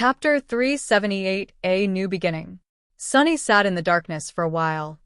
Chapter 378, A New Beginning. Sunny sat in the darkness for a while,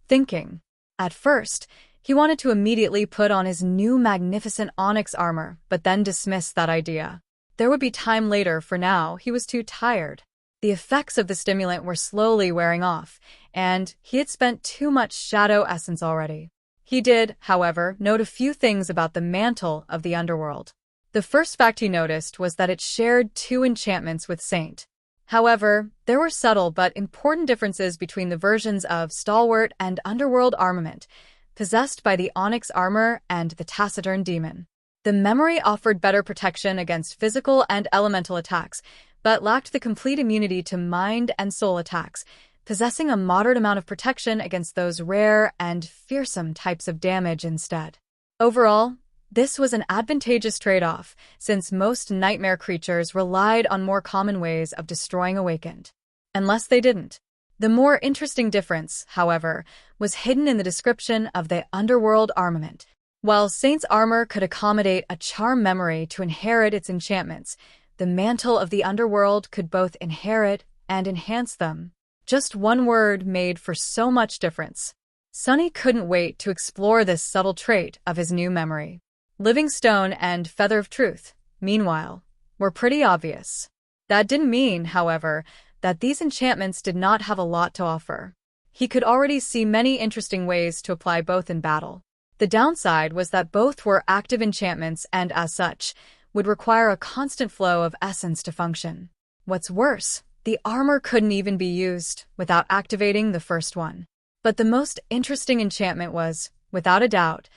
thinking. At first, he wanted to immediately put on his new magnificent onyx armor, but then dismissed that idea. There would be time later. For now, he was too tired. The effects of the stimulant were slowly wearing off, and he had spent too much shadow essence already. He did, however, note a few things about the mantle of the underworld. The first fact he noticed was that it shared 2 enchantments with Saint. However, there were subtle but important differences between the versions of stalwart and underworld armament, possessed by the onyx armor and the taciturn demon. The memory offered better protection against physical and elemental attacks, but lacked the complete immunity to mind and soul attacks, possessing a moderate amount of protection against those rare and fearsome types of damage instead. Overall, this was an advantageous trade-off, since most nightmare creatures relied on more common ways of destroying awakened. Unless they didn't. The more interesting difference, however, was hidden in the description of the underworld armament. While Saint's armor could accommodate a charm memory to inherit its enchantments, the mantle of the underworld could both inherit and enhance them. Just one word made for so much difference. Sunny couldn't wait to explore this subtle trait of his new memory. Living Stone and Feather of Truth, meanwhile, were pretty obvious. That didn't mean, however, that these enchantments did not have a lot to offer. He could already see many interesting ways to apply both in battle. The downside was that both were active enchantments and, as such, would require a constant flow of essence to function. What's worse, the armor couldn't even be used without activating the first one. But the most interesting enchantment was, without a doubt,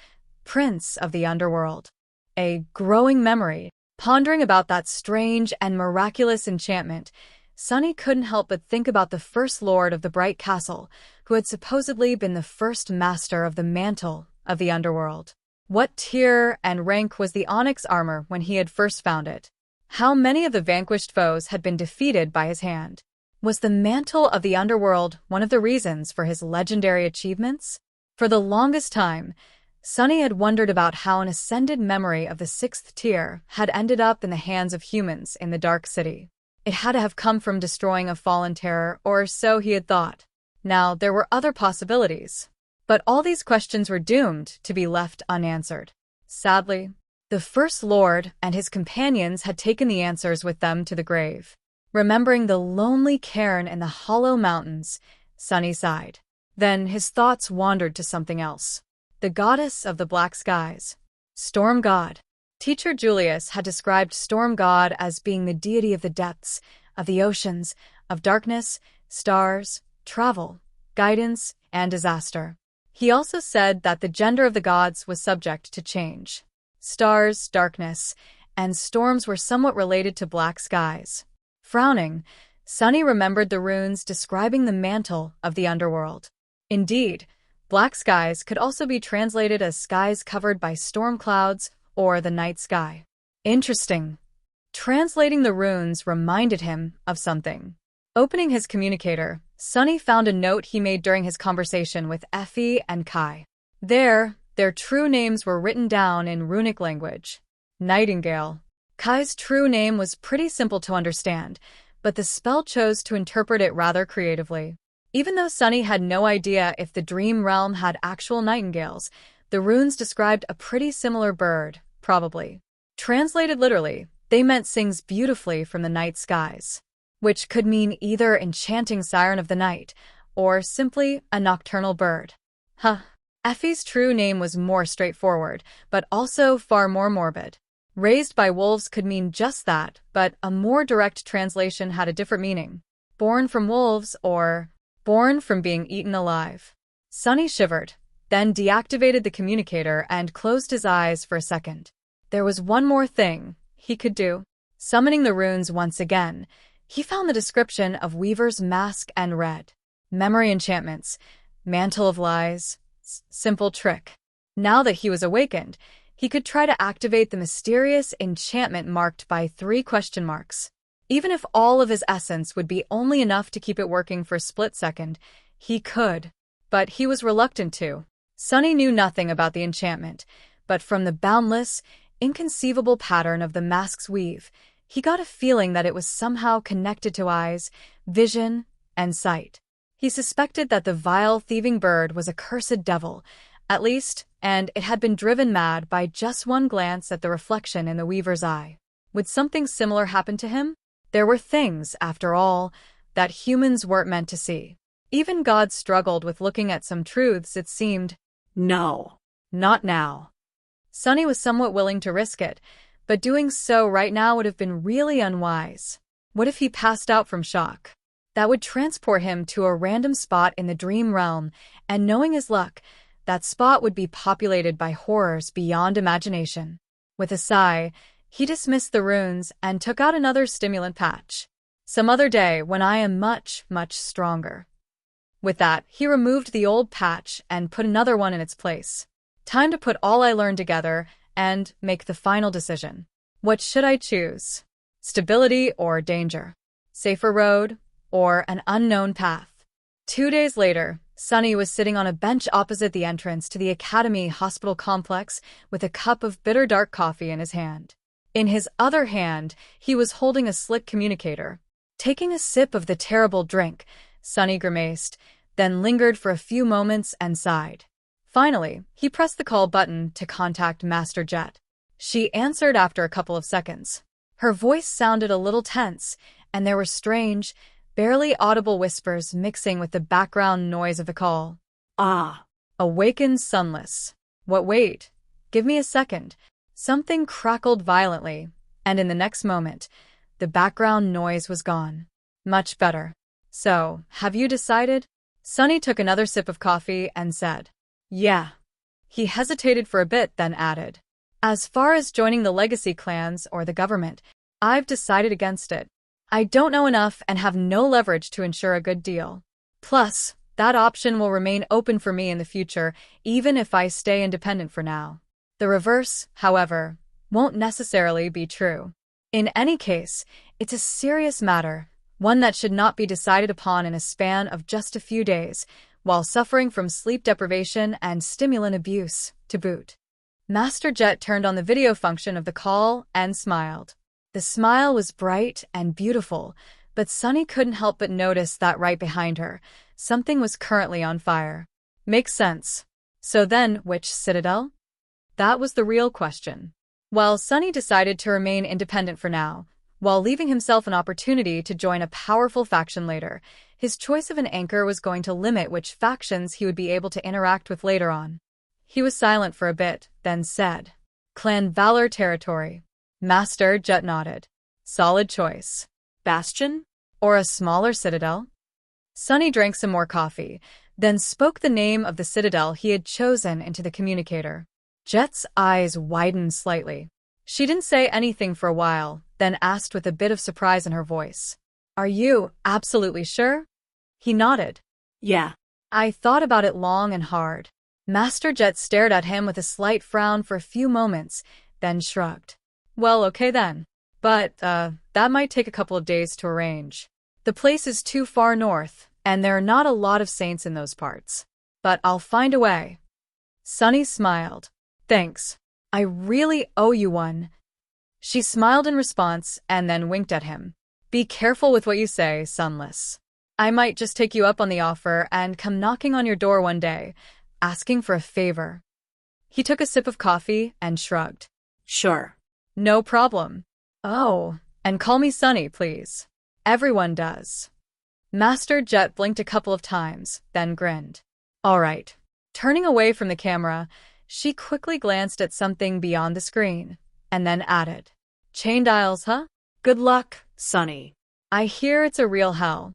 Prince of the Underworld. A growing memory. Pondering about that strange and miraculous enchantment, Sunny couldn't help but think about the first lord of the Bright Castle, who had supposedly been the first master of the mantle of the underworld. What tier and rank was the onyx armor when he had first found it? How many of the vanquished foes had been defeated by his hand? Was the mantle of the underworld one of the reasons for his legendary achievements? For the longest time, Sunny had wondered about how an ascended memory of the 6th tier had ended up in the hands of humans in the Dark City. It had to have come from destroying a fallen terror, or so he had thought. Now, there were other possibilities. But all these questions were doomed to be left unanswered. Sadly, the First Lord and his companions had taken the answers with them to the grave. Remembering the lonely cairn in the Hollow Mountains, Sunny sighed. Then his thoughts wandered to something else. The goddess of the black skies. Storm God. Teacher Julius had described Storm God as being the deity of the depths, of the oceans, of darkness, stars, travel, guidance, and disaster. He also said that the gender of the gods was subject to change. Stars, darkness, and storms were somewhat related to black skies. Frowning, Sunny remembered the runes describing the mantle of the underworld. Indeed, black skies could also be translated as skies covered by storm clouds or the night sky. Interesting. Translating the runes reminded him of something. Opening his communicator, Sunny found a note he made during his conversation with Effie and Kai. There, their true names were written down in runic language. Nightingale. Kai's true name was pretty simple to understand, but the spell chose to interpret it rather creatively. Even though Sunny had no idea if the dream realm had actual nightingales, the runes described a pretty similar bird, probably. Translated literally, they meant sings beautifully from the night skies, which could mean either enchanting siren of the night, or simply a nocturnal bird. Effie's true name was more straightforward, but also far more morbid. Raised by wolves could mean just that, but a more direct translation had a different meaning. Born from wolves, or born from being eaten alive. Sunny shivered, then deactivated the communicator and closed his eyes for a second. There was one more thing he could do. Summoning the runes once again, he found the description of Weaver's mask and read. Memory enchantments, mantle of lies, simple trick. Now that he was awakened, he could try to activate the mysterious enchantment marked by 3 question marks. Even if all of his essence would be only enough to keep it working for a split second, he could. But he was reluctant to. Sunny knew nothing about the enchantment, but from the boundless, inconceivable pattern of the mask's weave, He got a feeling that it was somehow connected to eyes, vision, and sight. He suspected that the vile, thieving bird was a cursed devil, at least, and it had been driven mad by just one glance at the reflection in the weaver's eye. Would something similar happen to him? There were things, after all, that humans weren't meant to see. Even God struggled with looking at some truths, it seemed. No. Not now. Sonny was somewhat willing to risk it, but doing so right now would have been really unwise. What if he passed out from shock? That would transport him to a random spot in the dream realm, and knowing his luck, that spot would be populated by horrors beyond imagination. With a sigh, he dismissed the runes and took out another stimulant patch. Some other day, when I am much, much stronger. With that, he removed the old patch and put another one in its place. Time to put all I learned together and make the final decision. What should I choose? Stability or danger? Safer road or an unknown path? 2 days later, Sonny was sitting on a bench opposite the entrance to the Academy Hospital complex with a cup of bitter dark coffee in his hand. In his other hand, he was holding a slick communicator. Taking a sip of the terrible drink, Sonny grimaced, then lingered for a few moments and sighed. Finally, he pressed the call button to contact Master Jet. She answered after a couple of seconds. Her voice sounded a little tense, and there were strange, barely audible whispers mixing with the background noise of the call. Ah. Awakened sunless. What, wait? Give me a second. Something crackled violently, and in the next moment, the background noise was gone. Much better. So, have you decided? Sonny took another sip of coffee and said, Yeah. He hesitated for a bit, then added, As far as joining the legacy clans or the government, I've decided against it. I don't know enough and have no leverage to ensure a good deal. Plus, that option will remain open for me in the future, even if I stay independent for now. The reverse, however, won't necessarily be true. In any case, it's a serious matter, one that should not be decided upon in a span of just a few days, while suffering from sleep deprivation and stimulant abuse, to boot. Master Jet turned on the video function of the call and smiled. The smile was bright and beautiful, but Sonny couldn't help but notice that right behind her, something was currently on fire. Makes sense. So then, which citadel? That was the real question. While Sonny decided to remain independent for now, while leaving himself an opportunity to join a powerful faction later, his choice of an anchor was going to limit which factions he would be able to interact with later on. He was silent for a bit, then said, Clan Valor territory. Master Jet nodded. Solid choice. Bastion? Or a smaller citadel? Sonny drank some more coffee, then spoke the name of the citadel he had chosen into the communicator. Jet's eyes widened slightly. She didn't say anything for a while, then asked with a bit of surprise in her voice. Are you absolutely sure? He nodded. Yeah. I thought about it long and hard. Master Jet stared at him with a slight frown for a few moments, then shrugged. Well, okay then. But, that might take a couple of days to arrange. The place is too far north, and there are not a lot of saints in those parts. But I'll find a way. Sonny smiled. Thanks. I really owe you one. She smiled in response and then winked at him. Be careful with what you say, Sunless. I might just take you up on the offer and come knocking on your door one day, asking for a favor. He took a sip of coffee and shrugged. Sure. No problem. Oh, and call me Sonny, please. Everyone does. Master Jet blinked a couple of times, then grinned. All right. Turning away from the camera, she quickly glanced at something beyond the screen, and then added, Chained Isles, huh? Good luck, Sonny. I hear it's a real hell.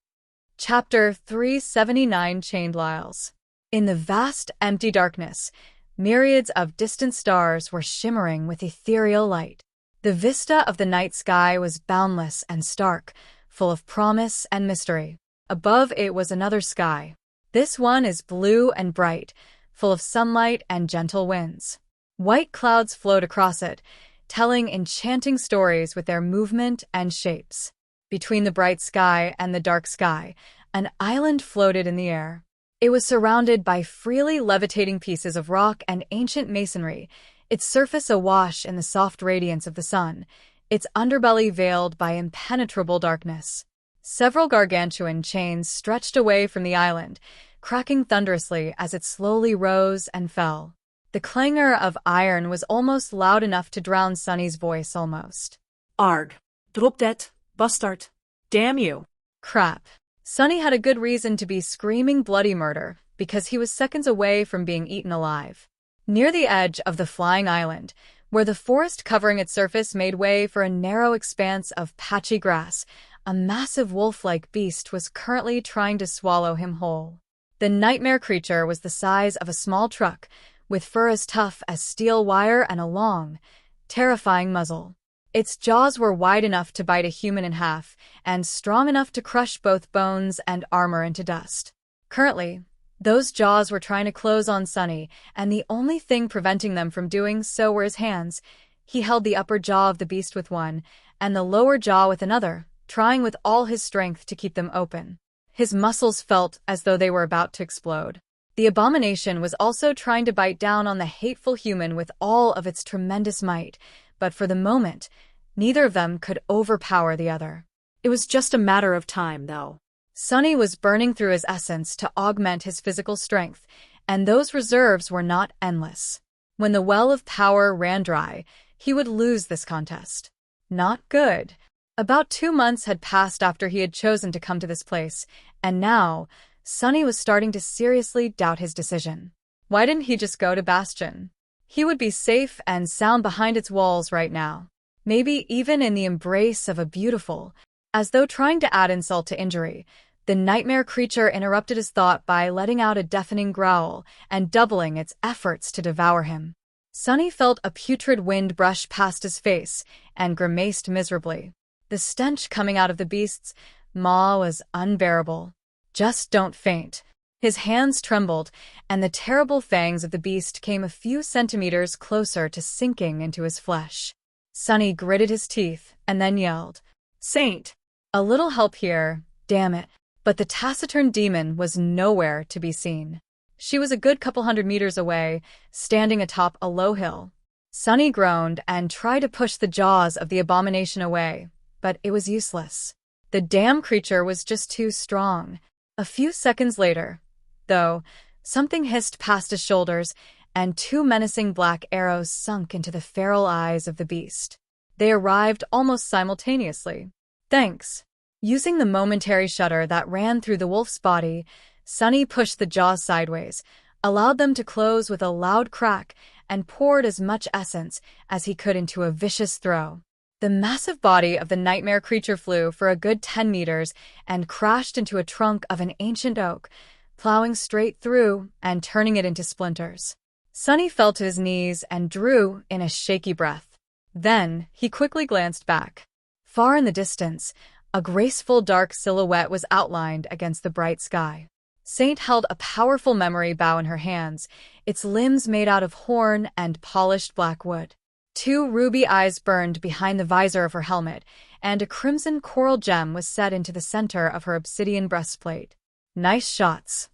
Chapter 379 Chained Isles. In the vast, empty darkness, myriads of distant stars were shimmering with ethereal light. The vista of the night sky was boundless and stark, full of promise and mystery. Above it was another sky. This one is blue and bright, full of sunlight and gentle winds. White clouds flowed across it, telling enchanting stories with their movement and shapes. Between the bright sky and the dark sky, an island floated in the air. It was surrounded by freely levitating pieces of rock and ancient masonry, its surface awash in the soft radiance of the sun, its underbelly veiled by impenetrable darkness. Several gargantuan chains stretched away from the island, cracking thunderously as it slowly rose and fell. The clangor of iron was almost loud enough to drown Sunny's voice almost. Arg. Drop that, bastard. Damn you. Crap. Sunny had a good reason to be screaming bloody murder, because he was seconds away from being eaten alive. Near the edge of the flying island, where the forest covering its surface made way for a narrow expanse of patchy grass, a massive wolf-like beast was currently trying to swallow him whole. The nightmare creature was the size of a small truck, with fur as tough as steel wire and a long, terrifying muzzle. Its jaws were wide enough to bite a human in half, and strong enough to crush both bones and armor into dust. Currently, those jaws were trying to close on Sunny, and the only thing preventing them from doing so were his hands. He held the upper jaw of the beast with one, and the lower jaw with another, trying with all his strength to keep them open. His muscles felt as though they were about to explode. The abomination was also trying to bite down on the hateful human with all of its tremendous might, but for the moment, neither of them could overpower the other. It was just a matter of time, though. Sunny was burning through his essence to augment his physical strength, and those reserves were not endless. When the well of power ran dry, he would lose this contest. Not good. About 2 months had passed after he had chosen to come to this place, and now, Sunny was starting to seriously doubt his decision. Why didn't he just go to Bastion? He would be safe and sound behind its walls right now. Maybe even in the embrace of a beautiful. As though trying to add insult to injury, the nightmare creature interrupted his thought by letting out a deafening growl and doubling its efforts to devour him. Sunny felt a putrid wind brush past his face and grimaced miserably. The stench coming out of the beast's maw was unbearable. Just don't faint. His hands trembled, and the terrible fangs of the beast came a few centimeters closer to sinking into his flesh. Sunny gritted his teeth and then yelled, "Saint! A little help here, damn it." But the taciturn demon was nowhere to be seen. She was a good couple 100 meters away, standing atop a low hill. Sunny groaned and tried to push the jaws of the abomination away, but it was useless. The damn creature was just too strong. A few seconds later, though, something hissed past his shoulders, and 2 menacing black arrows sunk into the feral eyes of the beast. They arrived almost simultaneously. Thanks. Using the momentary shudder that ran through the wolf's body, Sunny pushed the jaws sideways, allowed them to close with a loud crack, and poured as much essence as he could into a vicious throw. The massive body of the nightmare creature flew for a good 10 meters and crashed into a trunk of an ancient oak, plowing straight through and turning it into splinters. Sunny fell to his knees and drew in a shaky breath. Then he quickly glanced back. Far in the distance, a graceful dark silhouette was outlined against the bright sky. Saint held a powerful memory bow in her hands, its limbs made out of horn and polished black wood. 2 ruby eyes burned behind the visor of her helmet, and a crimson coral gem was set into the center of her obsidian breastplate. Nice shots.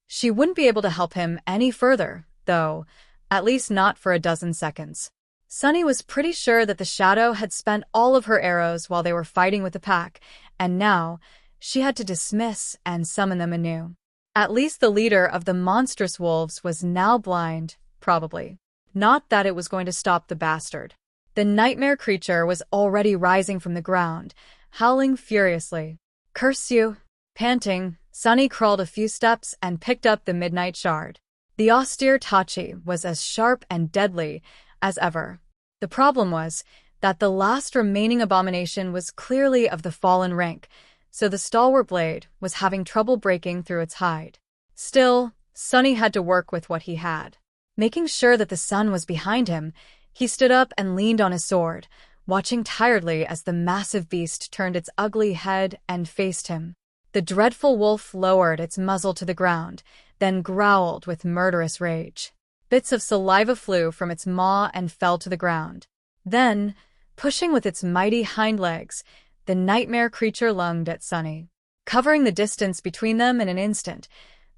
She wouldn't be able to help him any further, though, at least not for a dozen seconds. Sunny was pretty sure that the shadow had spent all of her arrows while they were fighting with the pack, and now she had to dismiss and summon them anew. At least the leader of the monstrous wolves was now blind, probably. Not that it was going to stop the bastard. The nightmare creature was already rising from the ground, howling furiously. Curse you! Panting, Sunny crawled a few steps and picked up the midnight shard. The austere Tachi was as sharp and deadly as ever. The problem was that the last remaining abomination was clearly of the fallen rank, so the stalwart blade was having trouble breaking through its hide. Still, Sunny had to work with what he had. Making sure that the sun was behind him, he stood up and leaned on his sword, watching tiredly as the massive beast turned its ugly head and faced him. The dreadful wolf lowered its muzzle to the ground, then growled with murderous rage. Bits of saliva flew from its maw and fell to the ground. Then, pushing with its mighty hind legs, the nightmare creature lunged at Sunny. Covering the distance between them in an instant,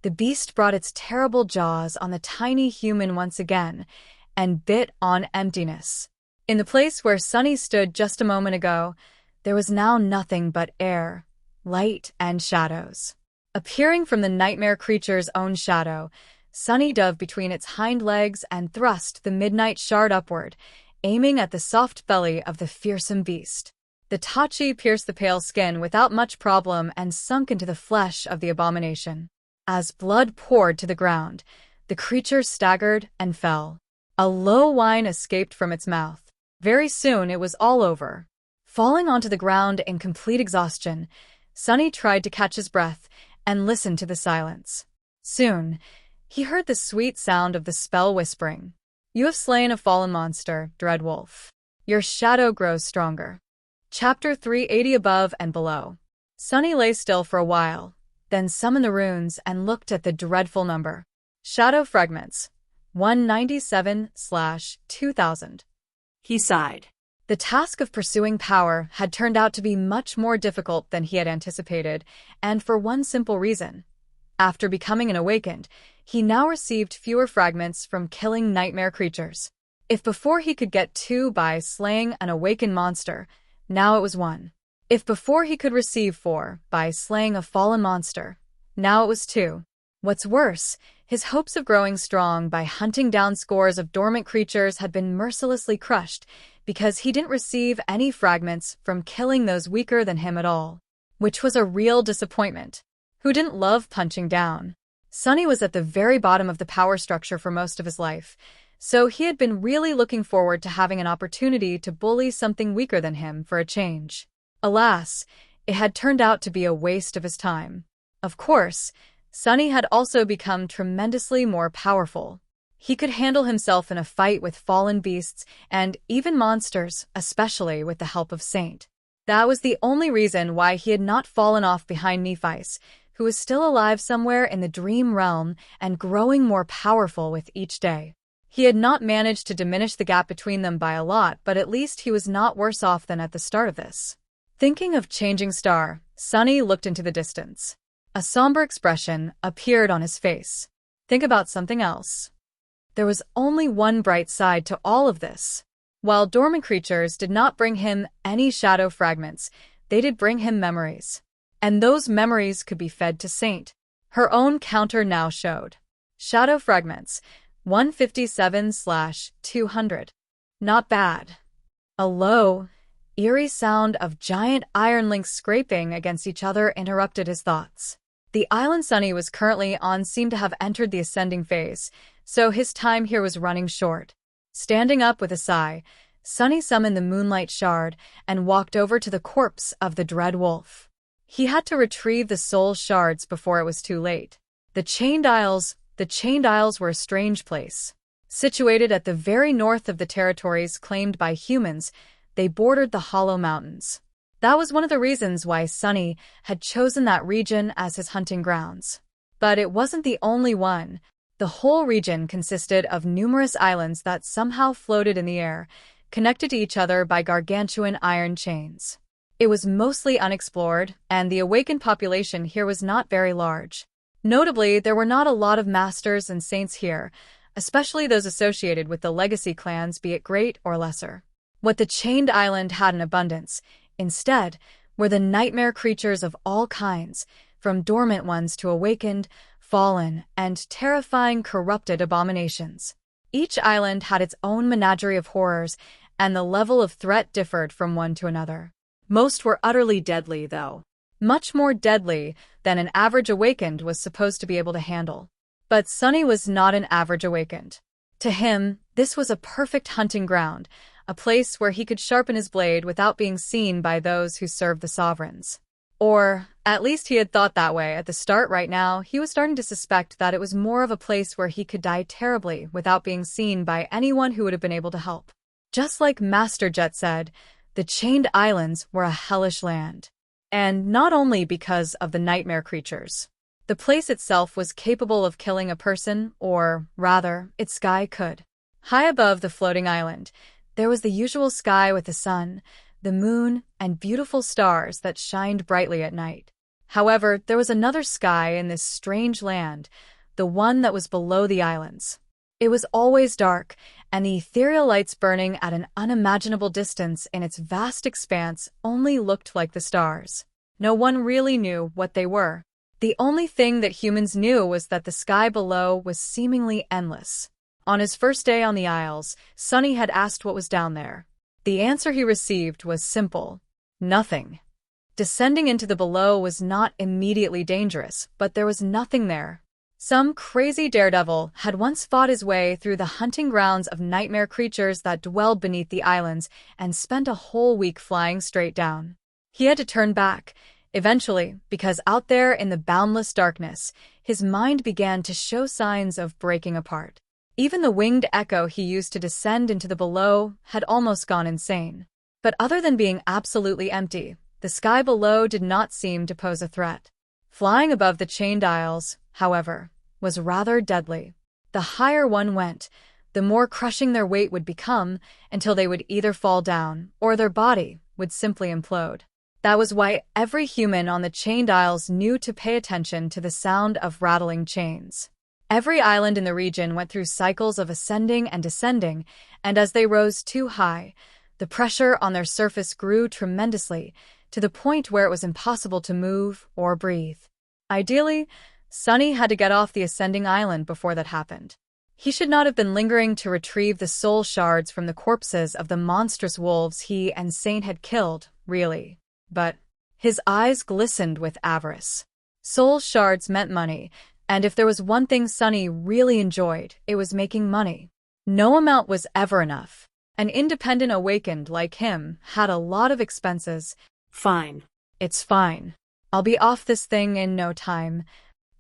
the beast brought its terrible jaws on the tiny human once again and bit on emptiness. In the place where Sunny stood just a moment ago, there was now nothing but air, light, and shadows. Appearing from the nightmare creature's own shadow, Sunny dove between its hind legs and thrust the midnight shard upward, aiming at the soft belly of the fearsome beast. The Tachi pierced the pale skin without much problem and sunk into the flesh of the abomination. As blood poured to the ground, the creature staggered and fell. A low whine escaped from its mouth. Very soon it was all over. Falling onto the ground in complete exhaustion, Sunny tried to catch his breath and listen to the silence. Soon, he heard the sweet sound of the spell whispering. You have slain a fallen monster, Dreadwolf. Your shadow grows stronger. Chapter 380 above and below. Sunny lay still for a while, then summoned the runes and looked at the dreadful number. Shadow fragments. 197/2000. He sighed. The task of pursuing power had turned out to be much more difficult than he had anticipated, and for one simple reason. After becoming an awakened, he now received fewer fragments from killing nightmare creatures. If before he could get 2 by slaying an awakened monster, now it was 1. If before he could receive 4 by slaying a fallen monster, now it was 2. What's worse, his hopes of growing strong by hunting down scores of dormant creatures had been mercilessly crushed because he didn't receive any fragments from killing those weaker than him at all, which was a real disappointment. Who didn't love punching down? Sunny was at the very bottom of the power structure for most of his life, so he had been really looking forward to having an opportunity to bully something weaker than him for a change. Alas, it had turned out to be a waste of his time. Of course, Sunny had also become tremendously more powerful. He could handle himself in a fight with fallen beasts and even monsters, especially with the help of Saint. That was the only reason why he had not fallen off behind Nephi's, who was still alive somewhere in the dream realm and growing more powerful with each day. He had not managed to diminish the gap between them by a lot, but at least he was not worse off than at the start of this. Thinking of changing star, Sunny looked into the distance. A somber expression appeared on his face. Think about something else. There was only one bright side to all of this. While dormant creatures did not bring him any shadow fragments, they did bring him memories. And those memories could be fed to Saint. Her own counter now showed. Shadow fragments, 157/200. Not bad. A low, eerie sound of giant iron links scraping against each other interrupted his thoughts. The island Sunny was currently on seemed to have entered the ascending phase, so his time here was running short. Standing up with a sigh, Sunny summoned the Moonlight Shard and walked over to the corpse of the Dread Wolf. He had to retrieve the soul shards before it was too late. The Chained Isles were a strange place. Situated at the very north of the territories claimed by humans, they bordered the Hollow Mountains. That was one of the reasons why Sunny had chosen that region as his hunting grounds. But it wasn't the only one. The whole region consisted of numerous islands that somehow floated in the air, connected to each other by gargantuan iron chains. It was mostly unexplored, and the awakened population here was not very large. Notably, there were not a lot of masters and saints here, especially those associated with the legacy clans, be it great or lesser. What the Chained Island had in abundance, instead, were the nightmare creatures of all kinds, from dormant ones to awakened, fallen, and terrifying corrupted abominations. Each island had its own menagerie of horrors, and the level of threat differed from one to another. Most were utterly deadly, though. Much more deadly than an average awakened was supposed to be able to handle. But Sunny was not an average awakened. To him, this was a perfect hunting ground, a place where he could sharpen his blade without being seen by those who served the sovereigns. Or, at least he had thought that way at the start. Right now, he was starting to suspect that it was more of a place where he could die terribly without being seen by anyone who would have been able to help. Just like Master Jet said, the Chained Islands were a hellish land. And not only because of the nightmare creatures. The place itself was capable of killing a person, or, rather, its sky could. High above the floating island, there was the usual sky with the sun, the moon, and beautiful stars that shined brightly at night. However, there was another sky in this strange land, the one that was below the islands. It was always dark, and the ethereal lights burning at an unimaginable distance in its vast expanse only looked like the stars. No one really knew what they were. The only thing that humans knew was that the sky below was seemingly endless. On his first day on the Isles, Sunny had asked what was down there. The answer he received was simple: nothing. Descending into the below was not immediately dangerous, but there was nothing there. Some crazy daredevil had once fought his way through the hunting grounds of nightmare creatures that dwelled beneath the islands and spent a whole week flying straight down. He had to turn back, eventually, because out there in the boundless darkness, his mind began to show signs of breaking apart. Even the winged echo he used to descend into the below had almost gone insane. But other than being absolutely empty, the sky below did not seem to pose a threat. Flying above the chained isles, however, was rather deadly. The higher one went, the more crushing their weight would become, until they would either fall down or their body would simply implode. That was why every human on the chained isles knew to pay attention to the sound of rattling chains. Every island in the region went through cycles of ascending and descending, and as they rose too high, the pressure on their surface grew tremendously, to the point where it was impossible to move or breathe. Ideally, Sunny had to get off the ascending island before that happened. He should not have been lingering to retrieve the soul shards from the corpses of the monstrous wolves he and Saint had killed, really. But his eyes glistened with avarice. Soul shards meant money, and if there was one thing Sunny really enjoyed, it was making money. No amount was ever enough. An independent awakened like him had a lot of expenses. Fine. It's fine. I'll be off this thing in no time.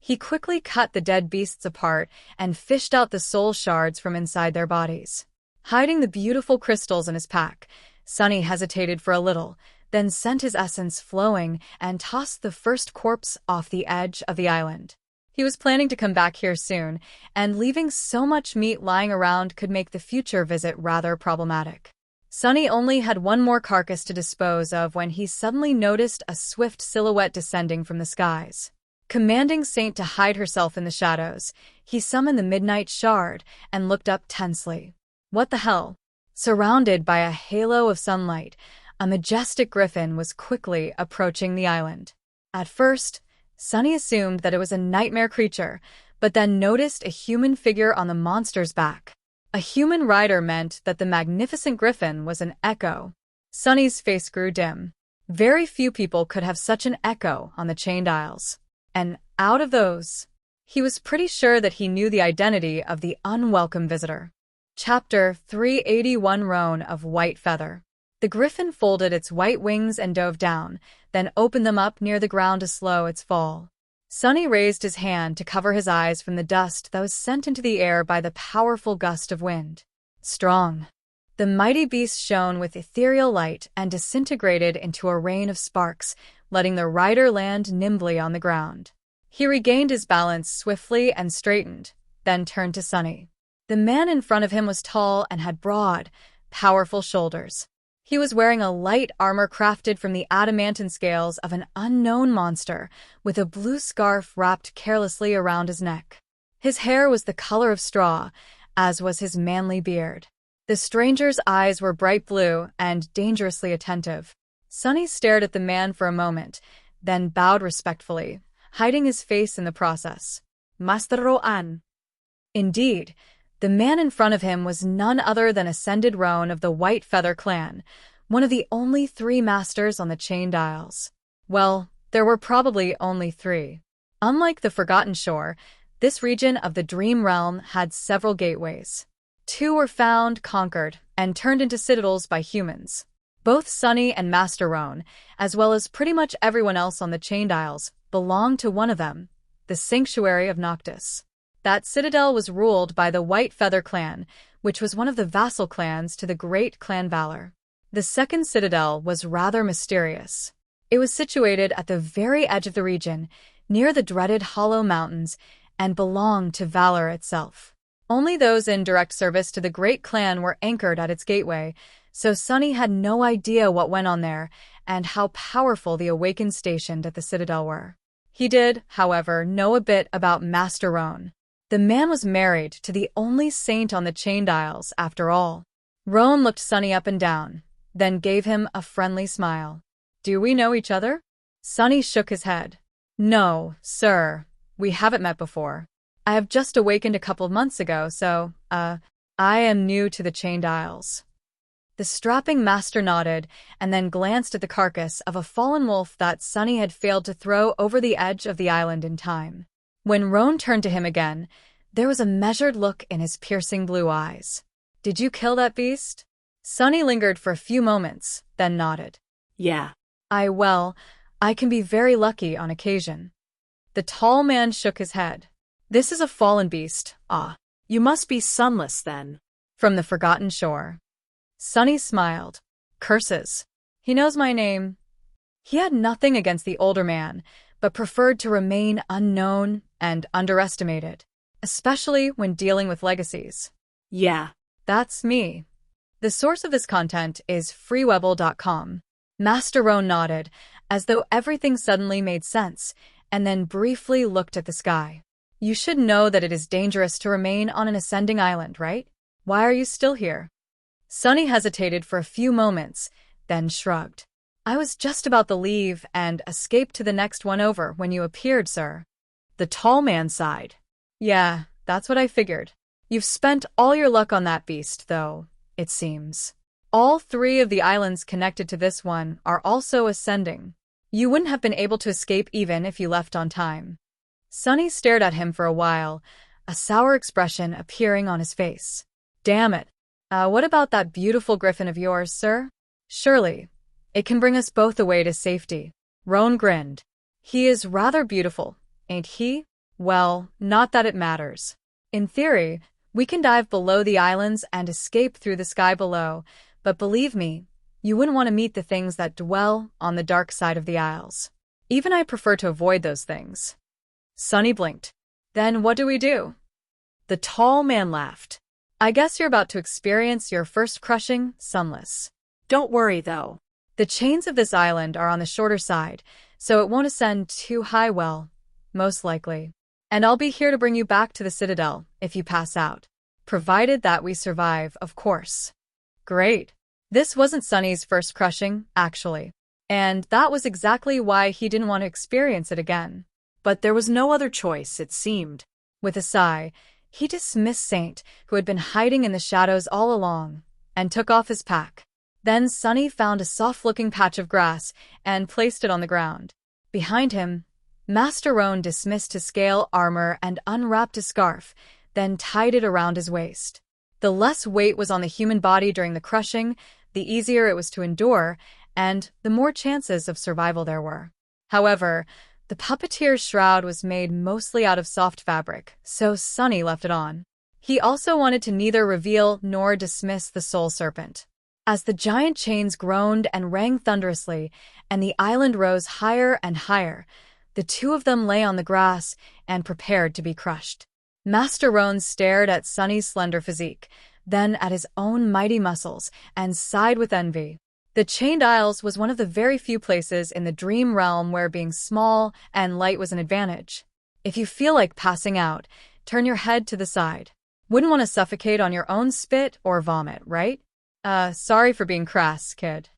He quickly cut the dead beasts apart and fished out the soul shards from inside their bodies. Hiding the beautiful crystals in his pack, Sunny hesitated for a little, then sent his essence flowing and tossed the first corpse off the edge of the island. He was planning to come back here soon, and leaving so much meat lying around could make the future visit rather problematic. Sunny only had one more carcass to dispose of when he suddenly noticed a swift silhouette descending from the skies. Commanding Saint to hide herself in the shadows, he summoned the Midnight Shard and looked up tensely. What the hell? Surrounded by a halo of sunlight, a majestic griffin was quickly approaching the island. At first, Sunny assumed that it was a nightmare creature, but then noticed a human figure on the monster's back. A human rider meant that the magnificent griffin was an echo. Sunny's face grew dim. Very few people could have such an echo on the Chained Isles. And out of those, he was pretty sure that he knew the identity of the unwelcome visitor. Chapter 381 Roan of White Feather. The griffin folded its white wings and dove down, then opened them up near the ground to slow its fall. Sunny raised his hand to cover his eyes from the dust that was sent into the air by the powerful gust of wind. Strong. The mighty beast shone with ethereal light and disintegrated into a rain of sparks, letting the rider land nimbly on the ground. He regained his balance swiftly and straightened, then turned to Sunny. The man in front of him was tall and had broad, powerful shoulders. He was wearing a light armor crafted from the adamantine scales of an unknown monster, with a blue scarf wrapped carelessly around his neck. His hair was the color of straw, as was his manly beard. The stranger's eyes were bright blue and dangerously attentive. Sunny stared at the man for a moment, then bowed respectfully, hiding his face in the process. Master Roan. Indeed, the man in front of him was none other than Ascended Roan of the White Feather clan, one of the only 3 masters on the Chained Isles. Well, there were probably only 3. Unlike the Forgotten Shore, this region of the Dream Realm had several gateways. 2 were found, conquered, and turned into citadels by humans. Both Sunny and Master Roan, as well as pretty much everyone else on the Chained Isles, belonged to one of them, the Sanctuary of Noctis. That citadel was ruled by the White Feather clan, which was one of the vassal clans to the great Clan Valor. The second citadel was rather mysterious. It was situated at the very edge of the region, near the dreaded Hollow Mountains, and belonged to Valor itself. Only those in direct service to the great clan were anchored at its gateway, so Sunny had no idea what went on there and how powerful the awakened stationed at the citadel were. He did, however, know a bit about Master Roan. The man was married to the only saint on the Chained Isles, after all. Roan looked Sunny up and down, then gave him a friendly smile. Do we know each other? Sunny shook his head. No, sir. We haven't met before. I have just awakened a couple of months ago, so, I am new to the Chained Isles. The strapping master nodded and then glanced at the carcass of a fallen wolf that Sunny had failed to throw over the edge of the island in time. When Roan turned to him again, there was a measured look in his piercing blue eyes. Did you kill that beast? Sunny lingered for a few moments, then nodded. Yeah. I can be very lucky on occasion. The tall man shook his head. This is a fallen beast. Ah, You must be Sunless then. from the forgotten shore. Sunny smiled. Curses. He knows my name. He had nothing against the older man, but preferred to remain unknown and underestimated, especially when dealing with legacies. Yeah. That's me. The source of this content is freewebble.com. Master Roan nodded, as though everything suddenly made sense, and then briefly looked at the sky. You should know that it is dangerous to remain on an ascending island, right? Why are you still here? Sunny hesitated for a few moments, then shrugged. I was just about to leave and escape to the next one over when you appeared, sir. The tall man sighed. Yeah, that's what I figured. You've spent all your luck on that beast, though, it seems. All 3 of the islands connected to this one are also ascending. You wouldn't have been able to escape even if you left on time. Sunny stared at him for a while, a sour expression appearing on his face. Damn it. What about that beautiful griffin of yours, sir? Surely, it can bring us both away to safety. Roan grinned. He is rather beautiful, ain't he? Well, not that it matters. In theory, we can dive below the islands and escape through the sky below, but believe me, you wouldn't want to meet the things that dwell on the dark side of the Isles. Even I prefer to avoid those things. Sunny blinked. Then what do we do? The tall man laughed. I guess you're about to experience your first crushing, Sunless. Don't worry, though. The chains of this island are on the shorter side, so it won't ascend too high, well, most likely. And I'll be here to bring you back to the Citadel if you pass out. Provided that we survive, of course. Great. This wasn't Sunny's first crushing, actually. And that was exactly why he didn't want to experience it again. But there was no other choice, it seemed. With a sigh, he dismissed Saint, who had been hiding in the shadows all along, and took off his pack. Then Sunny found a soft-looking patch of grass and placed it on the ground. Behind him, Master Roan dismissed his scale armor and unwrapped his scarf, then tied it around his waist. The less weight was on the human body during the crushing, the easier it was to endure, and the more chances of survival there were. However, the puppeteer's shroud was made mostly out of soft fabric, so Sunny left it on. He also wanted to neither reveal nor dismiss the soul serpent. As the giant chains groaned and rang thunderously, and the island rose higher and higher, the 2 of them lay on the grass and prepared to be crushed. Master Roan stared at Sunny's slender physique, then at his own mighty muscles, and sighed with envy. The Chained Isles was one of the very few places in the dream realm where being small and light was an advantage. If you feel like passing out, turn your head to the side. Wouldn't want to suffocate on your own spit or vomit, right? Sorry for being crass, kid.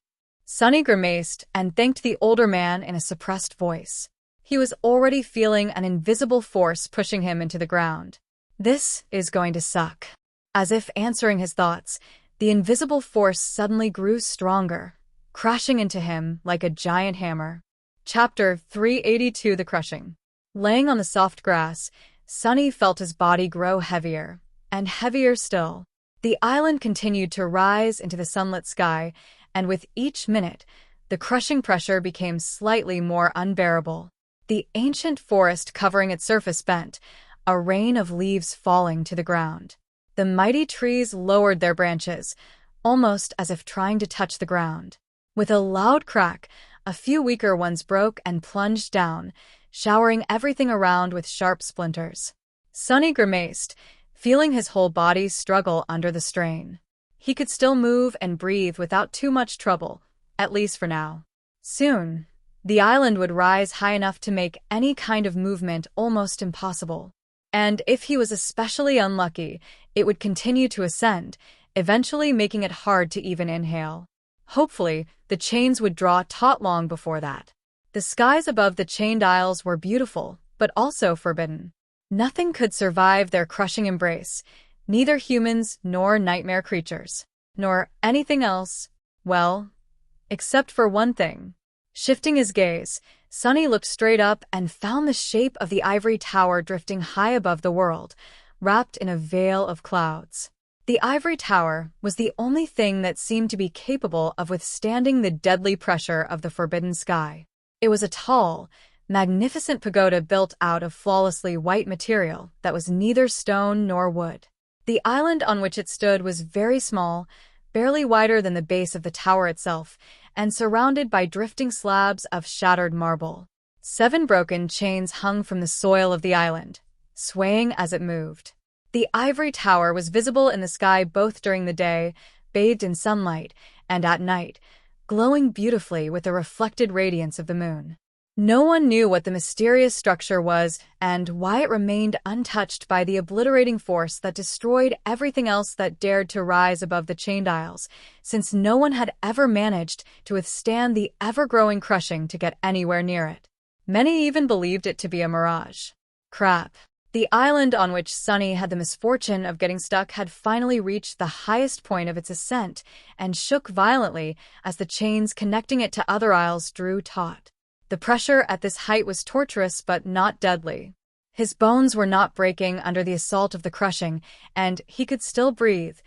Sunny grimaced and thanked the older man in a suppressed voice. He was already feeling an invisible force pushing him into the ground. This is going to suck. As if answering his thoughts, the invisible force suddenly grew stronger, crashing into him like a giant hammer. Chapter 382: The Crushing. Laying on the soft grass, Sunny felt his body grow heavier, and heavier still. The island continued to rise into the sunlit sky, and with each minute, the crushing pressure became slightly more unbearable. The ancient forest covering its surface bent, a rain of leaves falling to the ground. The mighty trees lowered their branches, almost as if trying to touch the ground. With a loud crack, a few weaker ones broke and plunged down, showering everything around with sharp splinters. Sunny grimaced, feeling his whole body struggle under the strain. He could still move and breathe without too much trouble, at least for now. Soon, the island would rise high enough to make any kind of movement almost impossible. And if he was especially unlucky, it would continue to ascend, eventually making it hard to even inhale. Hopefully, the chains would draw taut long before that. The skies above the chained isles were beautiful, but also forbidden. Nothing could survive their crushing embrace, neither humans nor nightmare creatures, nor anything else, well, except for one thing. Shifting his gaze, Sunny looked straight up and found the shape of the ivory tower drifting high above the world, wrapped in a veil of clouds. The ivory tower was the only thing that seemed to be capable of withstanding the deadly pressure of the forbidden sky. It was a tall, magnificent pagoda built out of flawlessly white material that was neither stone nor wood. The island on which it stood was very small, barely wider than the base of the tower itself, and surrounded by drifting slabs of shattered marble. 7 broken chains hung from the soil of the island, swaying as it moved. The ivory tower was visible in the sky both during the day, bathed in sunlight, and at night, glowing beautifully with the reflected radiance of the moon. No one knew what the mysterious structure was and why it remained untouched by the obliterating force that destroyed everything else that dared to rise above the chained isles, since no one had ever managed to withstand the ever-growing crushing to get anywhere near it. Many even believed it to be a mirage. Crap. The island on which Sunny had the misfortune of getting stuck had finally reached the highest point of its ascent and shook violently as the chains connecting it to other isles drew taut. The pressure at this height was torturous but not deadly. His bones were not breaking under the assault of the crushing, and he could still breathe,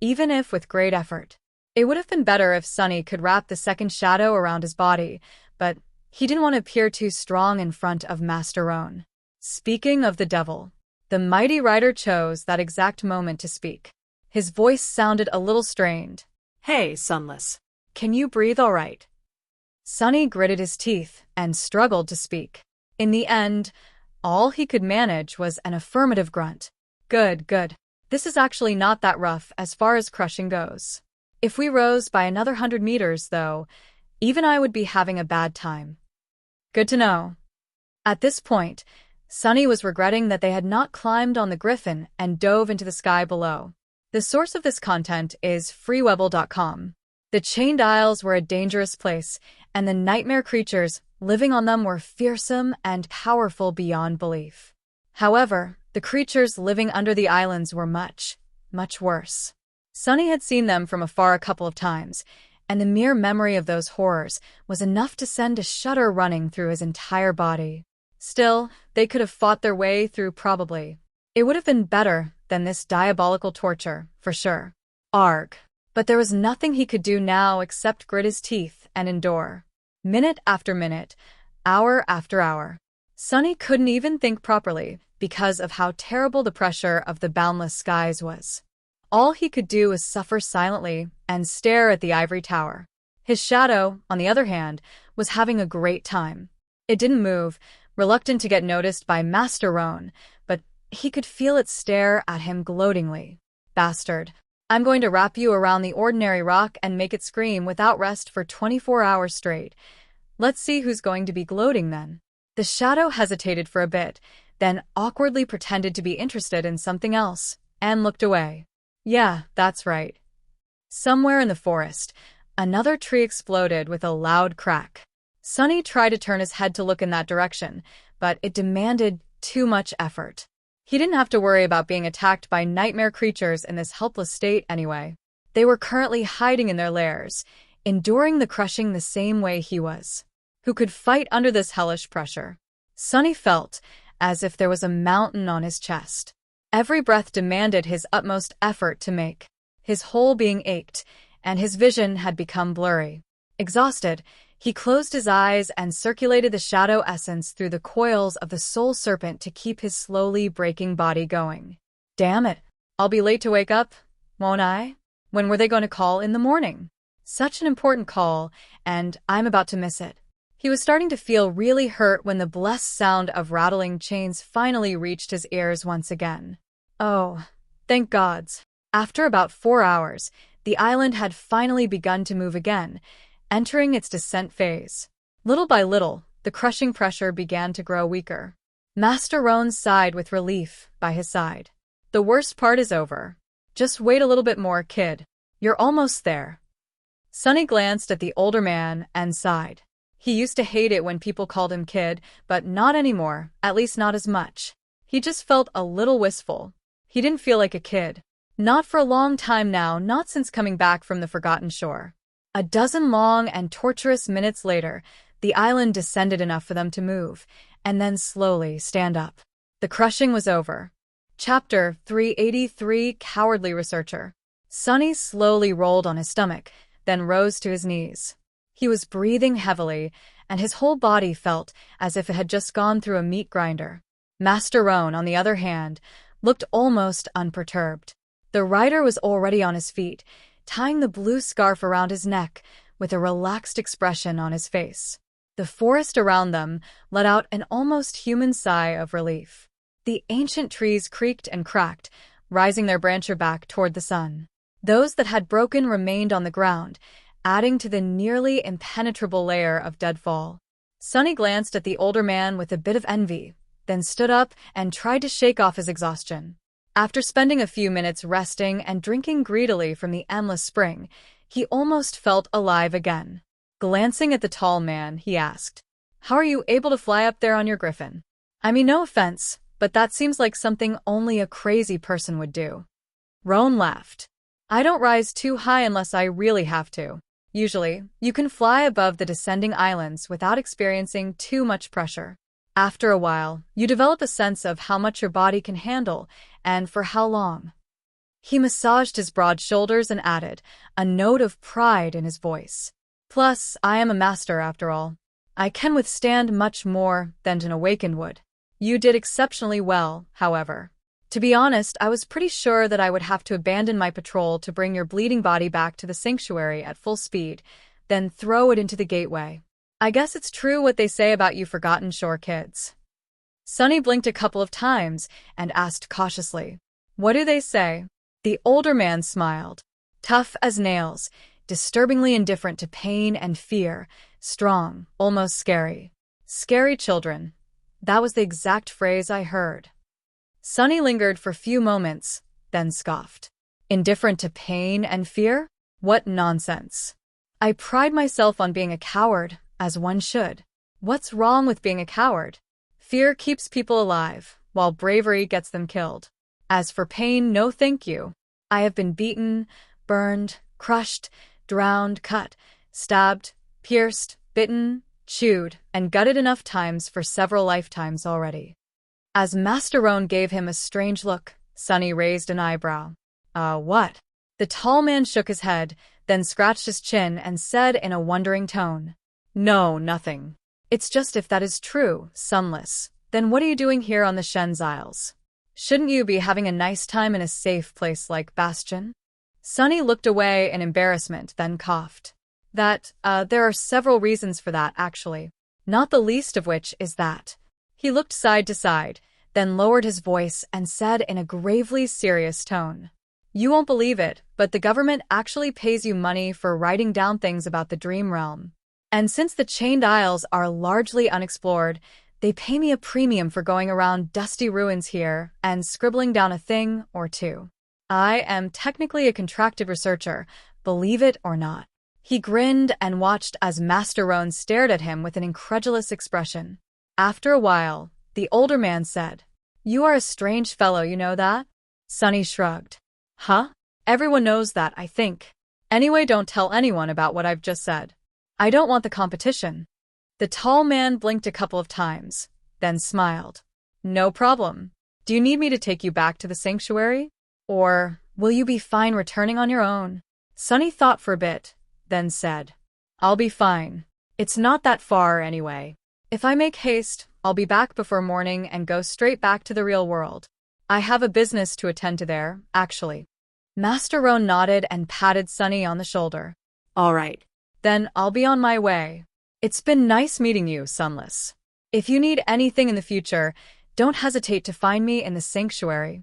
even if with great effort. It would have been better if Sunny could wrap the second shadow around his body, but he didn't want to appear too strong in front of Master Roan. Speaking of the devil, the mighty rider chose that exact moment to speak. His voice sounded a little strained. Hey, Sunless. Can you breathe all right? Sunny gritted his teeth and struggled to speak. In the end, all he could manage was an affirmative grunt. Good, good. This is actually not that rough as far as crushing goes. If we rose by another 100 meters, though, even I would be having a bad time. Good to know. At this point, Sunny was regretting that they had not climbed on the griffin and dove into the sky below. The source of this content is freewebble.com. The chained isles were a dangerous place, and the nightmare creatures living on them were fearsome and powerful beyond belief. However, the creatures living under the islands were much, much worse. Sunny had seen them from afar a couple of times, and the mere memory of those horrors was enough to send a shudder running through his entire body. Still, they could have fought their way through probably. It would have been better than this diabolical torture, for sure. Arg. But there was nothing he could do now except grit his teeth and endure. Minute after minute, hour after hour. Sunny couldn't even think properly because of how terrible the pressure of the boundless skies was. All he could do was suffer silently and stare at the ivory tower. His shadow, on the other hand, was having a great time. It didn't move, reluctant to get noticed by Master Roan, but he could feel it stare at him gloatingly. Bastard. I'm going to wrap you around the ordinary rock and make it scream without rest for 24 hours straight. Let's see who's going to be gloating then. The shadow hesitated for a bit, then awkwardly pretended to be interested in something else, and looked away. Yeah, that's right. Somewhere in the forest, another tree exploded with a loud crack. Sunny tried to turn his head to look in that direction, but it demanded too much effort. He didn't have to worry about being attacked by nightmare creatures in this helpless state anyway. They were currently hiding in their lairs, enduring the crushing the same way he was. Who could fight under this hellish pressure? Sunny felt as if there was a mountain on his chest. Every breath demanded his utmost effort to make. His whole being ached, and his vision had become blurry. Exhausted, he closed his eyes and circulated the shadow essence through the coils of the soul serpent to keep his slowly breaking body going. Damn it, I'll be late to wake up, won't I? When were they going to call in the morning? Such an important call, and I'm about to miss it. He was starting to feel really hurt when the blessed sound of rattling chains finally reached his ears once again. Oh, thank gods. After about 4 hours, the island had finally begun to move again, entering its descent phase. Little by little, the crushing pressure began to grow weaker. Master Roan sighed with relief by his side. The worst part is over. Just wait a little bit more, kid. You're almost there. Sonny glanced at the older man and sighed. He used to hate it when people called him kid, but not anymore, at least not as much. He just felt a little wistful. He didn't feel like a kid. Not for a long time now, not since coming back from the Forgotten Shore. A dozen long and torturous minutes later, the island descended enough for them to move, and then slowly stand up. The crushing was over. Chapter 383 Cowardly Researcher. Sonny slowly rolled on his stomach, then rose to his knees. He was breathing heavily, and his whole body felt as if it had just gone through a meat grinder. Master Roan, on the other hand, looked almost unperturbed. The rider was already on his feet, tying the blue scarf around his neck with a relaxed expression on his face. The forest around them let out an almost human sigh of relief. The ancient trees creaked and cracked, rising their branches back toward the sun. Those that had broken remained on the ground, adding to the nearly impenetrable layer of deadfall. Sonny glanced at the older man with a bit of envy, then stood up and tried to shake off his exhaustion. After spending a few minutes resting and drinking greedily from the endless spring, he almost felt alive again. Glancing at the tall man, he asked, "How are you able to fly up there on your griffin? I mean, no offense, but that seems like something only a crazy person would do." Roan laughed. "I don't rise too high unless I really have to. Usually, you can fly above the descending islands without experiencing too much pressure. After a while, you develop a sense of how much your body can handle and for how long." He massaged his broad shoulders and added, a note of pride in his voice. "Plus, I am a master after all. I can withstand much more than an awakened would. You did exceptionally well, however. To be honest, I was pretty sure that I would have to abandon my patrol to bring your bleeding body back to the sanctuary at full speed, then throw it into the gateway. I guess it's true what they say about you Forgotten Shore kids." Sonny blinked a couple of times and asked cautiously, "What do they say?" The older man smiled. Tough as nails, disturbingly indifferent to pain and fear, strong, almost scary. Scary children. That was the exact phrase I heard. Sonny lingered for a few moments, then scoffed. Indifferent to pain and fear? What nonsense. I pride myself on being a coward, as one should. What's wrong with being a coward? Fear keeps people alive, while bravery gets them killed. As for pain, no thank you. I have been beaten, burned, crushed, drowned, cut, stabbed, pierced, bitten, chewed, and gutted enough times for several lifetimes already. As Master Roan gave him a strange look, Sonny raised an eyebrow. What? The tall man shook his head, then scratched his chin and said in a wondering tone, "No, nothing. It's just if that is true, Sunless, then what are you doing here on the Shen's Isles? Shouldn't you be having a nice time in a safe place like Bastion?" Sonny looked away in embarrassment, then coughed. There are several reasons for that, actually. Not the least of which is that. He looked side to side, then lowered his voice and said in a gravely serious tone, "You won't believe it, but the government actually pays you money for writing down things about the Dream Realm. And since the Chained Isles are largely unexplored, they pay me a premium for going around dusty ruins here and scribbling down a thing or two. I am technically a contracted researcher, believe it or not." He grinned and watched as Master Roan stared at him with an incredulous expression. After a while, the older man said, "You are a strange fellow, you know that?" Sonny shrugged. "Huh? Everyone knows that, I think. Anyway, don't tell anyone about what I've just said. I don't want the competition." The tall man blinked a couple of times, then smiled. "No problem. Do you need me to take you back to the sanctuary? Or will you be fine returning on your own?" Sonny thought for a bit, then said, "I'll be fine. It's not that far anyway. If I make haste, I'll be back before morning and go straight back to the real world. I have a business to attend to there, actually." Master Roan nodded and patted Sonny on the shoulder. "All right. Then I'll be on my way. It's been nice meeting you, Sunless. If you need anything in the future, don't hesitate to find me in the sanctuary."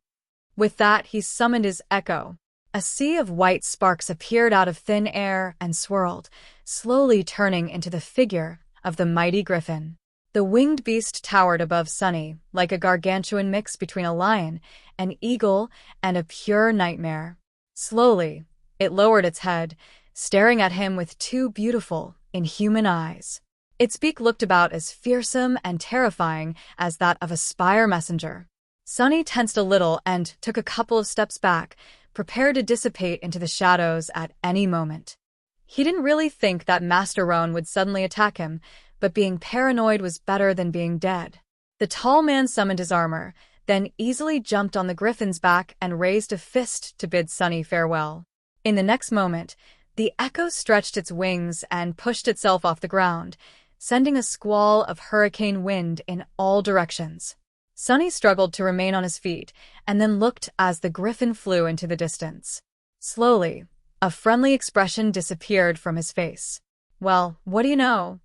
With that, he summoned his echo. A sea of white sparks appeared out of thin air and swirled, slowly turning into the figure of the mighty griffin. The winged beast towered above Sunny, like a gargantuan mix between a lion, an eagle, and a pure nightmare. Slowly, it lowered its head, staring at him with two beautiful, inhuman eyes. Its beak looked about as fearsome and terrifying as that of a spire messenger. Sunny tensed a little and took a couple of steps back, prepared to dissipate into the shadows at any moment. He didn't really think that Master Roan would suddenly attack him, but being paranoid was better than being dead. The tall man summoned his armor, then easily jumped on the griffin's back and raised a fist to bid Sunny farewell. In the next moment, the echo stretched its wings and pushed itself off the ground, sending a squall of hurricane wind in all directions. Sunny struggled to remain on his feet and then looked as the griffin flew into the distance. Slowly, a friendly expression disappeared from his face. Well, what do you know?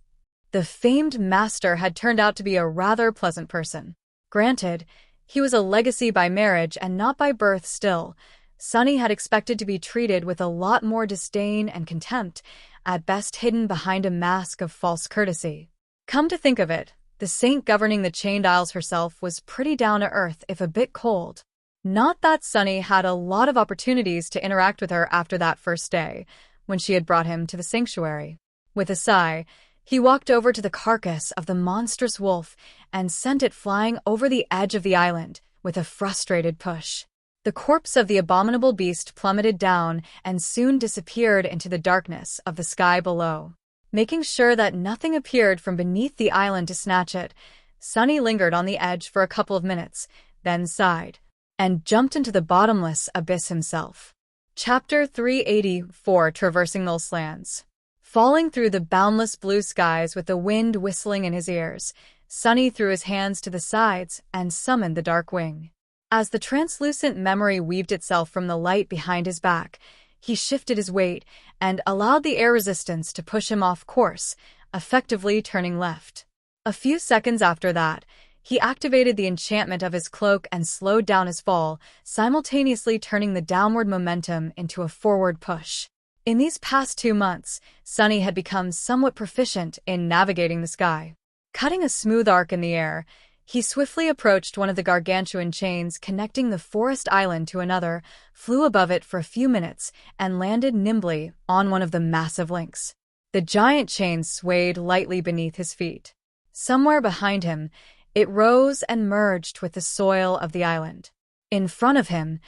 The famed master had turned out to be a rather pleasant person. Granted, he was a legacy by marriage and not by birth still. Sunny had expected to be treated with a lot more disdain and contempt, at best hidden behind a mask of false courtesy. Come to think of it, the saint governing the Chained Isles herself was pretty down-to-earth if a bit cold. Not that Sunny had a lot of opportunities to interact with her after that first day, when she had brought him to the sanctuary. With a sigh, he walked over to the carcass of the monstrous wolf and sent it flying over the edge of the island with a frustrated push. The corpse of the abominable beast plummeted down and soon disappeared into the darkness of the sky below. Making sure that nothing appeared from beneath the island to snatch it, Sunny lingered on the edge for a couple of minutes, then sighed, and jumped into the bottomless abyss himself. Chapter 384: Traversing those lands. Falling through the boundless blue skies with the wind whistling in his ears, Sunny threw his hands to the sides and summoned the dark wing. As the translucent memory weaved itself from the light behind his back, he shifted his weight and allowed the air resistance to push him off course, effectively turning left. A few seconds after that, he activated the enchantment of his cloak and slowed down his fall, simultaneously turning the downward momentum into a forward push. In these past 2 months, Sunny had become somewhat proficient in navigating the sky. Cutting a smooth arc in the air, he swiftly approached one of the gargantuan chains connecting the forest island to another, flew above it for a few minutes, and landed nimbly on one of the massive links. The giant chain swayed lightly beneath his feet. Somewhere behind him, it rose and merged with the soil of the island. In front of him,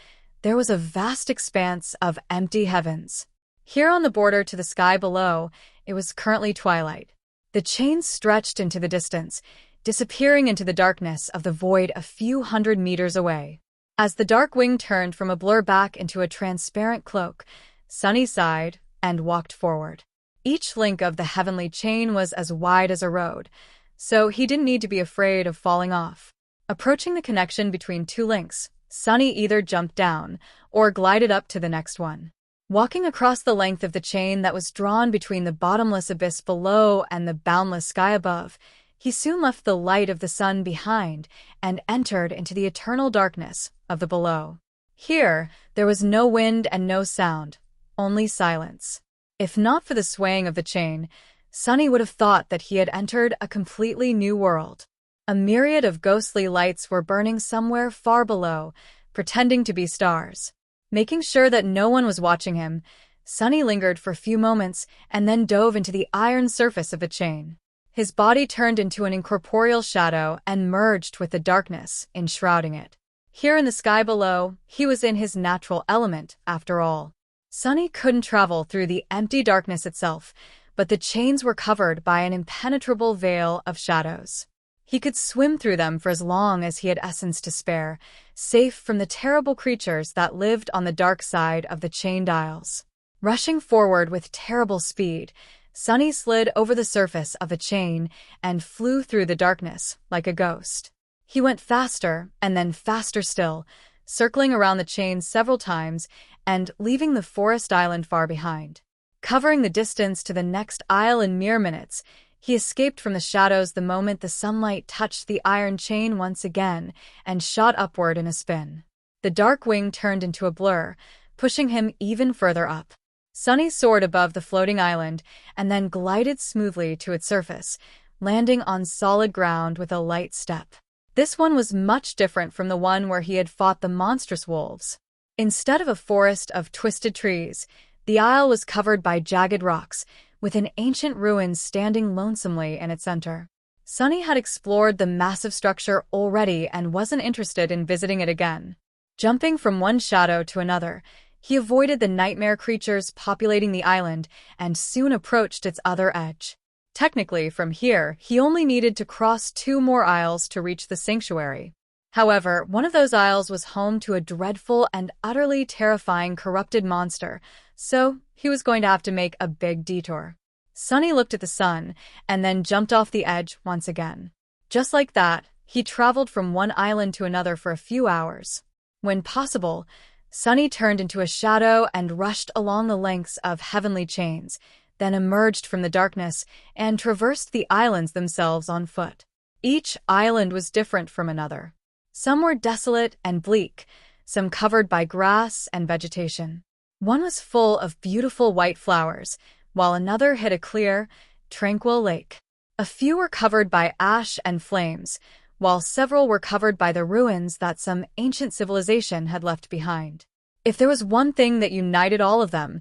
there was a vast expanse of empty heavens. Here on the border to the sky below, it was currently twilight. The chain stretched into the distance, disappearing into the darkness of the void a few hundred meters away. As the dark wing turned from a blur back into a transparent cloak, Sunny sighed and walked forward. Each link of the heavenly chain was as wide as a road, so he didn't need to be afraid of falling off. Approaching the connection between two links, Sunny either jumped down or glided up to the next one. Walking across the length of the chain that was drawn between the bottomless abyss below and the boundless sky above, he soon left the light of the sun behind and entered into the eternal darkness of the below. Here, there was no wind and no sound, only silence. If not for the swaying of the chain, Sunny would have thought that he had entered a completely new world. A myriad of ghostly lights were burning somewhere far below, pretending to be stars. Making sure that no one was watching him, Sunny lingered for a few moments and then dove into the iron surface of the chain. His body turned into an incorporeal shadow and merged with the darkness, enshrouding it. Here in the sky below, he was in his natural element, after all. Sunny couldn't travel through the empty darkness itself, but the chains were covered by an impenetrable veil of shadows. He could swim through them for as long as he had essence to spare, safe from the terrible creatures that lived on the dark side of the Chained Isles. Rushing forward with terrible speed, Sunny slid over the surface of a chain and flew through the darkness like a ghost. He went faster and then faster still, circling around the chain several times and leaving the forest island far behind. Covering the distance to the next isle in mere minutes, he escaped from the shadows the moment the sunlight touched the iron chain once again and shot upward in a spin. The dark wing turned into a blur, pushing him even further up. Sunny soared above the floating island and then glided smoothly to its surface, landing on solid ground with a light step. This one was much different from the one where he had fought the monstrous wolves. Instead of a forest of twisted trees, the isle was covered by jagged rocks, with an ancient ruin standing lonesomely in its center. Sunny had explored the massive structure already and wasn't interested in visiting it again. Jumping from one shadow to another, he avoided the nightmare creatures populating the island and soon approached its other edge. Technically, from here, he only needed to cross 2 more isles to reach the sanctuary. However, one of those isles was home to a dreadful and utterly terrifying corrupted monster, so he was going to have to make a big detour. Sunny looked at the sun and then jumped off the edge once again. Just like that, he traveled from one island to another for a few hours. When possible, Sunny turned into a shadow and rushed along the lengths of heavenly chains, then emerged from the darkness and traversed the islands themselves on foot. Each island was different from another. Some were desolate and bleak, some covered by grass and vegetation. One was full of beautiful white flowers, while another hid a clear, tranquil lake. A few were covered by ash and flames, while several were covered by the ruins that some ancient civilization had left behind. If there was one thing that united all of them,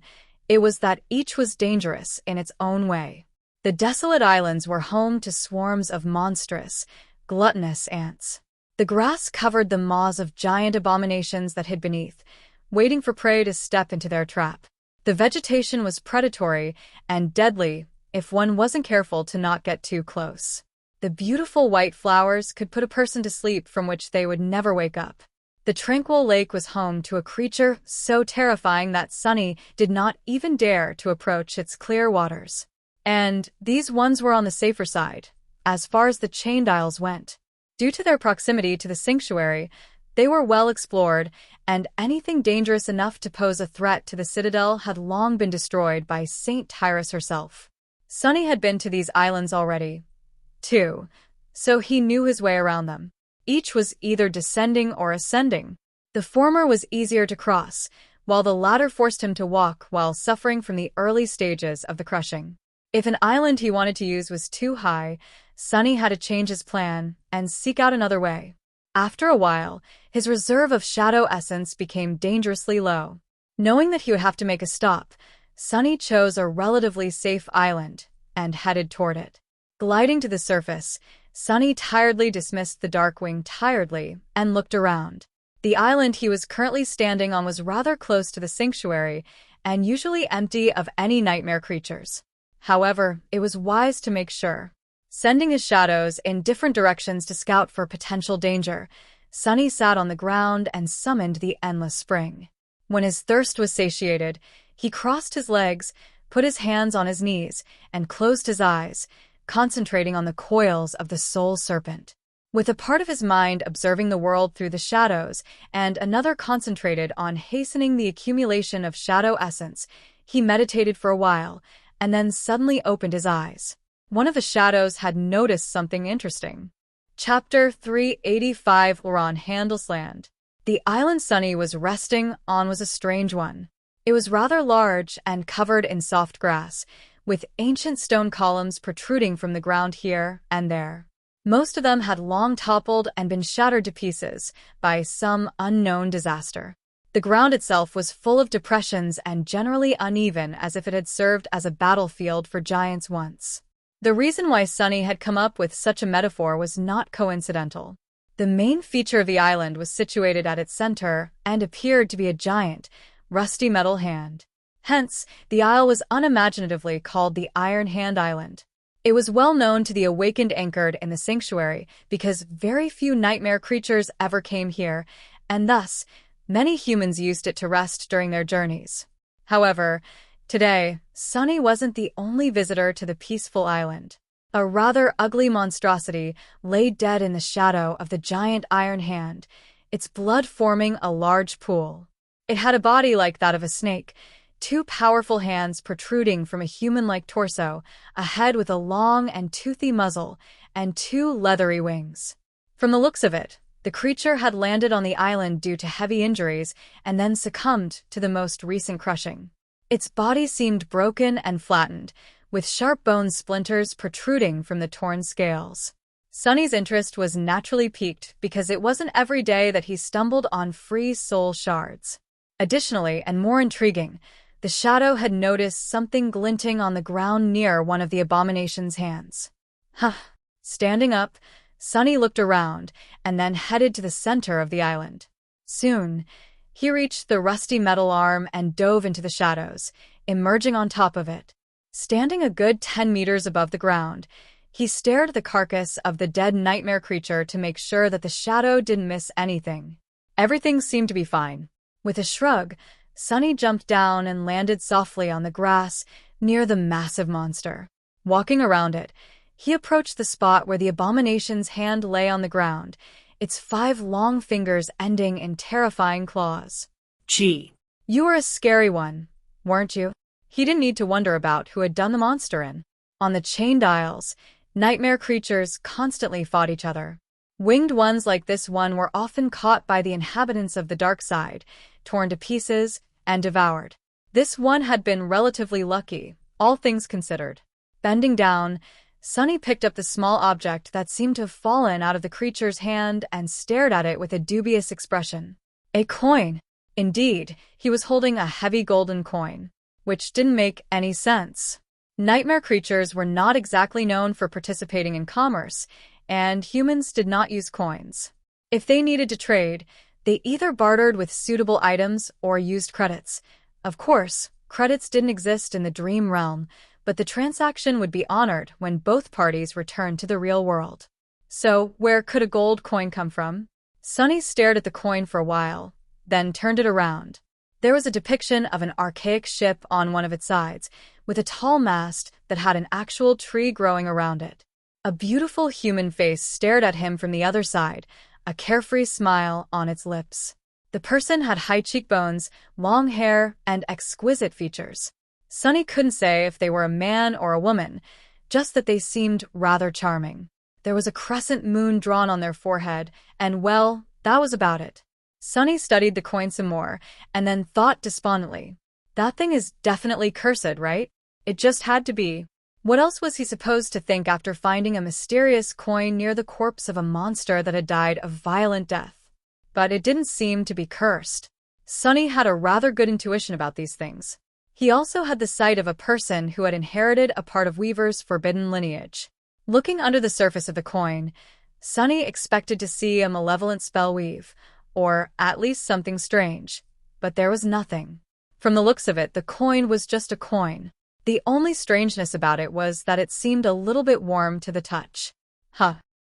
it was that each was dangerous in its own way. The desolate islands were home to swarms of monstrous, gluttonous ants. The grass covered the maws of giant abominations that hid beneath, waiting for prey to step into their trap. The vegetation was predatory and deadly if one wasn't careful to not get too close. The beautiful white flowers could put a person to sleep from which they would never wake up. The tranquil lake was home to a creature so terrifying that Sunny did not even dare to approach its clear waters. And these ones were on the safer side, as far as the chained isles went. Due to their proximity to the sanctuary, they were well explored, and anything dangerous enough to pose a threat to the citadel had long been destroyed by Saint Tyrus herself. Sunny had been to these islands already, too, so he knew his way around them. Each was either descending or ascending. The former was easier to cross, while the latter forced him to walk while suffering from the early stages of the crushing. If an island he wanted to use was too high, Sunny had to change his plan and seek out another way. After a while, his reserve of shadow essence became dangerously low. Knowing that he would have to make a stop, Sunny chose a relatively safe island and headed toward it. Gliding to the surface, Sunny tiredly dismissed the Darkwing and looked around. The island he was currently standing on was rather close to the sanctuary and usually empty of any nightmare creatures. However, it was wise to make sure. Sending his shadows in different directions to scout for potential danger, Sunny sat on the ground and summoned the endless spring. When his thirst was satiated, he crossed his legs, put his hands on his knees, and closed his eyes, concentrating on the coils of the soul serpent. With a part of his mind observing the world through the shadows and another concentrated on hastening the accumulation of shadow essence, he meditated for a while and then suddenly opened his eyes. One of the shadows had noticed something interesting. Chapter 385 We're on Handelsland. The island Sunny was resting on was a strange one. It was rather large and covered in soft grass, with ancient stone columns protruding from the ground here and there. Most of them had long toppled and been shattered to pieces by some unknown disaster. The ground itself was full of depressions and generally uneven, as if it had served as a battlefield for giants once. The reason why Sunny had come up with such a metaphor was not coincidental. The main feature of the island was situated at its center and appeared to be a giant, rusty metal hand. Hence, the isle was unimaginatively called the Iron Hand Island. It was well known to the awakened anchored in the sanctuary because very few nightmare creatures ever came here, and thus, many humans used it to rest during their journeys. However, today, Sunny wasn't the only visitor to the peaceful island. A rather ugly monstrosity lay dead in the shadow of the giant Iron Hand, its blood forming a large pool. It had a body like that of a snake, 2 powerful hands protruding from a human-like torso, a head with a long and toothy muzzle, and 2 leathery wings. From the looks of it, the creature had landed on the island due to heavy injuries and then succumbed to the most recent crushing. Its body seemed broken and flattened, with sharp bone splinters protruding from the torn scales. Sunny's interest was naturally piqued because it wasn't every day that he stumbled on free soul shards. Additionally, and more intriguing, the shadow had noticed something glinting on the ground near one of the abomination's hands. Huh. Standing up, Sunny looked around and then headed to the center of the island. Soon, he reached the rusty metal arm and dove into the shadows, emerging on top of it. Standing a good 10 meters above the ground, he stared at the carcass of the dead nightmare creature to make sure that the shadow didn't miss anything. Everything seemed to be fine. With a shrug, Sunny jumped down and landed softly on the grass near the massive monster. Walking around it, he approached the spot where the abomination's hand lay on the ground, its 5 long fingers ending in terrifying claws. Gee. You were a scary one, weren't you? He didn't need to wonder about who had done the monster in. On the chained isles, nightmare creatures constantly fought each other. Winged ones like this one were often caught by the inhabitants of the dark side, torn to pieces, and devoured. This one had been relatively lucky, all things considered. Bending down, Sunny picked up the small object that seemed to have fallen out of the creature's hand and stared at it with a dubious expression. A coin. Indeed, he was holding a heavy golden coin, which didn't make any sense. Nightmare creatures were not exactly known for participating in commerce, and humans did not use coins. If they needed to trade, they either bartered with suitable items or used credits. Of course, credits didn't exist in the dream realm, but the transaction would be honored when both parties returned to the real world. So, where could a gold coin come from? Sunny stared at the coin for a while, then turned it around. There was a depiction of an archaic ship on one of its sides, with a tall mast that had an actual tree growing around it. A beautiful human face stared at him from the other side, a carefree smile on its lips. The person had high cheekbones, long hair, and exquisite features. Sunny couldn't say if they were a man or a woman, just that they seemed rather charming. There was a crescent moon drawn on their forehead, and well, that was about it. Sunny studied the coin some more, and then thought despondently, that thing is definitely cursed, right? It just had to be. What else was he supposed to think after finding a mysterious coin near the corpse of a monster that had died a violent death? But it didn't seem to be cursed. Sunny had a rather good intuition about these things. He also had the sight of a person who had inherited a part of Weaver's forbidden lineage. Looking under the surface of the coin, Sunny expected to see a malevolent spell weave, or at least something strange, but there was nothing. From the looks of it, the coin was just a coin. The only strangeness about it was that it seemed a little bit warm to the touch.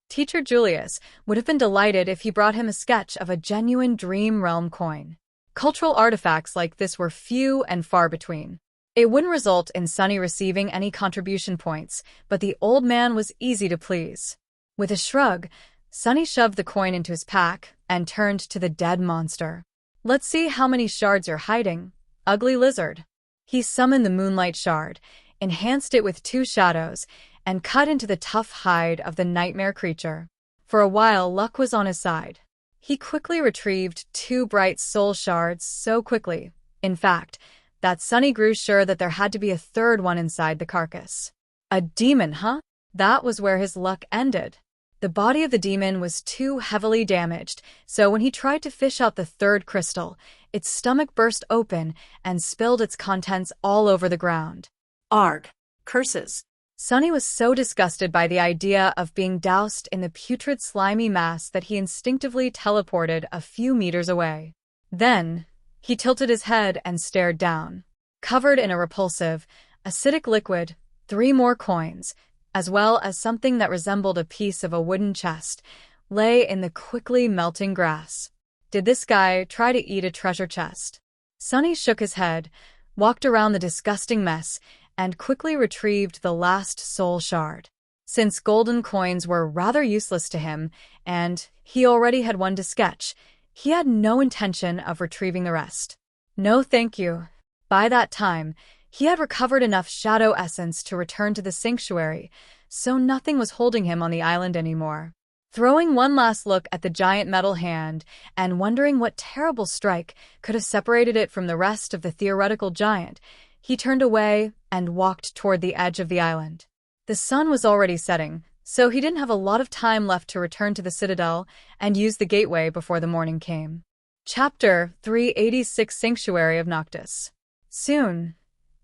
Teacher Julius would have been delighted if he brought him a sketch of a genuine Dream Realm coin. Cultural artifacts like this were few and far between. It wouldn't result in Sunny receiving any contribution points, but the old man was easy to please. With a shrug, Sunny shoved the coin into his pack and turned to the dead monster. Let's see how many shards you're hiding, ugly lizard. He summoned the moonlight shard, enhanced it with 2 shadows, and cut into the tough hide of the nightmare creature. For a while, luck was on his side. He quickly retrieved 2 bright soul shards so quickly, in fact, that Sunny grew sure that there had to be a 3rd one inside the carcass. A demon, huh? That was where his luck ended. The body of the demon was too heavily damaged, so when he tried to fish out the 3rd crystal, its stomach burst open and spilled its contents all over the ground. Arg. Curses. Sunny was so disgusted by the idea of being doused in the putrid slimy mass that he instinctively teleported a few meters away. Then, he tilted his head and stared down. Covered in a repulsive, acidic liquid, 3 more coins, as well as something that resembled a piece of a wooden chest, lay in the quickly melting grass. Did this guy try to eat a treasure chest? Sunny shook his head, walked around the disgusting mess, and quickly retrieved the last soul shard. Since golden coins were rather useless to him, and he already had one to sketch, he had no intention of retrieving the rest. No thank you. By that time, he had recovered enough shadow essence to return to the sanctuary, so nothing was holding him on the island anymore. Throwing one last look at the giant metal hand and wondering what terrible strike could have separated it from the rest of the theoretical giant, he turned away and walked toward the edge of the island. The sun was already setting, so he didn't have a lot of time left to return to the citadel and use the gateway before the morning came. Chapter 386 Sanctuary of Noctis. Soon,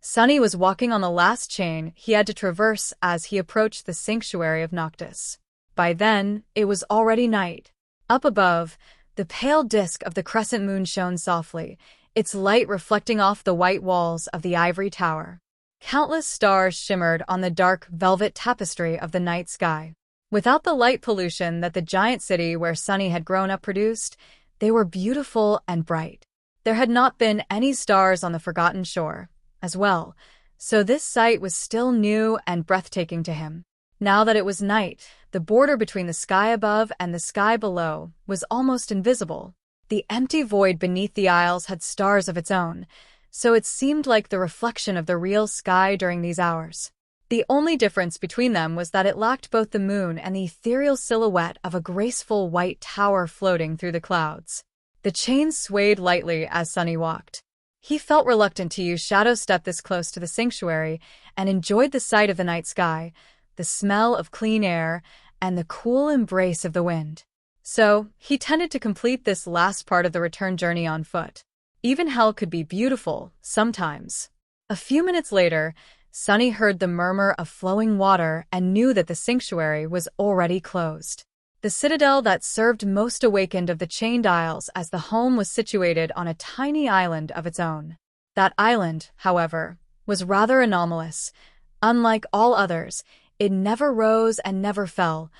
Sunny was walking on the last chain he had to traverse as he approached the Sanctuary of Noctis. By then, it was already night. Up above, the pale disk of the crescent moon shone softly, its light reflecting off the white walls of the ivory tower. Countless stars shimmered on the dark velvet tapestry of the night sky. Without the light pollution that the giant city where Sunny had grown up produced, they were beautiful and bright. There had not been any stars on the forgotten shore, as well, so this sight was still new and breathtaking to him. Now that it was night, the border between the sky above and the sky below was almost invisible. The empty void beneath the isles had stars of its own, so it seemed like the reflection of the real sky during these hours. The only difference between them was that it lacked both the moon and the ethereal silhouette of a graceful white tower floating through the clouds. The chains swayed lightly as Sunny walked. He felt reluctant to use shadow step this close to the sanctuary and enjoyed the sight of the night sky, the smell of clean air, and the cool embrace of the wind. So, he tended to complete this last part of the return journey on foot. Even hell could be beautiful, sometimes. A few minutes later, Sunny heard the murmur of flowing water and knew that the sanctuary was already closed. The citadel that served most awakened of the chained isles as the home was situated on a tiny island of its own. That island, however, was rather anomalous. Unlike all others, it never rose and never fell,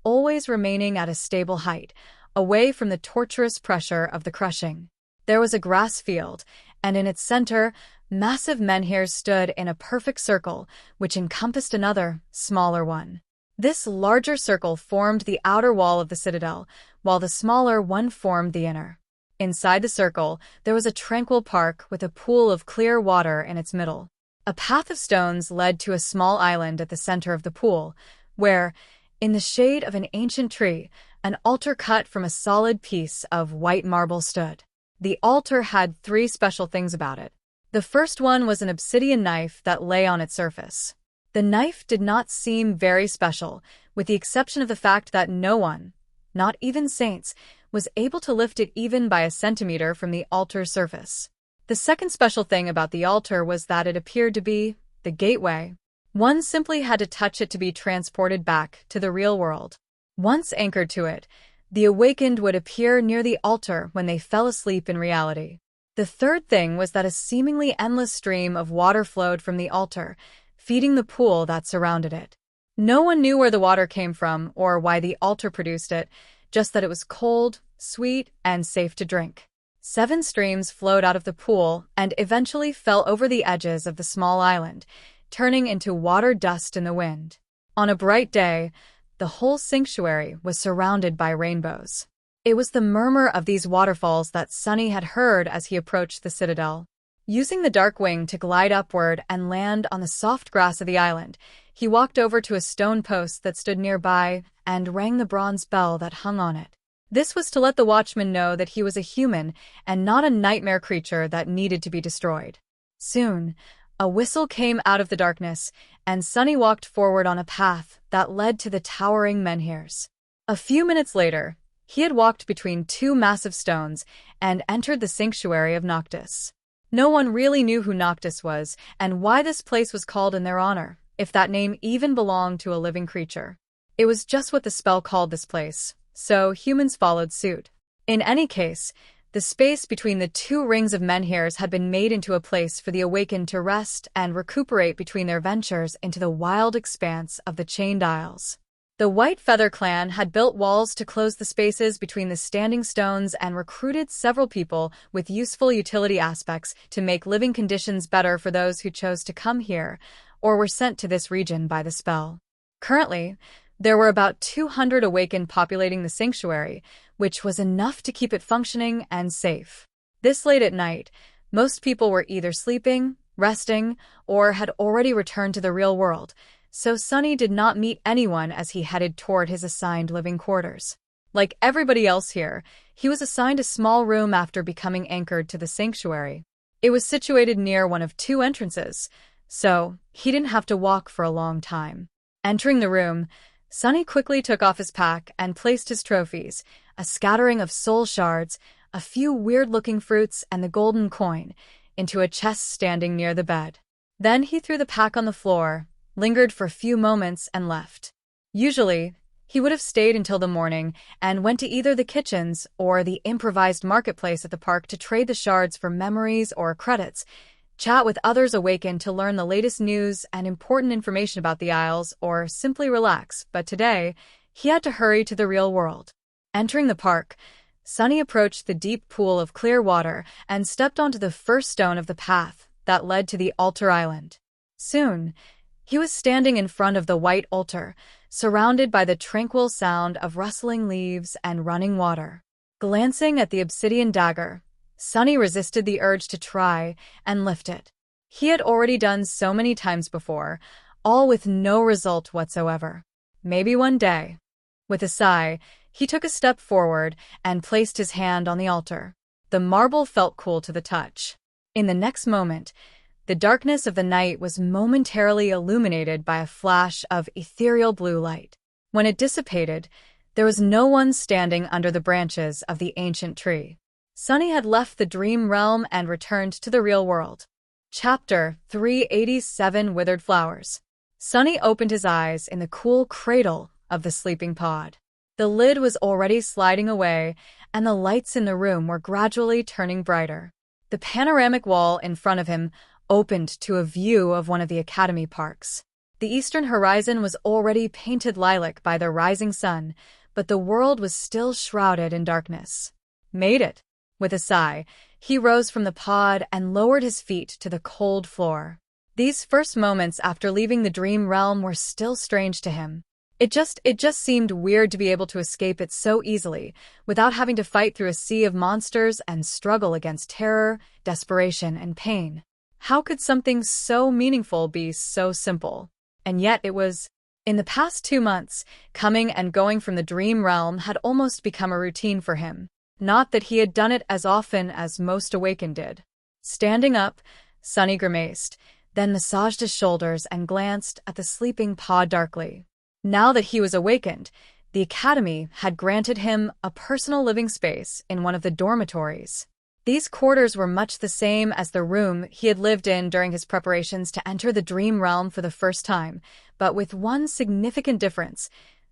always remaining at a stable height, away from the torturous pressure of the crushing. There was a grass field, and in its center, massive menhirs stood in a perfect circle, which encompassed another, smaller one. This larger circle formed the outer wall of the citadel, while the smaller one formed the inner. Inside the circle, there was a tranquil park with a pool of clear water in its middle. A path of stones led to a small island at the center of the pool, where, in the shade of an ancient tree, an altar cut from a solid piece of white marble stood. The altar had 3 special things about it. The first one was an obsidian knife that lay on its surface. The knife did not seem very special, with the exception of the fact that no one, not even saints, was able to lift it even by a centimeter from the altar's surface. The second special thing about the altar was that it appeared to be the gateway. One simply had to touch it to be transported back to the real world. Once anchored to it, the awakened would appear near the altar when they fell asleep in reality. The third thing was that a seemingly endless stream of water flowed from the altar, feeding the pool that surrounded it. No one knew where the water came from or why the altar produced it, just that it was cold, sweet, and safe to drink. 7 streams flowed out of the pool and eventually fell over the edges of the small island, turning into water dust in the wind. On a bright day, the whole sanctuary was surrounded by rainbows. It was the murmur of these waterfalls that Sunny had heard as he approached the citadel. Using the dark wing to glide upward and land on the soft grass of the island, he walked over to a stone post that stood nearby and rang the bronze bell that hung on it. This was to let the watchman know that he was a human and not a nightmare creature that needed to be destroyed. Soon, a whistle came out of the darkness, and Sunny walked forward on a path that led to the towering menhirs. A few minutes later, he had walked between 2 massive stones and entered the sanctuary of Noctis. No one really knew who Noctis was and why this place was called in their honor, if that name even belonged to a living creature. It was just what the spell called this place, so humans followed suit. In any case, the space between the 2 rings of menhirs had been made into a place for the awakened to rest and recuperate between their ventures into the wild expanse of the Chained Isles. The White Feather clan had built walls to close the spaces between the standing stones and recruited several people with useful utility aspects to make living conditions better for those who chose to come here or were sent to this region by the spell. Currently, there were about 200 awakened populating the sanctuary, which was enough to keep it functioning and safe. This late at night, most people were either sleeping, resting, or had already returned to the real world, so Sunny did not meet anyone as he headed toward his assigned living quarters. Like everybody else here, he was assigned a small room after becoming anchored to the sanctuary. It was situated near one of two entrances, so he didn't have to walk for a long time. Entering the room, Sunny quickly took off his pack and placed his trophies, a scattering of soul shards, a few weird-looking fruits, and the golden coin, into a chest standing near the bed. Then he threw the pack on the floor, lingered for a few moments, and left. Usually, he would have stayed until the morning and went to either the kitchens or the improvised marketplace at the park to trade the shards for memories or credits, chat with others awakened to learn the latest news and important information about the Isles, or simply relax, but today, he had to hurry to the real world. Entering the park, Sunny approached the deep pool of clear water and stepped onto the first stone of the path that led to the altar island. Soon, he was standing in front of the white altar, surrounded by the tranquil sound of rustling leaves and running water. Glancing at the obsidian dagger, Sunny resisted the urge to try and lift it. He had already done so many times before, all with no result whatsoever. Maybe one day. With a sigh, he took a step forward and placed his hand on the altar. The marble felt cool to the touch. In the next moment, the darkness of the night was momentarily illuminated by a flash of ethereal blue light. When it dissipated, there was no one standing under the branches of the ancient tree. Sunny had left the dream realm and returned to the real world. Chapter 387 Withered Flowers. Sunny opened his eyes in the cool cradle of the sleeping pod. The lid was already sliding away, and the lights in the room were gradually turning brighter. The panoramic wall in front of him opened to a view of one of the academy parks. The eastern horizon was already painted lilac by the rising sun, but the world was still shrouded in darkness. Made it. With a sigh, he rose from the pod and lowered his feet to the cold floor. These first moments after leaving the dream realm were still strange to him. It just seemed weird to be able to escape it so easily, without having to fight through a sea of monsters and struggle against terror, desperation, and pain. How could something so meaningful be so simple? And yet it was. In the past 2 months, coming and going from the dream realm had almost become a routine for him. Not that he had done it as often as most awakened did. Standing up, Sunny grimaced, then massaged his shoulders and glanced at the sleeping pod darkly. Now that he was awakened, the academy had granted him a personal living space in one of the dormitories. These quarters were much the same as the room he had lived in during his preparations to enter the dream realm for the first time, but with one significant difference.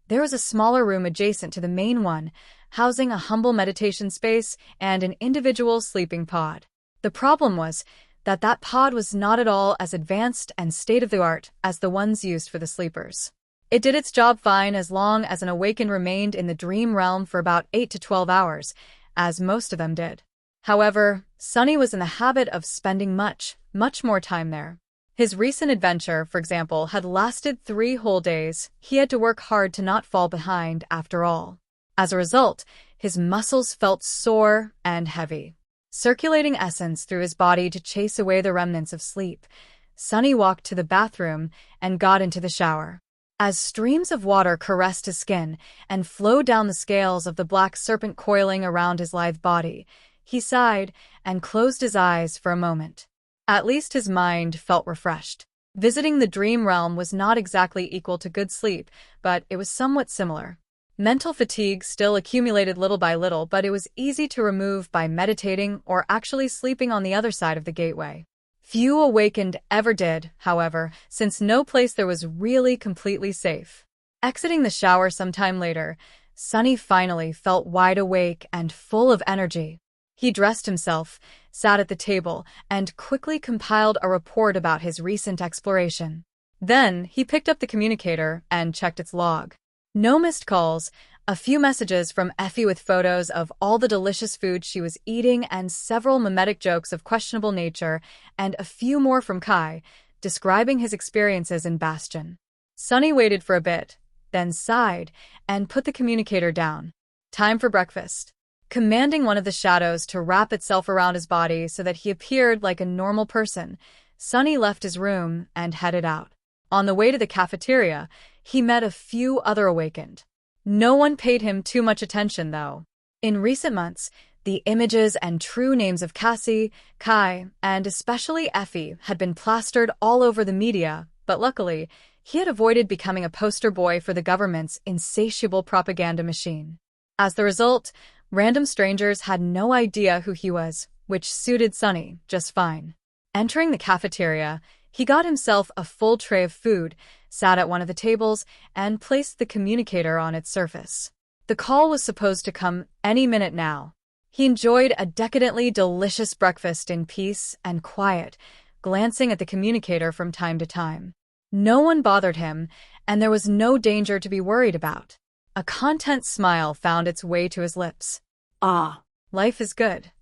There was a smaller room adjacent to the main one, housing a humble meditation space and an individual sleeping pod. The problem was that pod was not at all as advanced and state-of-the-art as the ones used for the sleepers. It did its job fine as long as an awakened remained in the dream realm for about 8 to 12 hours, as most of them did. However, Sunny was in the habit of spending much more time there. His recent adventure, for example, had lasted 3 whole days. He had to work hard to not fall behind after all. As a result, his muscles felt sore and heavy. Circulating essence through his body to chase away the remnants of sleep, Sunny walked to the bathroom and got into the shower. As streams of water caressed his skin and flowed down the scales of the black serpent coiling around his lithe body, he sighed and closed his eyes for a moment. At least his mind felt refreshed. Visiting the dream realm was not exactly equal to good sleep, but it was somewhat similar. Mental fatigue still accumulated little by little, but it was easy to remove by meditating or actually sleeping on the other side of the gateway. Few awakened ever did, however, since no place there was really completely safe. Exiting the shower sometime later, Sunny finally felt wide awake and full of energy. He dressed himself, sat at the table, and quickly compiled a report about his recent exploration. Then, he picked up the communicator and checked its log. No missed calls, a few messages from Effie with photos of all the delicious food she was eating and several mimetic jokes of questionable nature, and a few more from Kai, describing his experiences in Bastion. Sunny waited for a bit, then sighed and put the communicator down. Time for breakfast. Commanding one of the shadows to wrap itself around his body so that he appeared like a normal person, Sunny left his room and headed out. On the way to the cafeteria, he met a few other awakened. No one paid him too much attention, though. In recent months, The images and true names of Cassie, Kai, and especially Effie had been plastered all over the media, but luckily, he had avoided becoming a poster boy for the government's insatiable propaganda machine. As the result, random strangers had no idea who he was, which suited Sunny just fine. Entering the cafeteria, he got himself a full tray of food, sat at one of the tables, and placed the communicator on its surface. The call was supposed to come any minute now. He enjoyed a decadently delicious breakfast in peace and quiet, glancing at the communicator from time to time. No one bothered him, and there was no danger to be worried about. A content smile found its way to his lips. Ah, Life is good.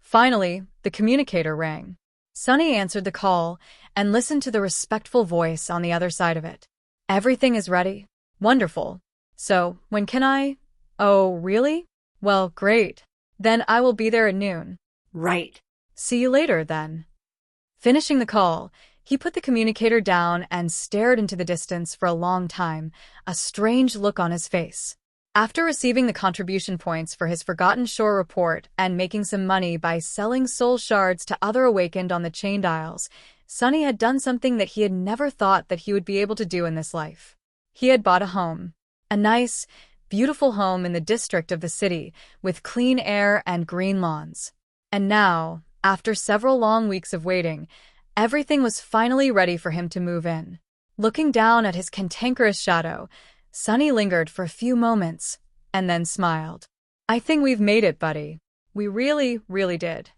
Finally, the communicator rang. Sunny answered the call and listened to the respectful voice on the other side of it. Everything is ready. Wonderful. So, when can I? Oh, really? Well, great. Then I will be there at noon. right. See you later, then. Finishing the call, he put the communicator down and stared into the distance for a long time, a strange look on his face. After receiving the contribution points for his Forgotten Shore report and making some money by selling soul shards to other awakened on the chained isles, Sunny had done something that he had never thought that he would be able to do in this life. He had bought a home. A nice, beautiful home in the district of the city, with clean air and green lawns. And now, after several long weeks of waiting, everything was finally ready for him to move in. Looking down at his cantankerous shadow, Sunny lingered for a few moments, and then smiled. I think we've made it, buddy. We really, really did.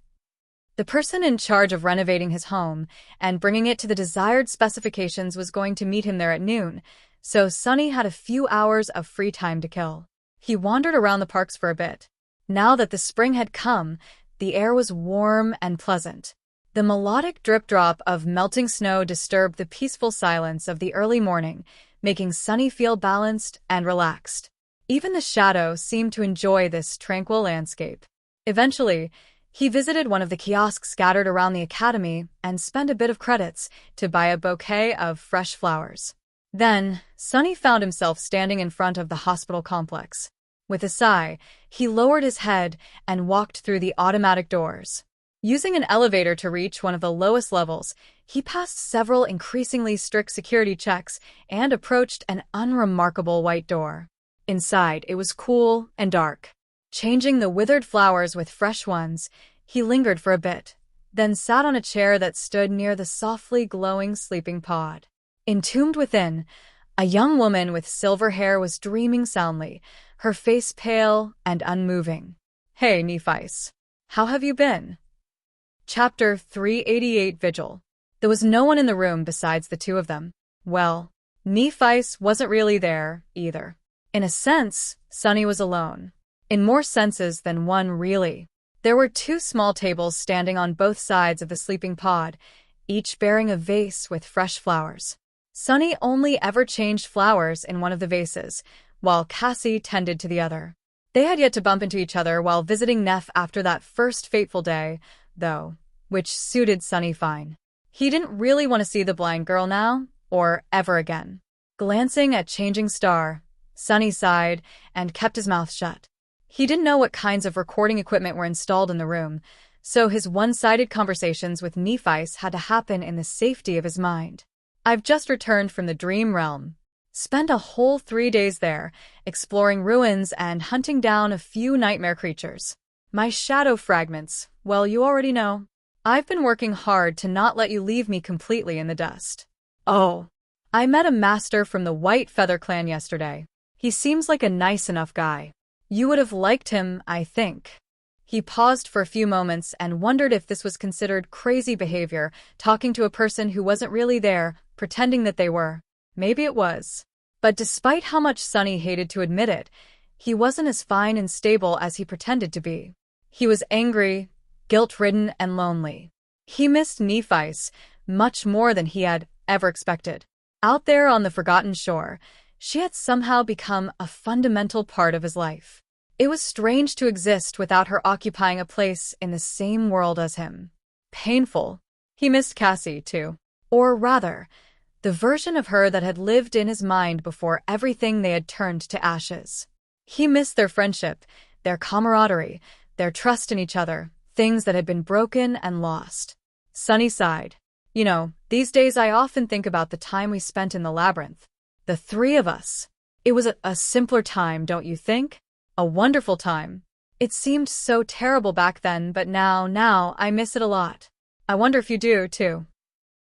The person in charge of renovating his home and bringing it to the desired specifications was going to meet him there at noon, so Sunny had a few hours of free time to kill. He wandered around the parks for a bit. Now that the spring had come, the air was warm and pleasant. The melodic drip-drop of melting snow disturbed the peaceful silence of the early morning, making Sunny feel balanced and relaxed. Even the shadow seemed to enjoy this tranquil landscape. Eventually, he visited one of the kiosks scattered around the academy and spent a bit of credits to buy a bouquet of fresh flowers. Then, Sunny found himself standing in front of the hospital complex. With a sigh, he lowered his head and walked through the automatic doors. Using an elevator to reach one of the lowest levels, he passed several increasingly strict security checks and approached an unremarkable white door. Inside, it was cool and dark. Changing the withered flowers with fresh ones, he lingered for a bit, then sat on a chair that stood near the softly glowing sleeping pod. Entombed within, a young woman with silver hair was dreaming soundly, her face pale and unmoving. Hey, Nephice. How have you been? Chapter 388 Vigil. There was no one in the room besides the two of them. Well, Nephice wasn't really there, either. In a sense, Sunny was alone. In more senses than one, really. There were two small tables standing on both sides of the sleeping pod, each bearing a vase with fresh flowers. Sunny only ever changed flowers in one of the vases, while Cassie tended to the other. They had yet to bump into each other while visiting Neff after that first fateful day, though, which suited Sunny fine. He didn't really want to see the blind girl now, or ever again. Glancing at Changing Star, Sunny sighed and kept his mouth shut. He didn't know what kinds of recording equipment were installed in the room, so his one-sided conversations with Nephice had to happen in the safety of his mind. I've just returned from the Dream Realm. Spent a whole 3 days there, exploring ruins and hunting down a few nightmare creatures. My shadow fragments, well, you already know. I've been working hard to not let you leave me completely in the dust. Oh, I met a master from the White Feather Clan yesterday. He seems like a nice enough guy. You would have liked him, I think. He paused for a few moments and wondered if this was considered crazy behavior, talking to a person who wasn't really there, pretending that they were. Maybe it was. But despite how much Sunny hated to admit it, he wasn't as fine and stable as he pretended to be. He was angry, guilt-ridden, and lonely. He missed Nephice much more than he had ever expected. Out there on the Forgotten Shore, she had somehow become a fundamental part of his life. It was strange to exist without her occupying a place in the same world as him. Painful. He missed Cassie, too. Or rather, the version of her that had lived in his mind before everything they had turned to ashes. He missed their friendship, their camaraderie, their trust in each other, things that had been broken and lost. Sunny sighed. You know, these days I often think about the time we spent in the labyrinth. The three of us. It was a simpler time, don't you think? A wonderful time. It seemed so terrible back then, but now I miss it a lot. I wonder if you do, too.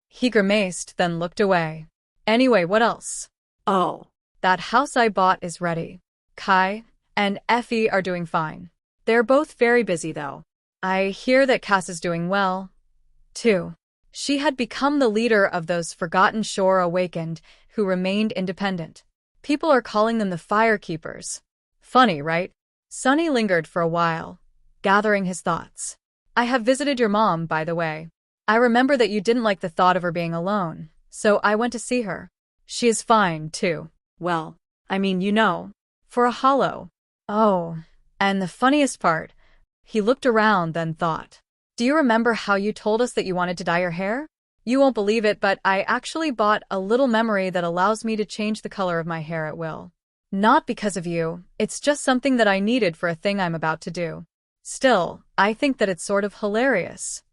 He grimaced, then looked away. Anyway, what else? Oh. That house I bought is ready. Kai and Effie are doing fine. They're both very busy, though. I hear that Cass is doing well, too. She had become the leader of those Forgotten Shore Awakened who remained independent. People are calling them the Firekeepers. Funny, right? Sunny lingered for a while, gathering his thoughts. I have visited your mom, by the way. I remember that you didn't like the thought of her being alone, so I went to see her. She is fine, too. Well, I mean, you know. For a hollow. Oh, and the funniest part. He looked around, then thought. Do you remember how you told us that you wanted to dye your hair? You won't believe it, but I actually bought a little memory that allows me to change the color of my hair at will. Not because of you, it's just something that I needed for a thing I'm about to do. Still, I think that it's sort of hilarious.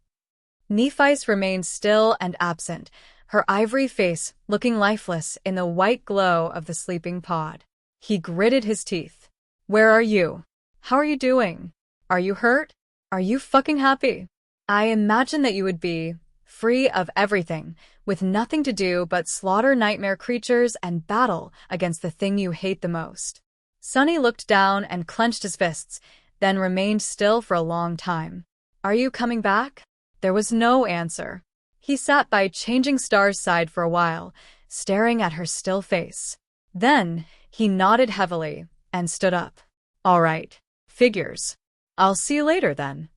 Nephice remained still and absent, her ivory face looking lifeless in the white glow of the sleeping pod. He gritted his teeth. Where are you? How are you doing? Are you hurt? Are you fucking happy? I imagine that you would be free of everything, with nothing to do but slaughter nightmare creatures and battle against the thing you hate the most. Sunny looked down and clenched his fists, then remained still for a long time. Are you coming back? There was no answer. He sat by Changing Star's side for a while, staring at her still face. Then, he nodded heavily and stood up. All right. Figures. I'll see you later then.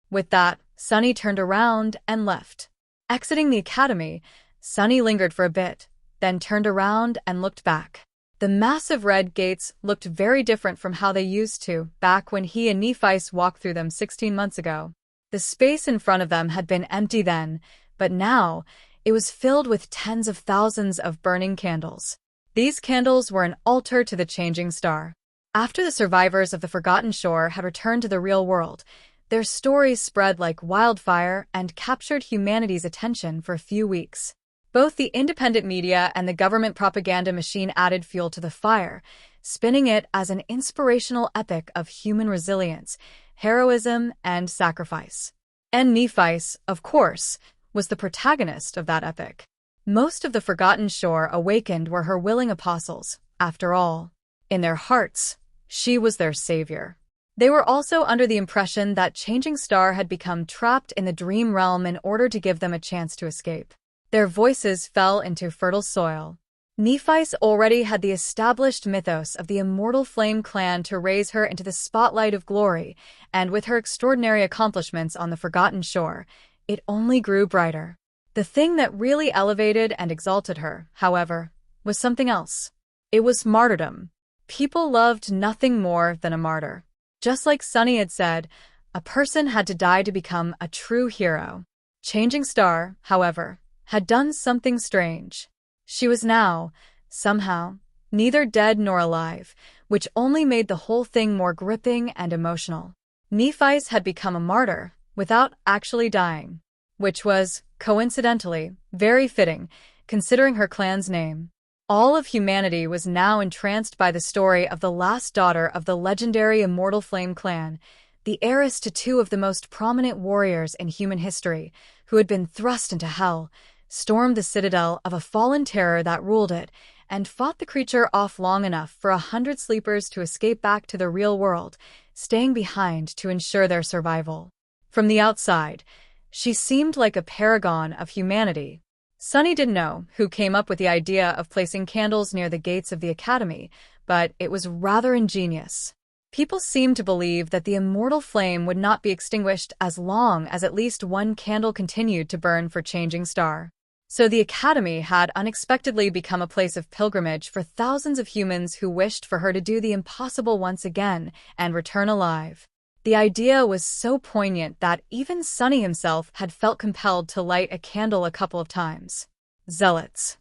With that, Sunny turned around and left. Exiting the academy, Sunny lingered for a bit, then turned around and looked back. The massive red gates looked very different from how they used to back when he and Nephice walked through them 16 months ago. The space in front of them had been empty then, but now it was filled with tens of thousands of burning candles. These candles were an altar to the Changing Star. After the survivors of the Forgotten Shore had returned to the real world, their stories spread like wildfire and captured humanity's attention for a few weeks. Both the independent media and the government propaganda machine added fuel to the fire, spinning it as an inspirational epic of human resilience, heroism, and sacrifice. And Nephice, of course, was the protagonist of that epic. Most of the Forgotten Shore Awakened were her willing apostles, after all. In their hearts, she was their savior. They were also under the impression that Changing Star had become trapped in the dream realm in order to give them a chance to escape. Their voices fell into fertile soil. Nephice already had the established mythos of the Immortal Flame clan to raise her into the spotlight of glory, and with her extraordinary accomplishments on the Forgotten Shore, it only grew brighter. The thing that really elevated and exalted her, however, was something else. It was martyrdom. People loved nothing more than a martyr. Just like Sunny had said, a person had to die to become a true hero. Changing Star, however, had done something strange. She was now, somehow, neither dead nor alive, which only made the whole thing more gripping and emotional. Nephice had become a martyr without actually dying, which was, coincidentally, very fitting, considering her clan's name. All of humanity was now entranced by the story of the last daughter of the legendary Immortal Flame clan, the heiress to two of the most prominent warriors in human history, who had been thrust into hell, stormed the citadel of a fallen terror that ruled it, and fought the creature off long enough for 100 sleepers to escape back to the real world, staying behind to ensure their survival. From the outside, she seemed like a paragon of humanity. Sunny didn't know who came up with the idea of placing candles near the gates of the academy, but it was rather ingenious. People seemed to believe that the immortal flame would not be extinguished as long as at least one candle continued to burn for Changing Star. So the academy had unexpectedly become a place of pilgrimage for thousands of humans who wished for her to do the impossible once again and return alive. The idea was so poignant that even Sunny himself had felt compelled to light a candle a couple of times. Zealots.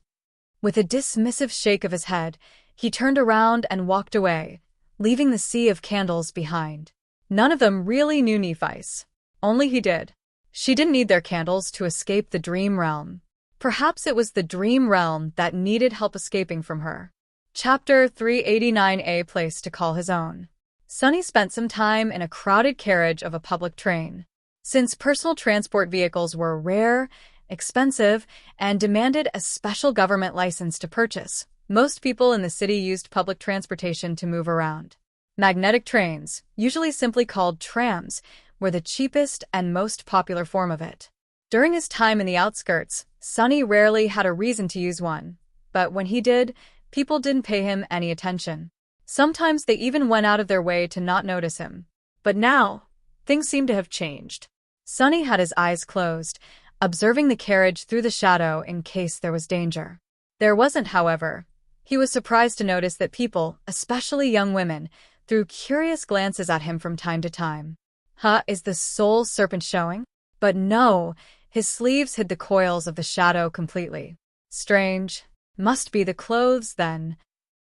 With a dismissive shake of his head, he turned around and walked away, leaving the sea of candles behind. None of them really knew Nephi's. Only he did. She didn't need their candles to escape the dream realm. Perhaps it was the dream realm that needed help escaping from her. Chapter 389. A place to call his own. Sunny spent some time in a crowded carriage of a public train. Since personal transport vehicles were rare, expensive, and demanded a special government license to purchase, most people in the city used public transportation to move around. Magnetic trains, usually simply called trams, were the cheapest and most popular form of it. During his time in the outskirts, Sunny rarely had a reason to use one, but when he did, people didn't pay him any attention. Sometimes they even went out of their way to not notice him. But now, things seemed to have changed. Sunny had his eyes closed, observing the carriage through the shadow in case there was danger. There wasn't, however. He was surprised to notice that people, especially young women, threw curious glances at him from time to time. Is the soul serpent showing? But no, his sleeves hid the coils of the shadow completely. Strange. Must be the clothes, then.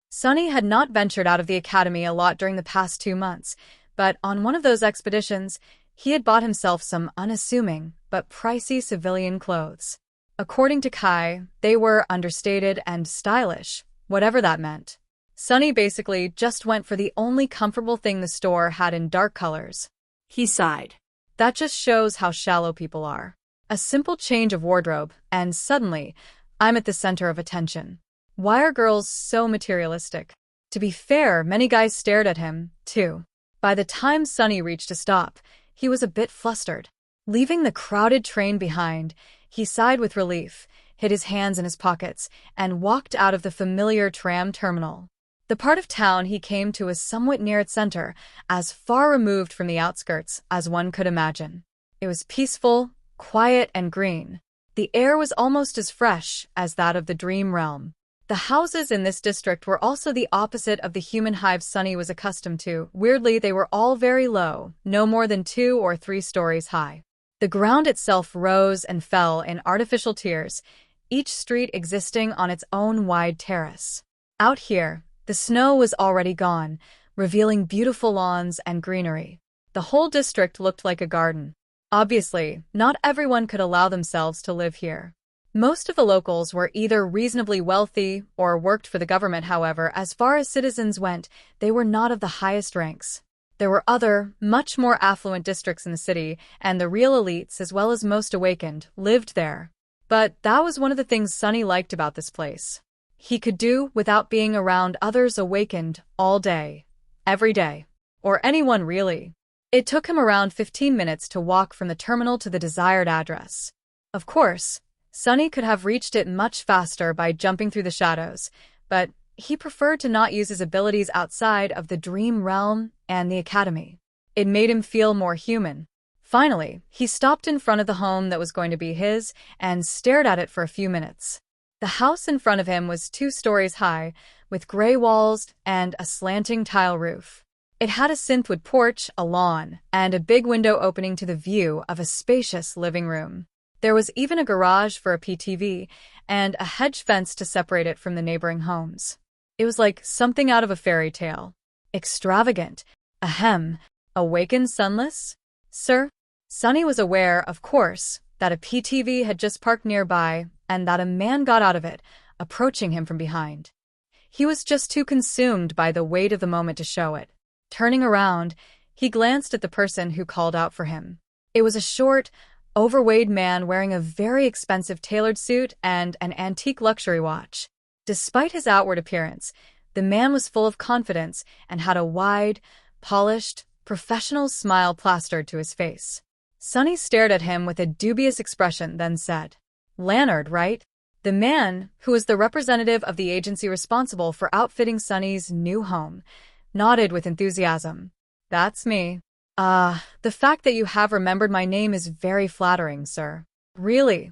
Sunny had not ventured out of the academy a lot during the past 2 months, but on one of those expeditions, he had bought himself some unassuming but pricey civilian clothes. According to Kai, they were understated and stylish, whatever that meant. Sunny basically just went for the only comfortable thing the store had in dark colors. He sighed. That just shows how shallow people are. A simple change of wardrobe, and suddenly, I'm at the center of attention. Why are girls so materialistic? To be fair, many guys stared at him, too. By the time Sunny reached a stop, he was a bit flustered. Leaving the crowded train behind, he sighed with relief, hid his hands in his pockets, and walked out of the familiar tram terminal. The part of town he came to was somewhat near its center, as far removed from the outskirts as one could imagine. It was peaceful, quiet, and green. The air was almost as fresh as that of the dream realm. The houses in this district were also the opposite of the human hive Sunny was accustomed to. Weirdly, they were all very low, no more than 2 or 3 stories high. The ground itself rose and fell in artificial tiers, each street existing on its own wide terrace. Out here, the snow was already gone, revealing beautiful lawns and greenery. The whole district looked like a garden. Obviously, not everyone could allow themselves to live here. Most of the locals were either reasonably wealthy or worked for the government. However, as far as citizens went, they were not of the highest ranks. There were other, much more affluent districts in the city, and the real elites, as well as most awakened, lived there. But that was one of the things Sunny liked about this place. He could do without being around others awakened all day, every day, or anyone really. It took him around 15 minutes to walk from the terminal to the desired address. Of course, Sunny could have reached it much faster by jumping through the shadows, but he preferred to not use his abilities outside of the dream realm and the academy. It made him feel more human. Finally, he stopped in front of the home that was going to be his and stared at it for a few minutes. The house in front of him was 2 stories high, with gray walls and a slanting tile roof. It had a synthwood porch, a lawn, and a big window opening to the view of a spacious living room. There was even a garage for a PTV and a hedge fence to separate it from the neighboring homes. It was like something out of a fairy tale. Extravagant. Awakened sunless? Sir? Sunny was aware, of course, that a PTV had just parked nearby and that a man got out of it, approaching him from behind. He was just too consumed by the weight of the moment to show it. Turning around, he glanced at the person who called out for him. It was a short, overweight man wearing a very expensive tailored suit and an antique luxury watch. Despite his outward appearance, the man was full of confidence and had a wide, polished, professional smile plastered to his face. Sunny stared at him with a dubious expression, then said, "Leonard, right?" The man, who was the representative of the agency responsible for outfitting Sunny's new home, nodded with enthusiasm. "That's me." The fact that you have remembered my name is very flattering, sir." "Really?"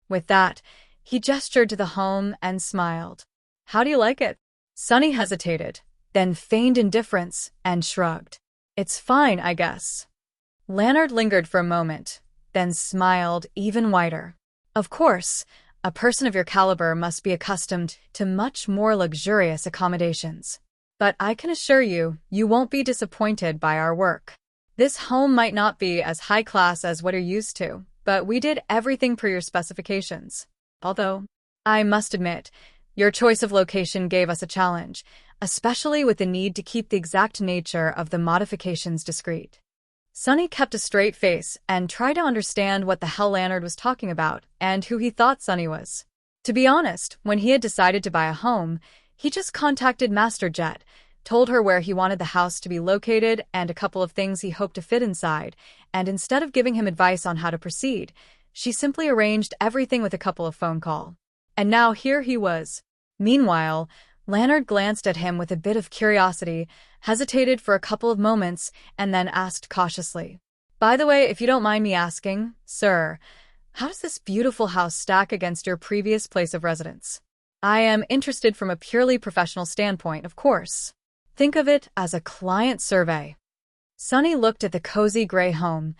With that, he gestured to the home and smiled. "How do you like it?" Sunny hesitated, then feigned indifference and shrugged. "It's fine, I guess." Leonard lingered for a moment, then smiled even wider. "Of course, a person of your caliber must be accustomed to much more luxurious accommodations. But I can assure you, you won't be disappointed by our work." This home might not be as high class as what you're used to, but we did everything per your specifications. Although, I must admit, your choice of location gave us a challenge, especially with the need to keep the exact nature of the modifications discreet. Sonny kept a straight face and tried to understand what the hell Leonard was talking about and who he thought Sonny was. To be honest, when he had decided to buy a home, he just contacted MasterJet, told her where he wanted the house to be located and a couple of things he hoped to fit inside, and instead of giving him advice on how to proceed, she simply arranged everything with a couple of phone calls. And now here he was. Meanwhile, Leonard glanced at him with a bit of curiosity, hesitated for a couple of moments, and then asked cautiously, "By the way, if you don't mind me asking, sir, how does this beautiful house stack against your previous place of residence? I am interested from a purely professional standpoint, of course. Think of it as a client survey." Sonny looked at the cozy gray home,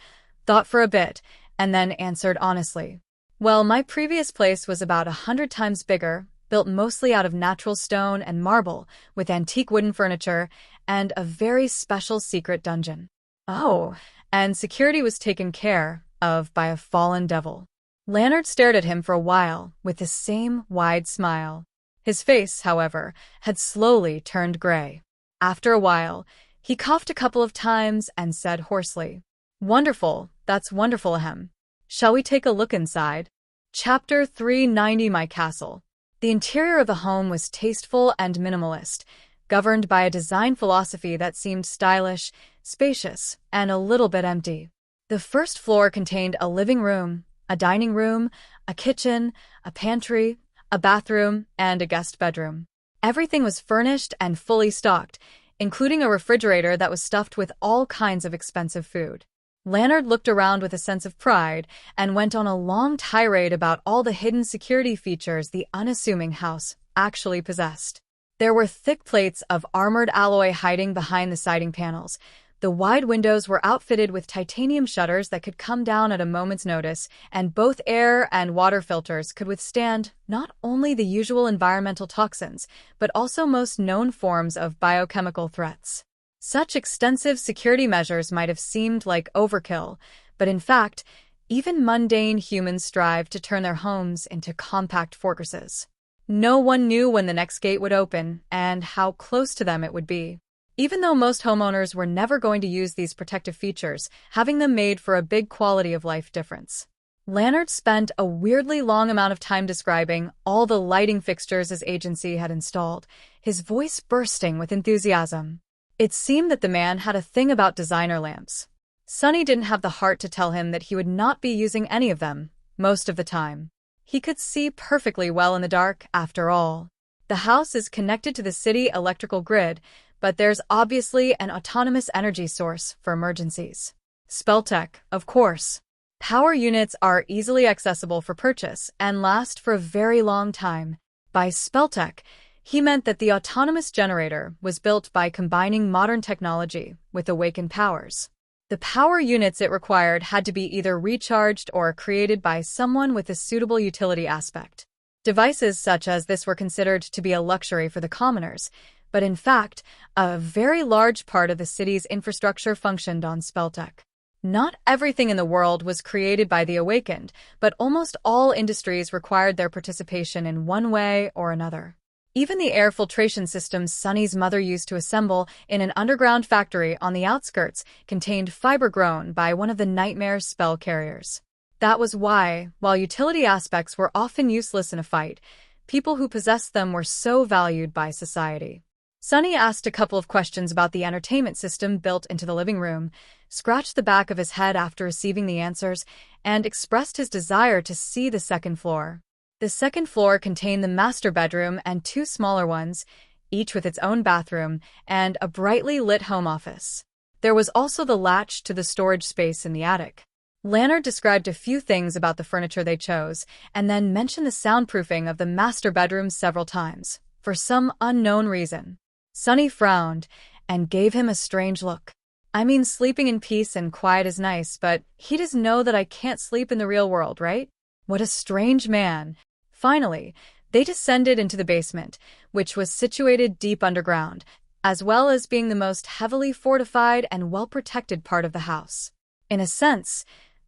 thought for a bit, and then answered honestly. "Well, my previous place was about 100 times bigger, built mostly out of natural stone and marble, with antique wooden furniture, and a very special secret dungeon. Oh, and security was taken care of by a fallen devil." Leonard stared at him for a while with the same wide smile. His face, however, had slowly turned gray. After a while, he coughed a couple of times and said hoarsely, "Wonderful, that's wonderful, ahem. Shall we take a look inside?" Chapter 390 My Castle. The interior of the home was tasteful and minimalist, governed by a design philosophy that seemed stylish, spacious, and a little bit empty. The first floor contained a living room, a dining room, a kitchen, a pantry, a bathroom, and a guest bedroom. Everything was furnished and fully stocked, including a refrigerator that was stuffed with all kinds of expensive food. Leonard looked around with a sense of pride and went on a long tirade about all the hidden security features the unassuming house actually possessed. There were thick plates of armored alloy hiding behind the siding panels. The wide windows were outfitted with titanium shutters that could come down at a moment's notice, and both air and water filters could withstand not only the usual environmental toxins, but also most known forms of biochemical threats. Such extensive security measures might have seemed like overkill, but in fact, even mundane humans strive to turn their homes into compact fortresses. No one knew when the next gate would open and how close to them it would be. Even though most homeowners were never going to use these protective features, having them made for a big quality of life difference. Leonard spent a weirdly long amount of time describing all the lighting fixtures his agency had installed, his voice bursting with enthusiasm. It seemed that the man had a thing about designer lamps. Sonny didn't have the heart to tell him that he would not be using any of them, most of the time. He could see perfectly well in the dark, after all. The house is connected to the city electrical grid, but there's obviously an autonomous energy source for emergencies. Spelltech, of course. Power units are easily accessible for purchase and last for a very long time. By Spelltech, he meant that the autonomous generator was built by combining modern technology with awakened powers. The power units it required had to be either recharged or created by someone with a suitable utility aspect. Devices such as this were considered to be a luxury for the commoners, but in fact, a very large part of the city's infrastructure functioned on Spelltech. Not everything in the world was created by the awakened, but almost all industries required their participation in one way or another. Even the air filtration systems Sonny's mother used to assemble in an underground factory on the outskirts contained fiber grown by one of the nightmare spell carriers. That was why, while utility aspects were often useless in a fight, people who possessed them were so valued by society. Sonny asked a couple of questions about the entertainment system built into the living room, scratched the back of his head after receiving the answers, and expressed his desire to see the second floor. The second floor contained the master bedroom and two smaller ones, each with its own bathroom, and a brightly lit home office. There was also the latch to the storage space in the attic. Leonard described a few things about the furniture they chose, and then mentioned the soundproofing of the master bedroom several times, for some unknown reason. Sonny frowned and gave him a strange look. "I mean, sleeping in peace and quiet is nice, but he doesn't know that I can't sleep in the real world, right? What a strange man." Finally, they descended into the basement, which was situated deep underground, as well as being the most heavily fortified and well-protected part of the house. In a sense,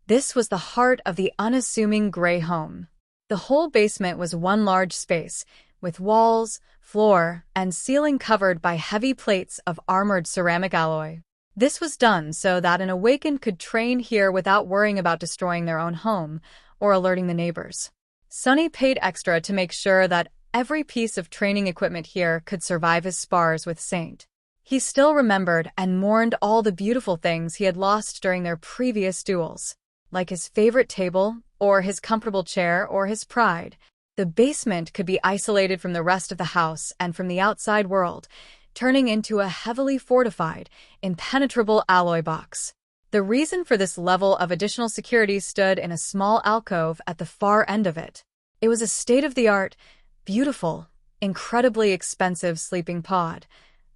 this was the heart of the unassuming gray home. The whole basement was one large space, with walls, floor, and ceiling covered by heavy plates of armored ceramic alloy. This was done so that an awakened could train here without worrying about destroying their own home or alerting the neighbors. Sunny paid extra to make sure that every piece of training equipment here could survive his spars with Saint. He still remembered and mourned all the beautiful things he had lost during their previous duels, like his favorite table, or his comfortable chair, or his pride. The basement could be isolated from the rest of the house and from the outside world, turning into a heavily fortified, impenetrable alloy box. The reason for this level of additional security stood in a small alcove at the far end of it. It was a state-of-the-art, beautiful, incredibly expensive sleeping pod,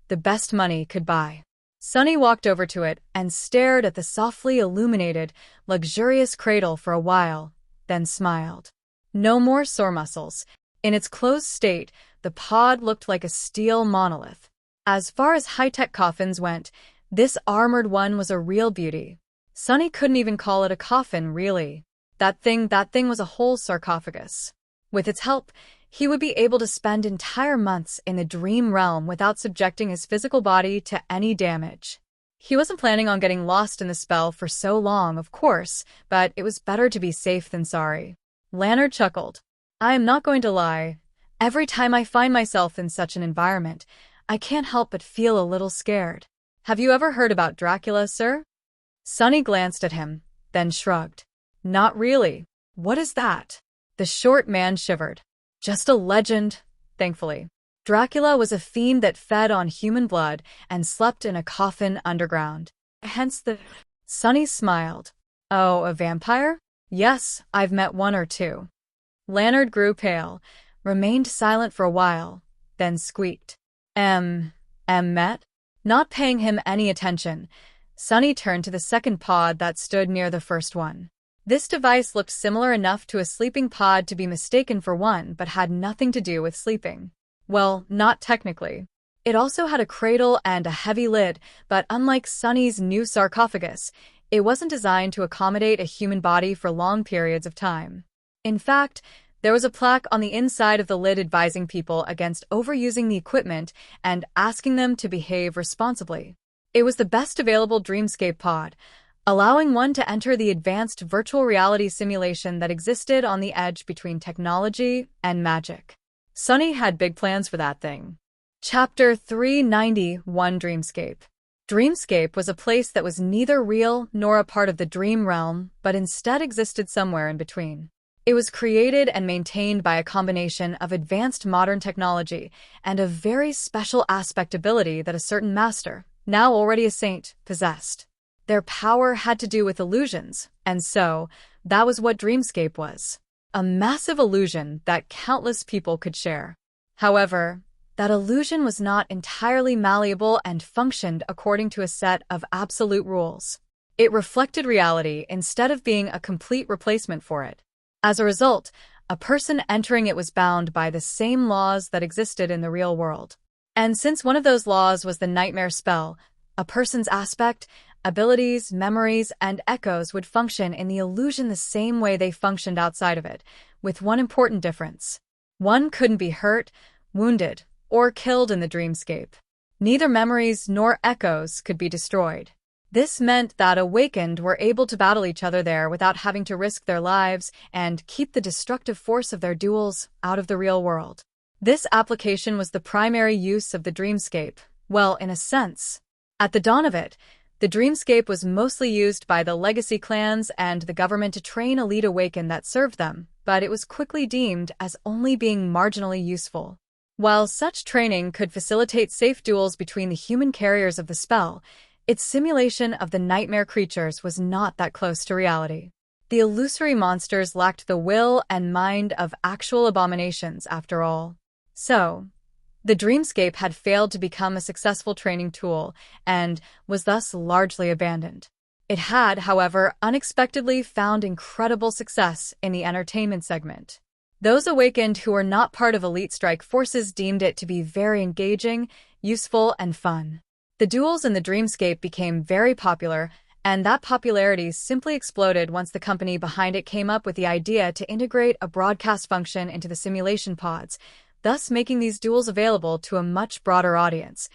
the best money could buy. Sunny walked over to it and stared at the softly illuminated, luxurious cradle for a while, then smiled. No more sore muscles. In its closed state, the pod looked like a steel monolith. As far as high-tech coffins went, this armored one was a real beauty. Sunny couldn't even call it a coffin, really. That thing was a whole sarcophagus. With its help, he would be able to spend entire months in the dream realm without subjecting his physical body to any damage. He wasn't planning on getting lost in the spell for so long, of course, but it was better to be safe than sorry. Leonard chuckled. I am not going to lie. Every time I find myself in such an environment, I can't help but feel a little scared. Have you ever heard about Dracula, sir? Sunny glanced at him, then shrugged. Not really. What is that? The short man shivered. Just a legend, thankfully. Dracula was a fiend that fed on human blood and slept in a coffin underground. Hence the... Sunny smiled. Oh, a vampire? Yes, I've met one or two. Leonard grew pale, remained silent for a while, then squeaked. Met? Not paying him any attention, Sunny turned to the second pod that stood near the first one. This device looked similar enough to a sleeping pod to be mistaken for one, but had nothing to do with sleeping. Well, not technically. It also had a cradle and a heavy lid, but unlike Sunny's new sarcophagus, it wasn't designed to accommodate a human body for long periods of time. In fact, there was a plaque on the inside of the lid advising people against overusing the equipment and asking them to behave responsibly. It was the best available dreamscape pod, allowing one to enter the advanced virtual reality simulation that existed on the edge between technology and magic. Sunny had big plans for that thing. Chapter 391 Dreamscape. Dreamscape was a place that was neither real nor a part of the dream realm, but instead existed somewhere in between. It was created and maintained by a combination of advanced modern technology and a very special aspect ability that a certain master, now already a saint, possessed. Their power had to do with illusions, and so, that was what Dreamscape was. A massive illusion that countless people could share. However, that illusion was not entirely malleable and functioned according to a set of absolute rules. It reflected reality instead of being a complete replacement for it. As a result, a person entering it was bound by the same laws that existed in the real world. And since one of those laws was the nightmare spell, a person's aspect, abilities, memories, and echoes would function in the illusion the same way they functioned outside of it, with one important difference. One couldn't be hurt, wounded, or killed in the dreamscape. Neither memories nor echoes could be destroyed. This meant that awakened were able to battle each other there without having to risk their lives and keep the destructive force of their duels out of the real world. This application was the primary use of the dreamscape, well, in a sense. At the dawn of it, the dreamscape was mostly used by the legacy clans and the government to train elite awakened that served them, but it was quickly deemed as only being marginally useful. While such training could facilitate safe duels between the human carriers of the spell, its simulation of the nightmare creatures was not that close to reality. The illusory monsters lacked the will and mind of actual abominations, after all. So, the dreamscape had failed to become a successful training tool and was thus largely abandoned. It had, however, unexpectedly found incredible success in the entertainment segment. Those awakened who were not part of elite strike forces deemed it to be very engaging, useful, and fun. The duels in the dreamscape became very popular, and that popularity simply exploded once the company behind it came up with the idea to integrate a broadcast function into the simulation pods, thus making these duels available to a much broader audience,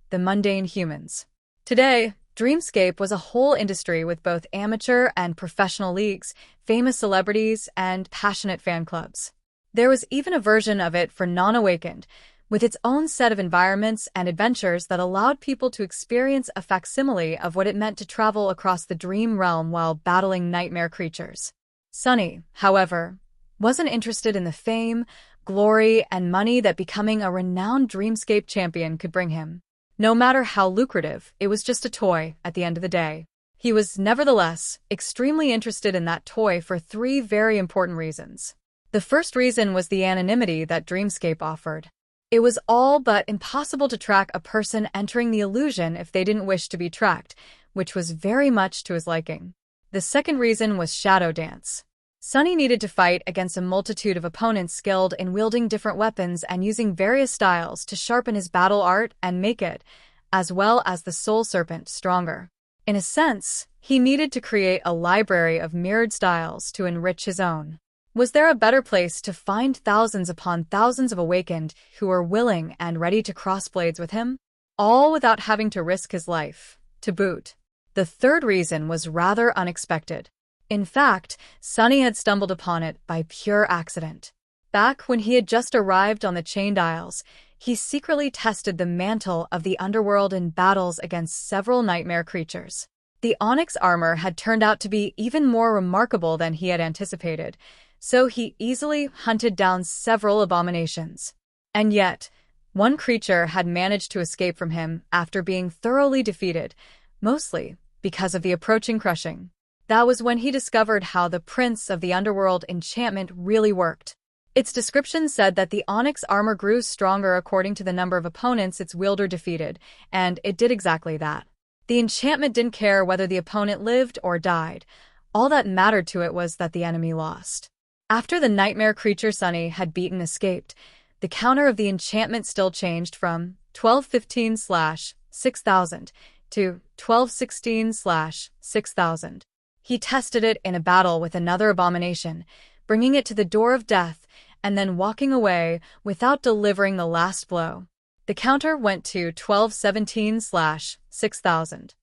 the mundane humans. Today, Dreamscape was a whole industry with both amateur and professional leagues, famous celebrities, and passionate fan clubs. There was even a version of it for non-awakened, with its own set of environments and adventures that allowed people to experience a facsimile of what it meant to travel across the dream realm while battling nightmare creatures. Sunny, however, wasn't interested in the fame, glory, and money that becoming a renowned Dreamscape champion could bring him. No matter how lucrative, it was just a toy at the end of the day. He was, nevertheless, extremely interested in that toy for 3 very important reasons. The first reason was the anonymity that Dreamscape offered. It was all but impossible to track a person entering the illusion if they didn't wish to be tracked, which was very much to his liking. The second reason was Shadow Dance. Sunny needed to fight against a multitude of opponents skilled in wielding different weapons and using various styles to sharpen his battle art and make it, as well as the Soul Serpent, stronger. In a sense, he needed to create a library of mirrored styles to enrich his own. Was there a better place to find thousands upon thousands of awakened who were willing and ready to cross blades with him? All without having to risk his life, to boot. The third reason was rather unexpected. In fact, Sunny had stumbled upon it by pure accident. Back when he had just arrived on the Chained Isles, he secretly tested the mantle of the underworld in battles against several nightmare creatures. The onyx armor had turned out to be even more remarkable than he had anticipated, so he easily hunted down several abominations. And yet, one creature had managed to escape from him after being thoroughly defeated, mostly because of the approaching crushing. That was when he discovered how the Prince of the Underworld enchantment really worked. Its description said that the onyx armor grew stronger according to the number of opponents its wielder defeated, and it did exactly that. The enchantment didn't care whether the opponent lived or died. All that mattered to it was that the enemy lost. After the nightmare creature Sunny had beaten escaped, the counter of the enchantment still changed from 1215/6000 to 1216/6000. He tested it in a battle with another abomination, bringing it to the door of death and then walking away without delivering the last blow. The counter went to 1217/6000.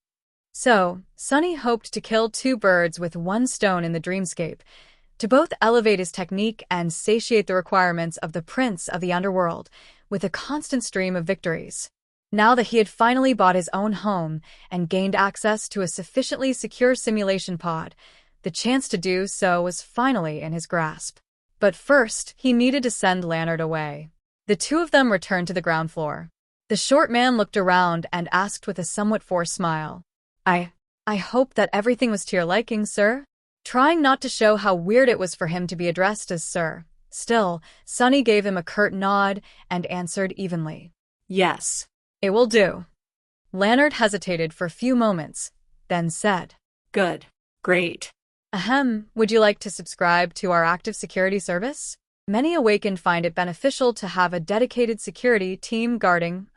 So, Sunny hoped to kill 2 birds with 1 stone in the dreamscape, to both elevate his technique and satiate the requirements of the Prince of the Underworld with a constant stream of victories. Now that he had finally bought his own home and gained access to a sufficiently secure simulation pod, the chance to do so was finally in his grasp. But first, he needed to send Leonard away. The 2 of them returned to the ground floor. The short man looked around and asked with a somewhat forced smile, I hope that everything was to your liking, sir?" Trying not to show how weird it was for him to be addressed as sir. Still, Sunny gave him a curt nod and answered evenly, Yes. "It will do." Leonard hesitated for a few moments, then said, Good. Great. "Ahem, would you like to subscribe to our active security service? Many awakened find it beneficial to have a dedicated security team guarding,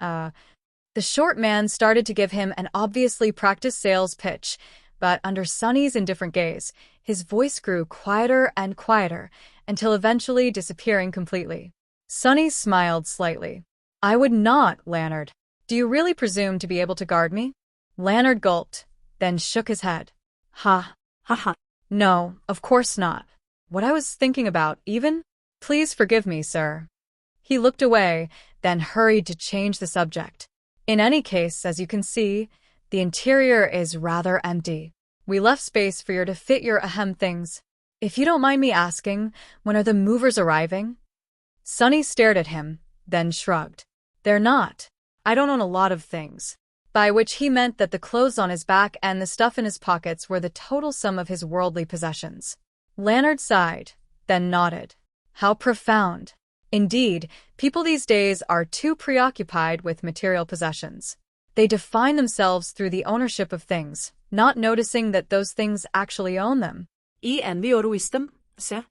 The short man started to give him an obviously practiced sales pitch, but under Sunny's indifferent gaze, his voice grew quieter and quieter, until eventually disappearing completely. Sunny smiled slightly. "I would not, Leonard. Do you really presume to be able to guard me?" Leonard gulped, then shook his head. Ha. Haha. No, of course not. What I was thinking about, even? Please forgive me, sir." He looked away, then hurried to change the subject. "In any case, as you can see, the interior is rather empty. We left space for you to fit your ahem things. If you don't mind me asking, when are the movers arriving?" Sunny stared at him, then shrugged. "They're not. I don't own a lot of things." By which he meant that the clothes on his back and the stuff in his pockets were the total sum of his worldly possessions. Leonard sighed, then nodded. How profound. Indeed, people these days are too preoccupied with material possessions. They define themselves through the ownership of things, not noticing that those things actually own them. I envy or wisdom, sir?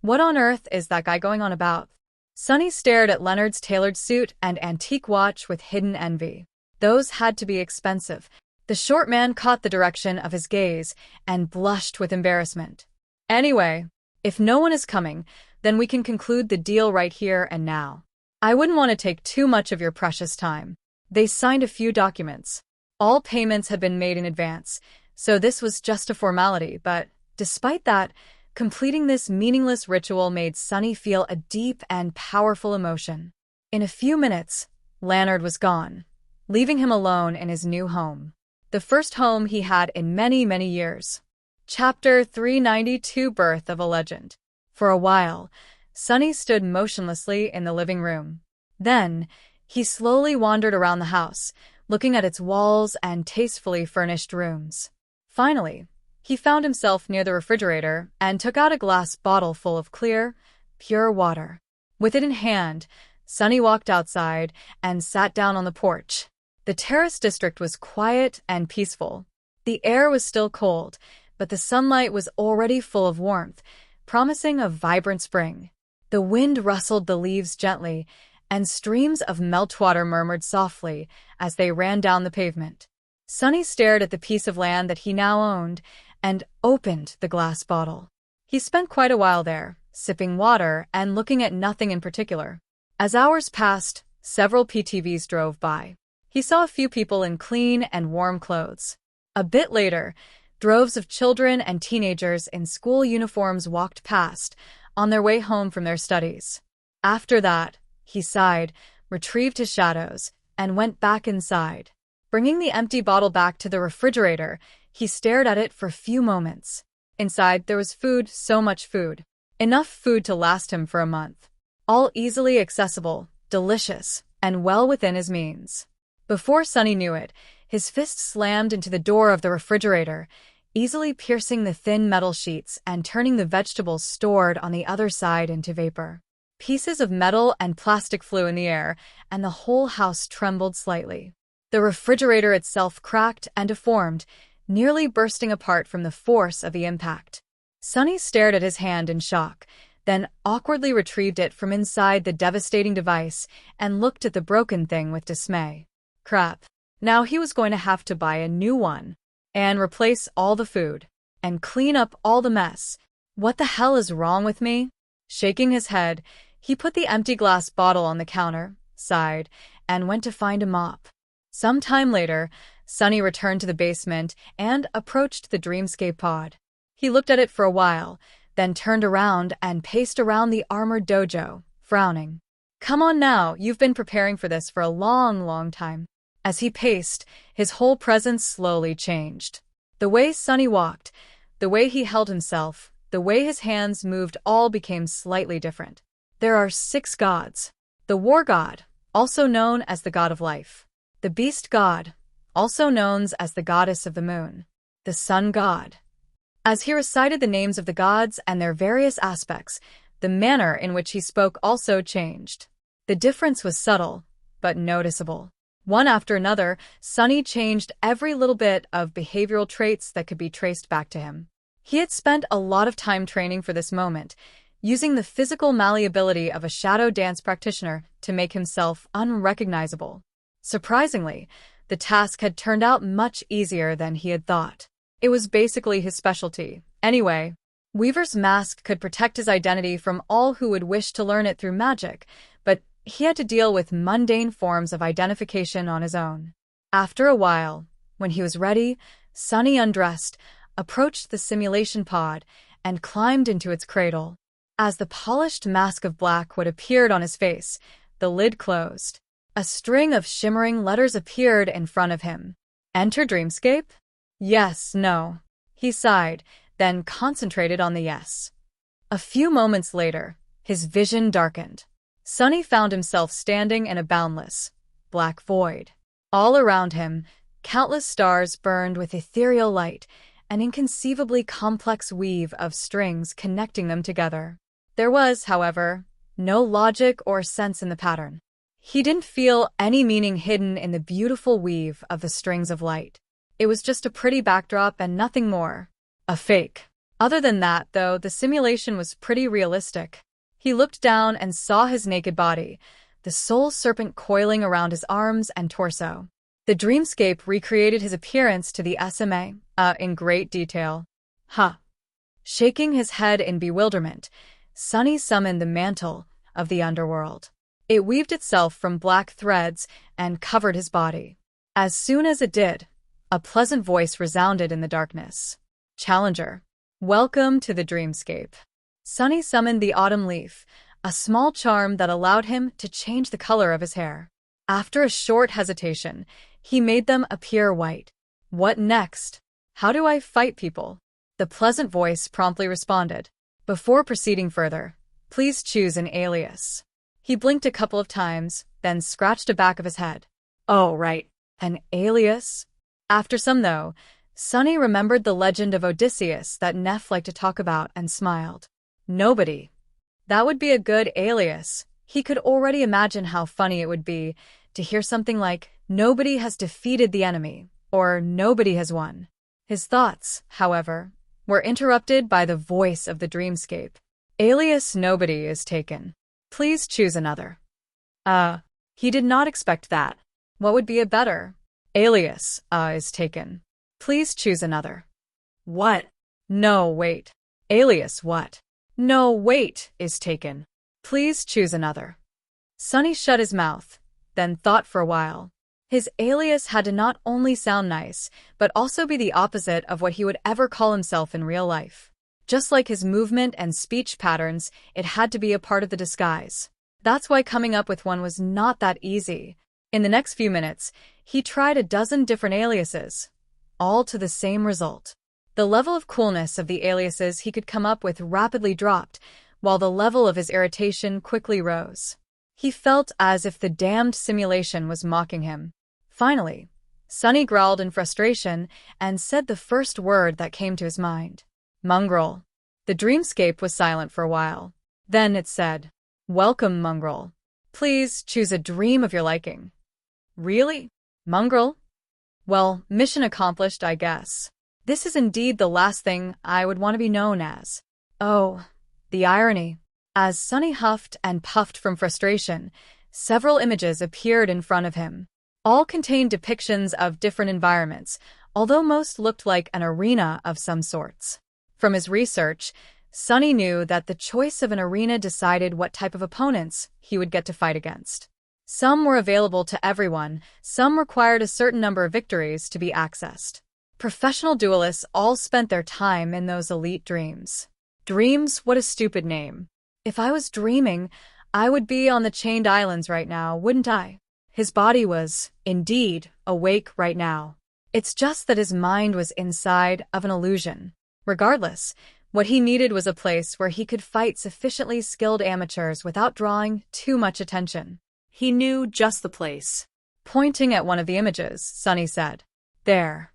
What on earth is that guy going on about? Sonny stared at Leonard's tailored suit and antique watch with hidden envy. Those had to be expensive. The short man caught the direction of his gaze and blushed with embarrassment. Anyway, if no one is coming, then we can conclude the deal right here and now. I wouldn't want to take too much of your precious time. They signed a few documents. All payments had been made in advance, so this was just a formality, but despite that, completing this meaningless ritual made Sonny feel a deep and powerful emotion. In a few minutes, Leonard was gone, leaving him alone in his new home. The first home he had in many, many years. Chapter 392: Birth of a Legend. For a while, Sonny stood motionlessly in the living room. Then, he slowly wandered around the house, looking at its walls and tastefully furnished rooms. Finally, he found himself near the refrigerator and took out a glass bottle full of clear, pure water. With it in hand, Sonny walked outside and sat down on the porch. The terrace district was quiet and peaceful. The air was still cold, but the sunlight was already full of warmth, promising a vibrant spring. The wind rustled the leaves gently, and streams of meltwater murmured softly as they ran down the pavement. Sonny stared at the piece of land that he now owned and opened the glass bottle. He spent quite a while there, sipping water and looking at nothing in particular. As hours passed, several PTVs drove by. He saw a few people in clean and warm clothes. A bit later, droves of children and teenagers in school uniforms walked past, on their way home from their studies. After that, he sighed, retrieved his shadows, and went back inside. Bringing the empty bottle back to the refrigerator, he stared at it for a few moments. Inside, there was food, so much food. Enough food to last him for a month. All easily accessible, delicious, and well within his means. Before Sonny knew it, his fist slammed into the door of the refrigerator, easily piercing the thin metal sheets and turning the vegetables stored on the other side into vapor. Pieces of metal and plastic flew in the air, and the whole house trembled slightly. The refrigerator itself cracked and deformed, nearly bursting apart from the force of the impact. Sonny stared at his hand in shock, then awkwardly retrieved it from inside the devastating device and looked at the broken thing with dismay. Crap. Now he was going to have to buy a new one, and replace all the food, and clean up all the mess. What the hell is wrong with me? Shaking his head, he put the empty glass bottle on the counter, sighed, and went to find a mop. Some time later, Sonny returned to the basement and approached the Dreamscape pod. He looked at it for a while, then turned around and paced around the armored dojo, frowning. Come on now, you've been preparing for this for a long, long time. As he paced, his whole presence slowly changed. The way Sonny walked, the way he held himself, the way his hands moved all became slightly different. There are 6 gods. The War God, also known as the God of Life. The Beast God, also known as the Goddess of the Moon. The Sun God. As he recited the names of the gods and their various aspects, the manner in which he spoke also changed. The difference was subtle, but noticeable. One after another, Sonny changed every little bit of behavioral traits that could be traced back to him. He had spent a lot of time training for this moment, using the physical malleability of a shadow dance practitioner to make himself unrecognizable. Surprisingly, the task had turned out much easier than he had thought. It was basically his specialty. Anyway, Weaver's mask could protect his identity from all who would wish to learn it through magic, but he had to deal with mundane forms of identification on his own. After a while, when he was ready, Sonny undressed, approached the simulation pod, and climbed into its cradle. As the polished mask of black wood appeared on his face, the lid closed. A string of shimmering letters appeared in front of him. Enter Dreamscape? Yes, no. He sighed, then concentrated on the yes. A few moments later, his vision darkened. Sonny found himself standing in a boundless, black void. All around him, countless stars burned with ethereal light, an inconceivably complex weave of strings connecting them together. There was, however, no logic or sense in the pattern. He didn't feel any meaning hidden in the beautiful weave of the strings of light. It was just a pretty backdrop and nothing more. A fake. Other than that, though, the simulation was pretty realistic. He looked down and saw his naked body, the soul serpent coiling around his arms and torso. The dreamscape recreated his appearance to the SMA, in great detail. Huh. Shaking his head in bewilderment, Sunny summoned the mantle of the underworld. It weaved itself from black threads and covered his body. As soon as it did, a pleasant voice resounded in the darkness. Challenger, welcome to the dreamscape. Sunny summoned the autumn leaf, a small charm that allowed him to change the color of his hair. After a short hesitation, he made them appear white. What next? How do I fight people? The pleasant voice promptly responded. Before proceeding further, please choose an alias. He blinked a couple of times, then scratched the back of his head. Oh, right. An alias? After some, though, Sunny remembered the legend of Odysseus that Neff liked to talk about and smiled. Nobody. That would be a good alias. He could already imagine how funny it would be to hear something like, nobody has defeated the enemy, or nobody has won. His thoughts, however, were interrupted by the voice of the dreamscape. Alias nobody is taken. Please choose another. He did not expect that. What would be a better? Alias, is taken. Please choose another. What? No, wait. Alias what? No, wait, is taken. Please choose another. Sunny shut his mouth, then thought for a while. His alias had to not only sound nice, but also be the opposite of what he would ever call himself in real life. Just like his movement and speech patterns, it had to be a part of the disguise. That's why coming up with one was not that easy. In the next few minutes, he tried a dozen different aliases, all to the same result. The level of coolness of the aliases he could come up with rapidly dropped, while the level of his irritation quickly rose. He felt as if the damned simulation was mocking him. Finally, Sunny growled in frustration and said the first word that came to his mind. Mongrel. The dreamscape was silent for a while. Then it said, Welcome, Mongrel. Please choose a dream of your liking. Really? Mongrel? Well, mission accomplished, I guess. This is indeed the last thing I would want to be known as. Oh, the irony. As Sunny huffed and puffed from frustration, several images appeared in front of him. All contained depictions of different environments, although most looked like an arena of some sorts. From his research, Sunny knew that the choice of an arena decided what type of opponents he would get to fight against. Some were available to everyone, some required a certain number of victories to be accessed. Professional duelists all spent their time in those elite dreams. Dreams, what a stupid name. If I was dreaming, I would be on the Chained Islands right now, wouldn't I? His body was, indeed, awake right now. It's just that his mind was inside of an illusion. Regardless, what he needed was a place where he could fight sufficiently skilled amateurs without drawing too much attention. He knew just the place. Pointing at one of the images, Sunny said, There.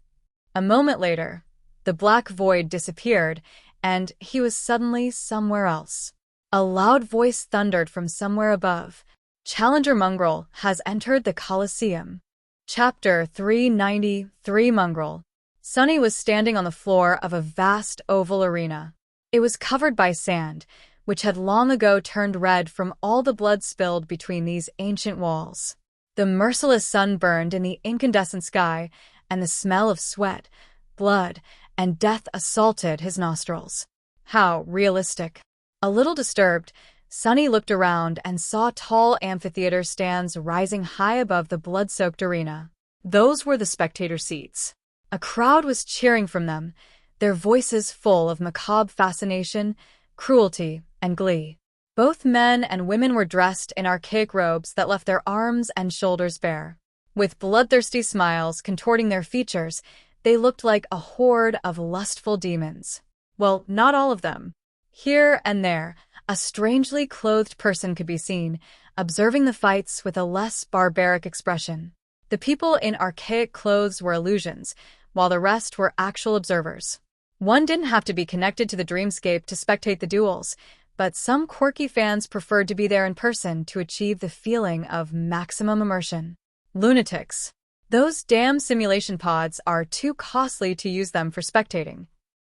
A moment later, the black void disappeared, and he was suddenly somewhere else. A loud voice thundered from somewhere above. Challenger Mongrel has entered the Colosseum. Chapter 393 Mongrel. Sunny was standing on the floor of a vast oval arena. It was covered by sand, which had long ago turned red from all the blood spilled between these ancient walls. The merciless sun burned in the incandescent sky, and the smell of sweat, blood, and death assaulted his nostrils. How realistic. A little disturbed, Sunny looked around and saw tall amphitheater stands rising high above the blood-soaked arena. Those were the spectator seats. A crowd was cheering from them, their voices full of macabre fascination, cruelty, and glee. Both men and women were dressed in archaic robes that left their arms and shoulders bare. With bloodthirsty smiles contorting their features, they looked like a horde of lustful demons. Well, not all of them. Here and there, a strangely clothed person could be seen, observing the fights with a less barbaric expression. The people in archaic clothes were illusions, while the rest were actual observers. One didn't have to be connected to the dreamscape to spectate the duels, but some quirky fans preferred to be there in person to achieve the feeling of maximum immersion. Lunatics. Those damn simulation pods are too costly to use them for spectating.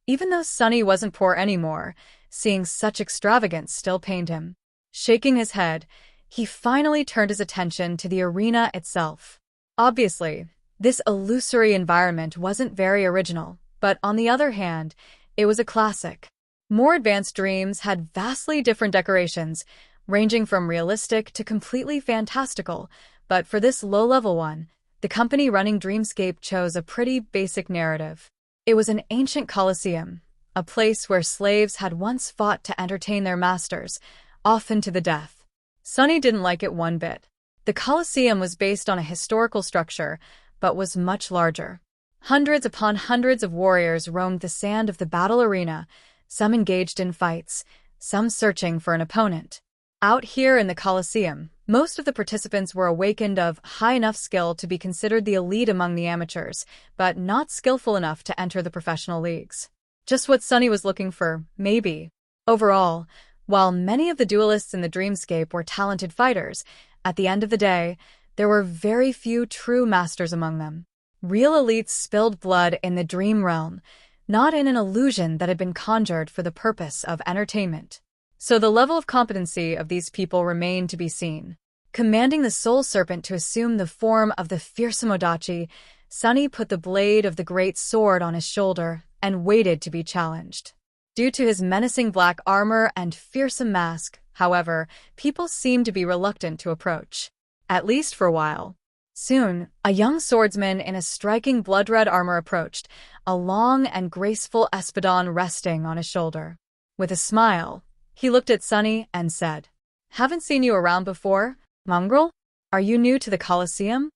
Even though Sunny wasn't poor anymore, seeing such extravagance still pained him. Shaking his head, he finally turned his attention to the arena itself. Obviously, this illusory environment wasn't very original, but on the other hand, it was a classic. More advanced dreams had vastly different decorations, ranging from realistic to completely fantastical, but for this low-level one, the company running Dreamscape chose a pretty basic narrative. It was an ancient coliseum, a place where slaves had once fought to entertain their masters, often to the death. Sunny didn't like it one bit. The coliseum was based on a historical structure, but was much larger. Hundreds upon hundreds of warriors roamed the sand of the battle arena, some engaged in fights, some searching for an opponent. Out here in the coliseum, most of the participants were awakened of high enough skill to be considered the elite among the amateurs, but not skillful enough to enter the professional leagues. Just what Sunny was looking for, maybe. Overall, while many of the duelists in the Dreamscape were talented fighters, at the end of the day, there were very few true masters among them. Real elites spilled blood in the dream realm, not in an illusion that had been conjured for the purpose of entertainment. So the level of competency of these people remained to be seen. Commanding the Soul Serpent to assume the form of the fearsome Odachi, Sunny put the blade of the great sword on his shoulder and waited to be challenged. Due to his menacing black armor and fearsome mask, however, people seemed to be reluctant to approach. At least for a while. Soon, a young swordsman in a striking blood-red armor approached, a long and graceful espadon resting on his shoulder. With a smile, he looked at Sunny and said, "Haven't seen you around before, mongrel? Are you new to the Colosseum?"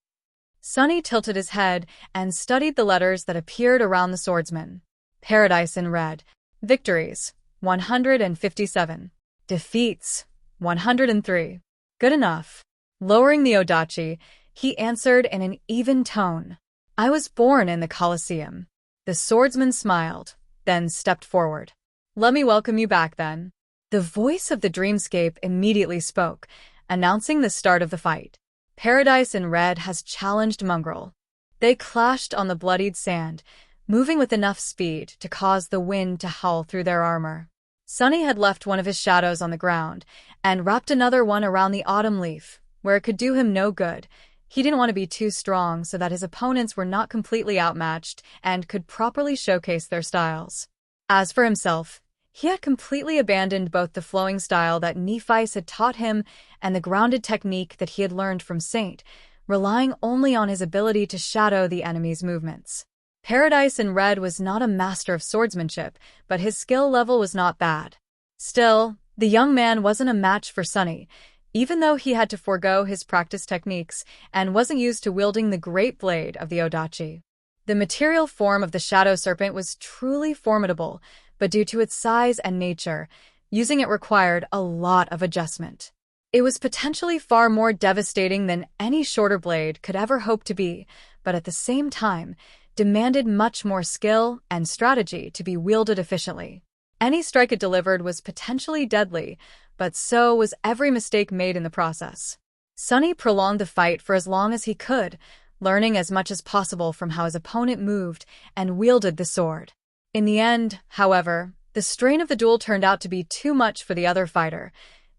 Sunny tilted his head and studied the letters that appeared around the swordsman. Paradise in red. Victories, 157. Defeats, 103. Good enough. Lowering the Odachi, he answered in an even tone. "I was born in the Colosseum." The swordsman smiled, then stepped forward. "Let me welcome you back then." The voice of the Dreamscape immediately spoke, announcing the start of the fight. Paradise in Red has challenged Mongrel. They clashed on the bloodied sand, moving with enough speed to cause the wind to howl through their armor. Sunny had left one of his shadows on the ground and wrapped another one around the autumn leaf, where it could do him no good. He didn't want to be too strong so that his opponents were not completely outmatched and could properly showcase their styles. As for himself, he had completely abandoned both the flowing style that Nephice had taught him and the grounded technique that he had learned from Saint, relying only on his ability to shadow the enemy's movements. Paradise in Red was not a master of swordsmanship, but his skill level was not bad. Still, the young man wasn't a match for Sunny, even though he had to forego his practice techniques and wasn't used to wielding the great blade of the Odachi. The material form of the Shadow Serpent was truly formidable, but due to its size and nature, using it required a lot of adjustment. It was potentially far more devastating than any shorter blade could ever hope to be, but at the same time, demanded much more skill and strategy to be wielded efficiently. Any strike it delivered was potentially deadly, but so was every mistake made in the process. Sunny prolonged the fight for as long as he could, learning as much as possible from how his opponent moved and wielded the sword. In the end, however, the strain of the duel turned out to be too much for the other fighter.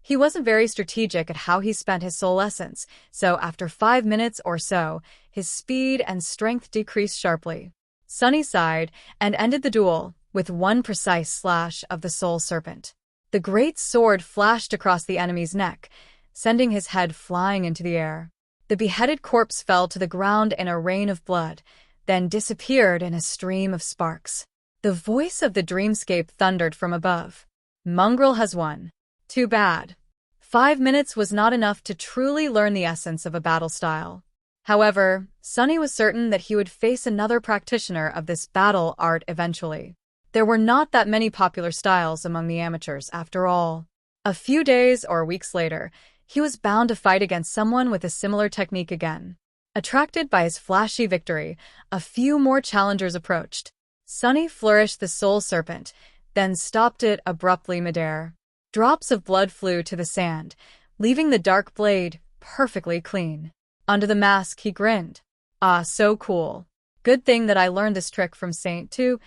He wasn't very strategic at how he spent his soul essence, so after 5 minutes or so, his speed and strength decreased sharply. Sunny sighed and ended the duel with one precise slash of the Soul Serpent. The great sword flashed across the enemy's neck, sending his head flying into the air. The beheaded corpse fell to the ground in a rain of blood, then disappeared in a stream of sparks. The voice of the Dreamscape thundered from above. "Mongrel has won. Too bad." 5 minutes was not enough to truly learn the essence of a battle style. However, Sunny was certain that he would face another practitioner of this battle art eventually. There were not that many popular styles among the amateurs, after all. A few days or weeks later, he was bound to fight against someone with a similar technique again. Attracted by his flashy victory, a few more challengers approached. Sunny flourished the Soul Serpent, then stopped it abruptly midair. Drops of blood flew to the sand, leaving the dark blade perfectly clean. Under the mask, he grinned. "Ah, so cool. Good thing that I learned this trick from Saint too."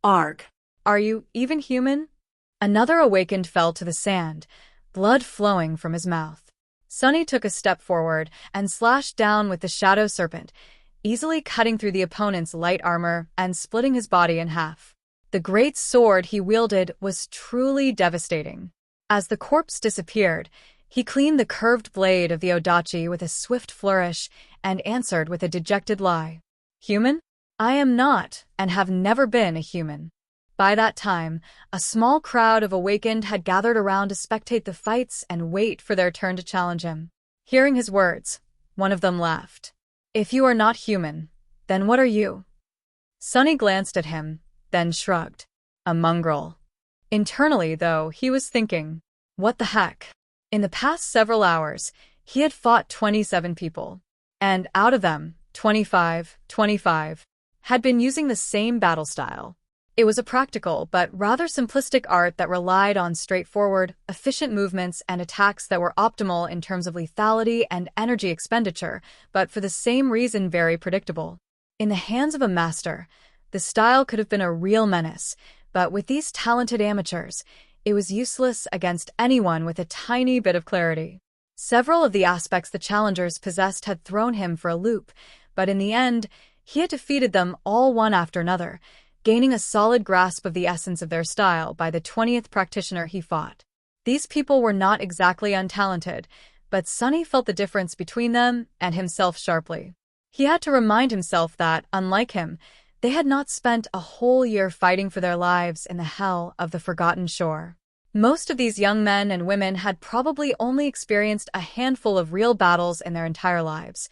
Arg. Are you even human? Another awakened fell to the sand, blood flowing from his mouth. Sunny took a step forward and slashed down with the shadow serpent, easily cutting through the opponent's light armor and splitting his body in half. The great sword he wielded was truly devastating. As the corpse disappeared, he cleaned the curved blade of the odachi with a swift flourish and answered with a dejected lie. Human? I am not, and have never been a human. By that time, a small crowd of awakened had gathered around to spectate the fights and wait for their turn to challenge him. Hearing his words, one of them laughed. If you are not human, then what are you? Sunny glanced at him, then shrugged. A mongrel. Internally, though, he was thinking, what the heck? In the past several hours, he had fought 27 people, and out of them, 25 had been using the same battle style. It was a practical but rather simplistic art that relied on straightforward, efficient movements and attacks that were optimal in terms of lethality and energy expenditure, but for the same reason very predictable. In the hands of a master, the style could have been a real menace, but with these talented amateurs, it was useless against anyone with a tiny bit of clarity. Several of the aspects the challengers possessed had thrown him for a loop, but in the end, he had defeated them all one after another, gaining a solid grasp of the essence of their style by the 20th practitioner he fought. These people were not exactly untalented, but Sunny felt the difference between them and himself sharply. He had to remind himself that, unlike him, they had not spent a whole year fighting for their lives in the hell of the Forgotten Shore. Most of these young men and women had probably only experienced a handful of real battles in their entire lives,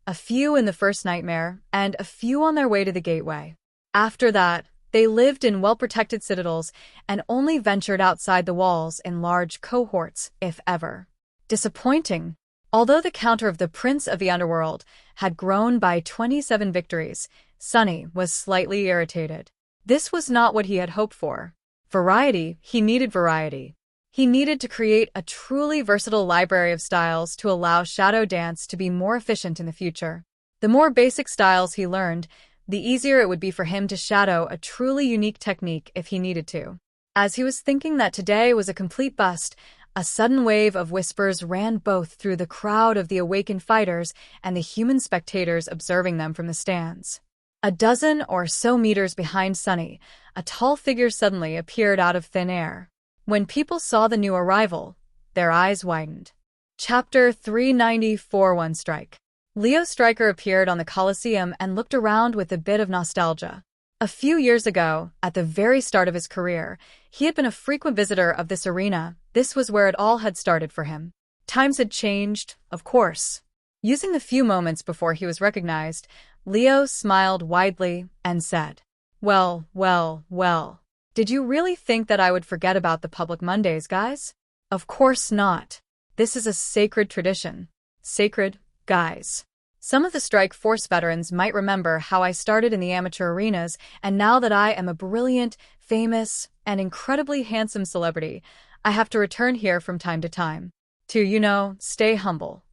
a few in the first nightmare, and a few on their way to the gateway. After that, they lived in well-protected citadels and only ventured outside the walls in large cohorts, if ever. Disappointing. Although the counter of the Prince of the Underworld had grown by 27 victories, Sunny was slightly irritated. This was not what he had hoped for. Variety, he needed variety. He needed to create a truly versatile library of styles to allow Shadow Dance to be more efficient in the future. The more basic styles he learned, the easier it would be for him to shadow a truly unique technique if he needed to. As he was thinking that today was a complete bust, a sudden wave of whispers ran both through the crowd of the awakened fighters and the human spectators observing them from the stands. A dozen or so meters behind Sunny, a tall figure suddenly appeared out of thin air. When people saw the new arrival, their eyes widened. Chapter 394 One Strike. Leo Stryker appeared on the Colosseum and looked around with a bit of nostalgia. A few years ago, at the very start of his career, he had been a frequent visitor of this arena. This was where it all had started for him. Times had changed, of course. Using the few moments before he was recognized, Leo smiled widely and said, well. Did you really think that I would forget about the public Mondays, guys? Of course not. This is a sacred tradition. Sacred, guys. Some of the Strike Force veterans might remember how I started in the amateur arenas, and now that I am a brilliant, famous, and incredibly handsome celebrity, I have to return here from time to time. To, stay humble.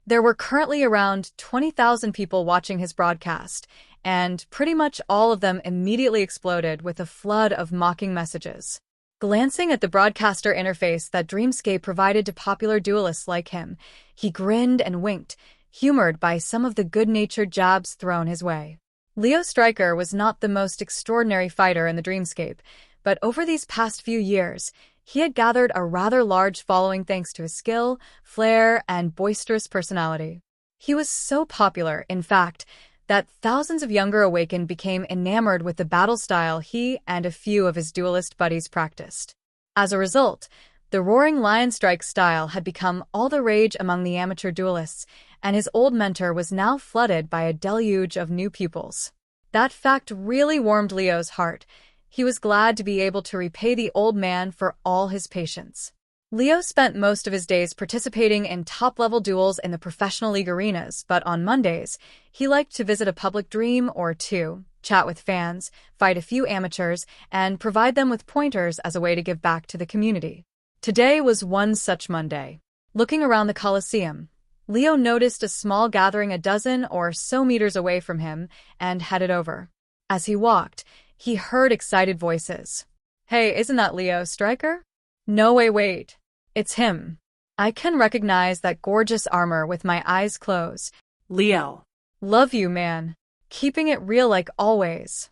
There were currently around 20,000 people watching his broadcast, and pretty much all of them immediately exploded with a flood of mocking messages. Glancing at the broadcaster interface that Dreamscape provided to popular duelists like him, he grinned and winked, humored by some of the good-natured jabs thrown his way. Leo Stryker was not the most extraordinary fighter in the Dreamscape, but over these past few years, he had gathered a rather large following thanks to his skill, flair, and boisterous personality. He was so popular, in fact, that thousands of younger awakened became enamored with the battle style he and a few of his duelist buddies practiced. As a result, the Roaring Lion Strike style had become all the rage among the amateur duelists, and his old mentor was now flooded by a deluge of new pupils. That fact really warmed Leo's heart. He was glad to be able to repay the old man for all his patience. Leo spent most of his days participating in top-level duels in the professional league arenas, but on Mondays, he liked to visit a public dream or two, chat with fans, fight a few amateurs, and provide them with pointers as a way to give back to the community. Today was one such Monday. Looking around the Colosseum, Leo noticed a small gathering a dozen or so meters away from him and headed over. As he walked, he heard excited voices. Hey, isn't that Leo Stryker? No way, wait. It's him. I can recognize that gorgeous armor with my eyes closed. Leo. Love you, man. Keeping it real like always.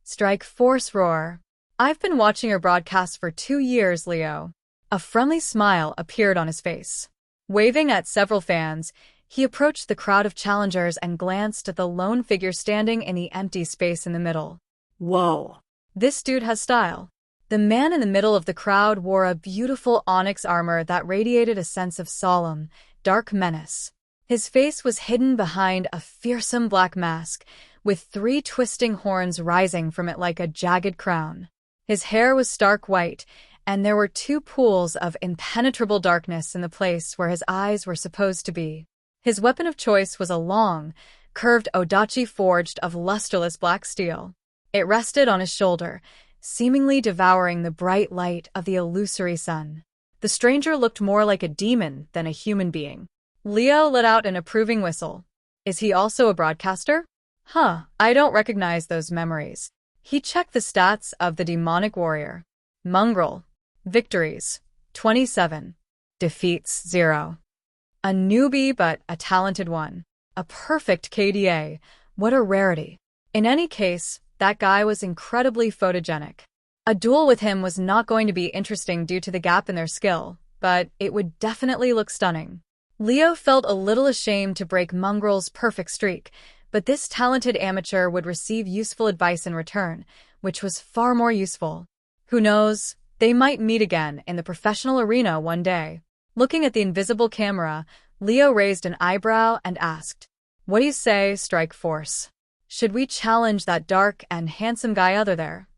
Strike Force roar. I've been watching your broadcast for 2 years, Leo. A friendly smile appeared on his face. Waving at several fans, he approached the crowd of challengers and glanced at the lone figure standing in the empty space in the middle. Whoa. This dude has style. The man in the middle of the crowd wore a beautiful onyx armor that radiated a sense of solemn, dark menace. His face was hidden behind a fearsome black mask, with 3 twisting horns rising from it like a jagged crown. His hair was stark white, and there were 2 pools of impenetrable darkness in the place where his eyes were supposed to be. His weapon of choice was a long, curved odachi forged of lusterless black steel. It rested on his shoulder, seemingly devouring the bright light of the illusory sun. The stranger looked more like a demon than a human being. Leo let out an approving whistle. Is he also a broadcaster? I don't recognize those memories. He checked the stats of the demonic warrior. Mongrel. Victories, 27. Defeats, 0. A newbie but a talented one. A perfect KDA. What a rarity. In any case, that guy was incredibly photogenic. A duel with him was not going to be interesting due to the gap in their skill, but it would definitely look stunning. Leo felt a little ashamed to break Mongrel's perfect streak, but this talented amateur would receive useful advice in return, which was far more useful. Who knows, they might meet again in the professional arena one day. Looking at the invisible camera, Leo raised an eyebrow and asked, "What do you say, Strike Force? Should we challenge that dark and handsome guy other there?"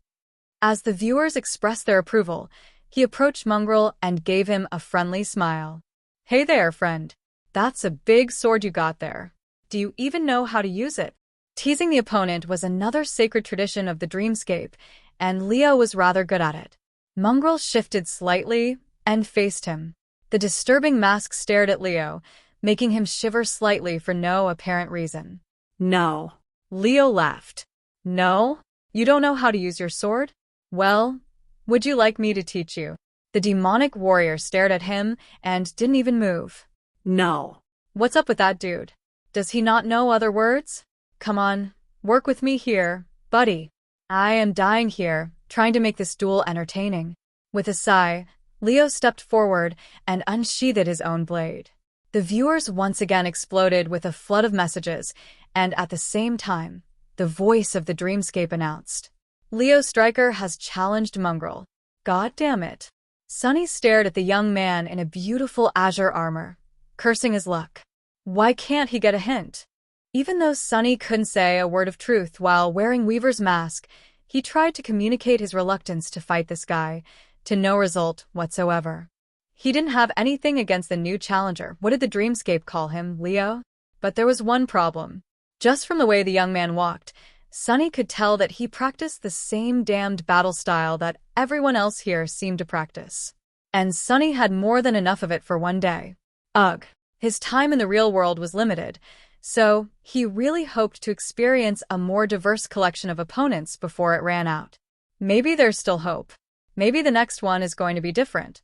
As the viewers expressed their approval, he approached Mongrel and gave him a friendly smile. "Hey there, friend. That's a big sword you got there. Do you even know how to use it?" Teasing the opponent was another sacred tradition of the dreamscape, and Leo was rather good at it. Mongrel shifted slightly and faced him. The disturbing mask stared at Leo, making him shiver slightly for no apparent reason. No. Leo laughed. No? You don't know how to use your sword? Well, would you like me to teach you? The demonic warrior stared at him and didn't even move. No. What's up with that dude? Does he not know other words? Come on, work with me here, buddy. I am dying here, trying to make this duel entertaining. With a sigh, Leo stepped forward and unsheathed his own blade. The viewers once again exploded with a flood of messages, and at the same time, the voice of the dreamscape announced, "Leo Stryker has challenged Mongrel." God damn it. Sunny stared at the young man in a beautiful azure armor, cursing his luck. Why can't he get a hint? Even though Sunny couldn't say a word of truth while wearing Weaver's mask, he tried to communicate his reluctance to fight this guy, to no result whatsoever. He didn't have anything against the new challenger. What did the dreamscape call him, Leo? But there was one problem. Just from the way the young man walked, Sunny could tell that he practiced the same damned battle style that everyone else here seemed to practice. And Sunny had more than enough of it for one day. Ugh, his time in the real world was limited, so he really hoped to experience a more diverse collection of opponents before it ran out. Maybe there's still hope. Maybe the next one is going to be different.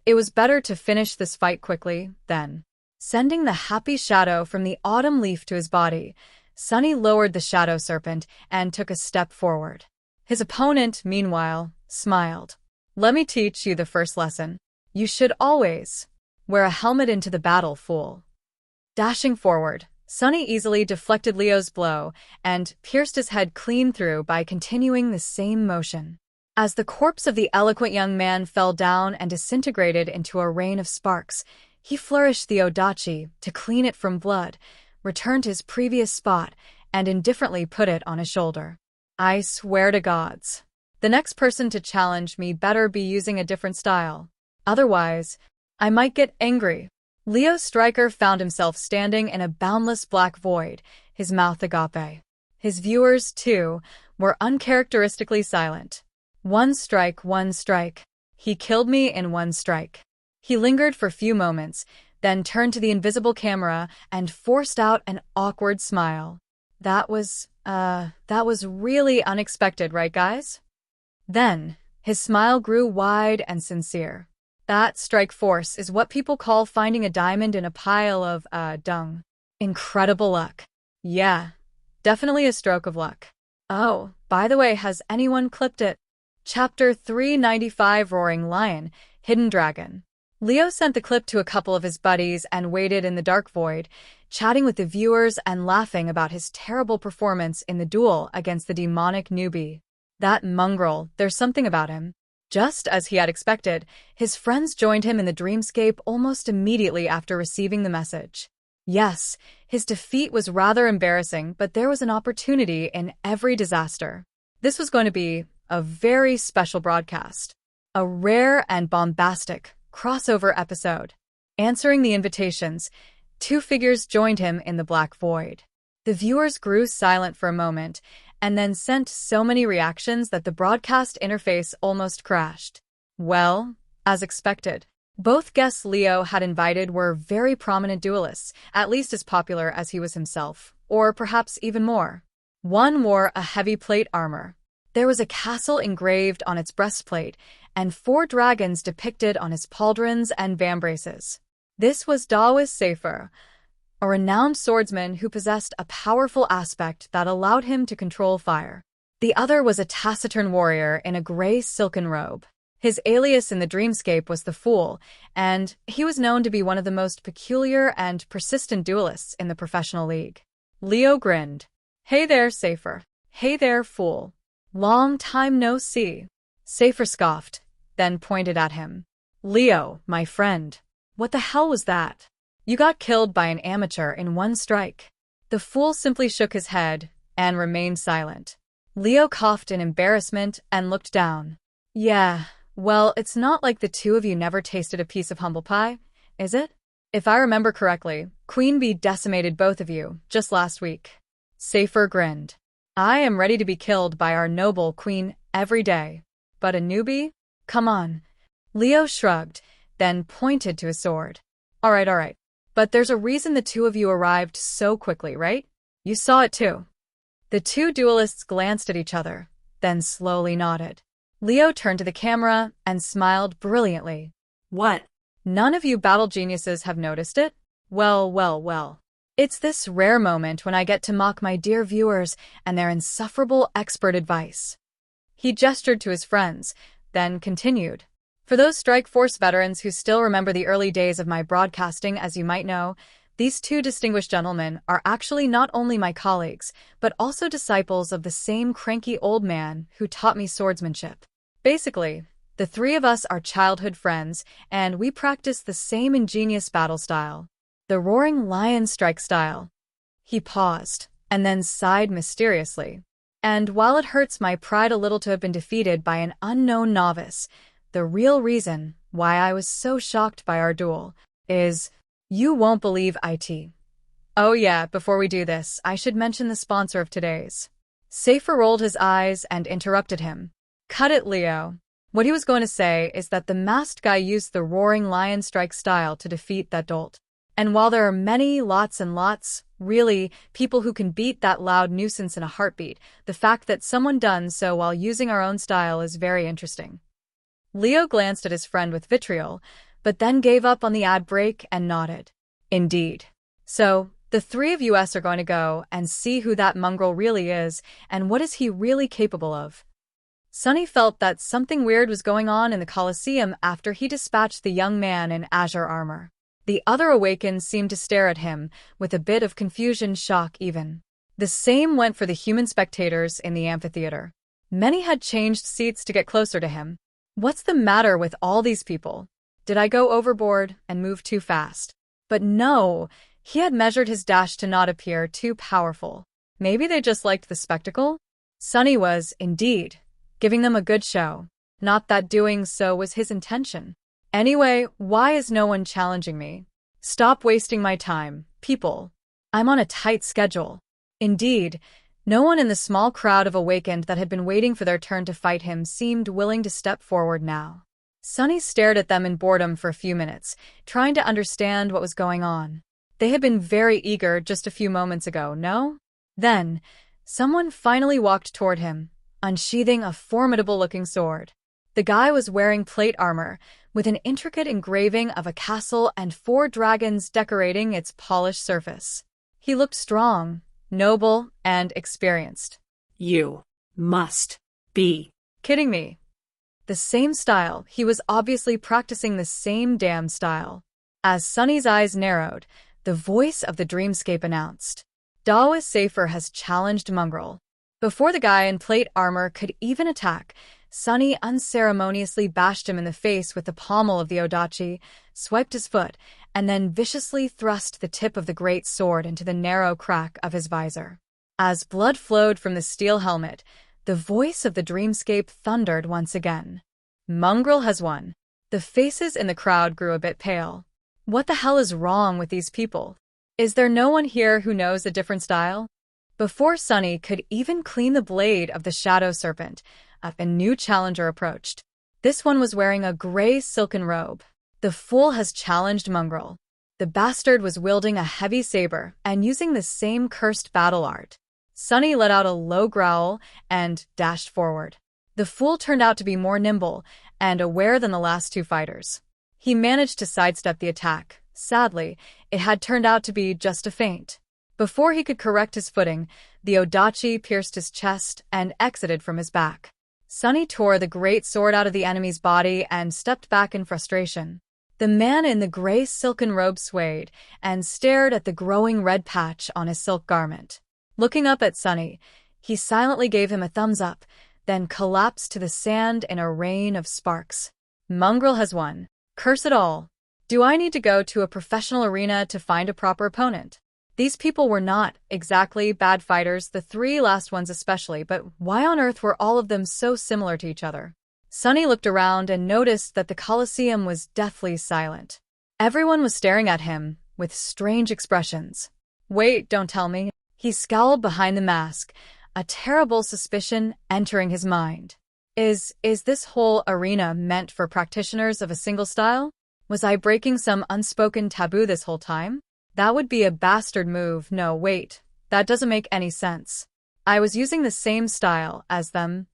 It was better to finish this fight quickly, then. Sending the happy shadow from the autumn leaf to his body, Sunny lowered the shadow serpent and took a step forward. His opponent, meanwhile, smiled. "Let me teach you the first lesson. You should always wear a helmet into the battle, fool." Dashing forward, Sunny easily deflected Leo's blow and pierced his head clean through by continuing the same motion. As the corpse of the eloquent young man fell down and disintegrated into a rain of sparks, he flourished the odachi to clean it from blood, returned to his previous spot, and indifferently put it on his shoulder. I swear to gods, the next person to challenge me better be using a different style. Otherwise, I might get angry. Leo Stryker found himself standing in a boundless black void, his mouth agape. His viewers, too, were uncharacteristically silent. One strike. He killed me in one strike. He lingered for a few moments, then turned to the invisible camera and forced out an awkward smile. That was really unexpected, right, guys? Then, His smile grew wide and sincere. That strike force is what people call finding a diamond in a pile of, dung. Incredible luck. Yeah, definitely a stroke of luck. Oh, by the way, has anyone clipped it? Chapter 395 Roaring Lion, Hidden Dragon. Leo sent the clip to a couple of his buddies and waited in the dark void, chatting with the viewers and laughing about his terrible performance in the duel against the demonic newbie. That mongrel, there's something about him. Just as he had expected, his friends joined him in the dreamscape almost immediately after receiving the message. Yes, his defeat was rather embarrassing, but there was an opportunity in every disaster. This was going to be a very special broadcast. A rare and bombastic crossover episode. Answering the invitations, two figures joined him in the black void. The viewers grew silent for a moment, and then sent so many reactions that the broadcast interface almost crashed. Well, as expected. Both guests Leo had invited were very prominent duelists, at least as popular as he was himself, or perhaps even more. One wore a heavy plate armor. There was a castle engraved on its breastplate, and 4 dragons depicted on his pauldrons and vambraces. This was Dawes Safer, a renowned swordsman who possessed a powerful aspect that allowed him to control fire. The other was a taciturn warrior in a gray silken robe. His alias in the dreamscape was the Fool, and he was known to be one of the most peculiar and persistent duelists in the professional league. Leo grinned. Hey there, Safer. Hey there, Fool. Long time no see. Safer scoffed, then pointed at him. Leo, my friend. What the hell was that? You got killed by an amateur in one strike. The Fool simply shook his head and remained silent. Leo coughed in embarrassment and looked down. Yeah. Well, it's not like the two of you never tasted a piece of humble pie, is it? If I remember correctly, Queen Bee decimated both of you just last week. Safer grinned. I am ready to be killed by our noble queen every day. But a newbie? Come on. Leo shrugged, then pointed to his sword. All right. But there's a reason the two of you arrived so quickly, right? You saw it too. The two duelists glanced at each other, then slowly nodded. Leo turned to the camera and smiled brilliantly. What? None of you battle geniuses have noticed it? Well. It's this rare moment when I get to mock my dear viewers and their insufferable expert advice. He gestured to his friends, then continued. For those Strike Force veterans who still remember the early days of my broadcasting, as you might know, these two distinguished gentlemen are actually not only my colleagues, but also disciples of the same cranky old man who taught me swordsmanship. Basically, the three of us are childhood friends, and we practice the same ingenious battle style. The Roaring Lion strike style. He paused, and then sighed mysteriously. And while it hurts my pride a little to have been defeated by an unknown novice, the real reason why I was so shocked by our duel is, you won't believe it. Oh yeah, before we do this, I should mention the sponsor of today's. Safer rolled his eyes and interrupted him. Cut it, Leo. What he was going to say is that the masked guy used the Roaring Lion strike style to defeat that dolt. And while there are many, lots and lots, really, people who can beat that loud nuisance in a heartbeat, the fact that someone done so while using our own style is very interesting. Leo glanced at his friend with vitriol, but then gave up on the ad break and nodded. Indeed. So, the three of us are going to go and see who that mongrel really is and what is he really capable of. Sonny felt that something weird was going on in the Colosseum after he dispatched the young man in azure armor. The other Awakens seemed to stare at him, with a bit of confusion, shock even. The same went for the human spectators in the amphitheater. Many had changed seats to get closer to him. What's the matter with all these people? Did I go overboard and move too fast? But no, he had measured his dash to not appear too powerful. Maybe they just liked the spectacle? Sonny was, indeed, giving them a good show. Not that doing so was his intention. Anyway, why is no one challenging me? Stop wasting my time, people. I'm on a tight schedule. Indeed, no one in the small crowd of Awakened that had been waiting for their turn to fight him seemed willing to step forward now. Sonny stared at them in boredom for a few minutes, trying to understand what was going on. They had been very eager just a few moments ago, no? Then, someone finally walked toward him, unsheathing a formidable-looking sword. The guy was wearing plate armor, with an intricate engraving of a castle and 4 dragons decorating its polished surface. He looked strong, noble, and experienced. You must be Kidding me. The same style, he was obviously practicing the same damn style. As Sunny's eyes narrowed, the voice of the dreamscape announced, Daoist Safer has challenged Mongrel. Before the guy in plate armor could even attack, Sunny unceremoniously bashed him in the face with the pommel of the odachi, swiped his foot, and then viciously thrust the tip of the great sword into the narrow crack of his visor. As blood flowed from the steel helmet, the voice of the dreamscape thundered once again. Mongrel has won. The faces in the crowd grew a bit pale. What the hell is wrong with these people? Is there no one here who knows a different style? Before Sunny could even clean the blade of the shadow serpent, a new challenger approached. This one was wearing a gray silken robe. The fool has challenged Mongrel. The bastard was wielding a heavy saber and using the same cursed battle art. Sunny let out a low growl and dashed forward. The fool turned out to be more nimble and aware than the last 2 fighters. He managed to sidestep the attack. Sadly, it had turned out to be just a feint. Before he could correct his footing, the odachi pierced his chest and exited from his back. Sunny tore the great sword out of the enemy's body and stepped back in frustration. The man in the gray silken robe swayed and stared at the growing red patch on his silk garment. Looking up at Sunny, he silently gave him a thumbs up, then collapsed to the sand in a rain of sparks. Mongrel has won. Curse it all. Do I need to go to a professional arena to find a proper opponent? These people were not exactly bad fighters, the 3 last ones especially, but why on earth were all of them so similar to each other? Sunny looked around and noticed that the Colosseum was deathly silent. Everyone was staring at him with strange expressions. Wait, don't tell me. He scowled behind the mask, a terrible suspicion entering his mind. Is this whole arena meant for practitioners of a single style? Was I breaking some unspoken taboo this whole time? That would be a bastard move. No, wait. That doesn't make any sense. I was using the same style as them.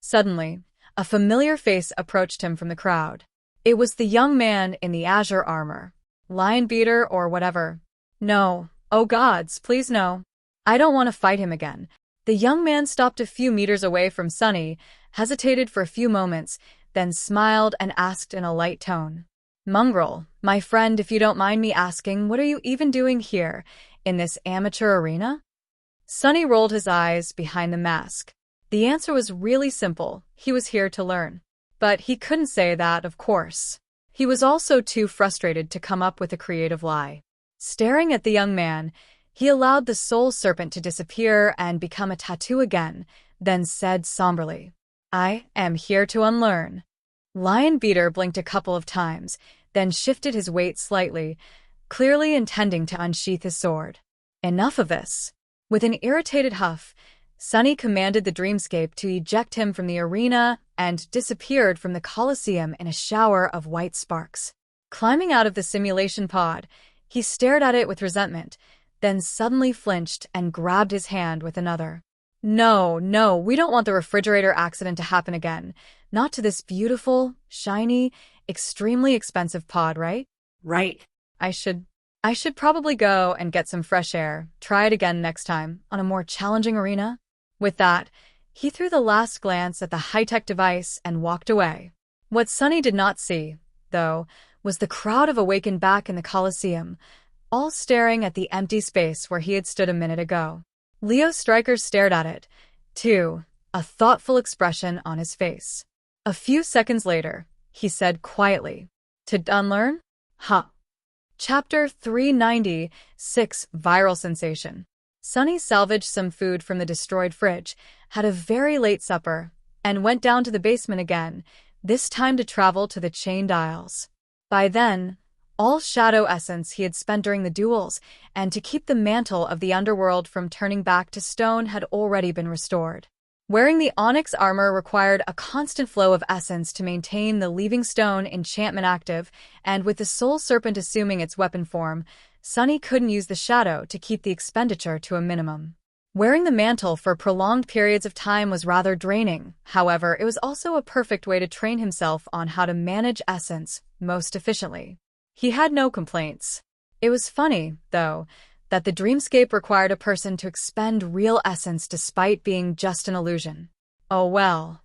Suddenly, a familiar face approached him from the crowd. It was the young man in the azure armor. Lion beater or whatever. No. Oh gods, please no. I don't want to fight him again. The young man stopped a few meters away from Sunny, hesitated for a few moments, then smiled and asked in a light tone. Mongrel, my friend, if you don't mind me asking, what are you even doing here, in this amateur arena? Sunny rolled his eyes behind the mask. The answer was really simple. He was here to learn. But he couldn't say that, of course. He was also too frustrated to come up with a creative lie. Staring at the young man, he allowed the soul serpent to disappear and become a tattoo again, then said somberly, I am here to unlearn. Lion Beater blinked a couple of times, then shifted his weight slightly, clearly intending to unsheath his sword. Enough of this. With an irritated huff, Sunny commanded the dreamscape to eject him from the arena and disappeared from the Colosseum in a shower of white sparks. Climbing out of the simulation pod, he stared at it with resentment, then suddenly flinched and grabbed his hand with another. No, we don't want the refrigerator accident to happen again. Not to this beautiful, shiny, extremely expensive pod, right? right. I should probably go and get some fresh air, try it again next time, on a more challenging arena. With that, he threw the last glance at the high-tech device and walked away. What Sunny did not see, though, was the crowd of awakened back in the Colosseum, all staring at the empty space where he had stood a minute ago. Leo Stryker stared at it, too, a thoughtful expression on his face. A few seconds later, he said quietly, To unlearn? Huh. Chapter 396, Viral Sensation. Sunny salvaged some food from the destroyed fridge, had a very late supper, and went down to the basement again, this time to travel to the Chained Isles. By then, all shadow essence he had spent during the duels, and to keep the mantle of the underworld from turning back to stone had already been restored. Wearing the onyx armor required a constant flow of essence to maintain the Leaving Stone enchantment active, and with the soul serpent assuming its weapon form, Sunny couldn't use the shadow to keep the expenditure to a minimum. Wearing the mantle for prolonged periods of time was rather draining. However, it was also a perfect way to train himself on how to manage essence most efficiently. He had no complaints. It was funny, though, that the dreamscape required a person to expend real essence despite being just an illusion. Oh well.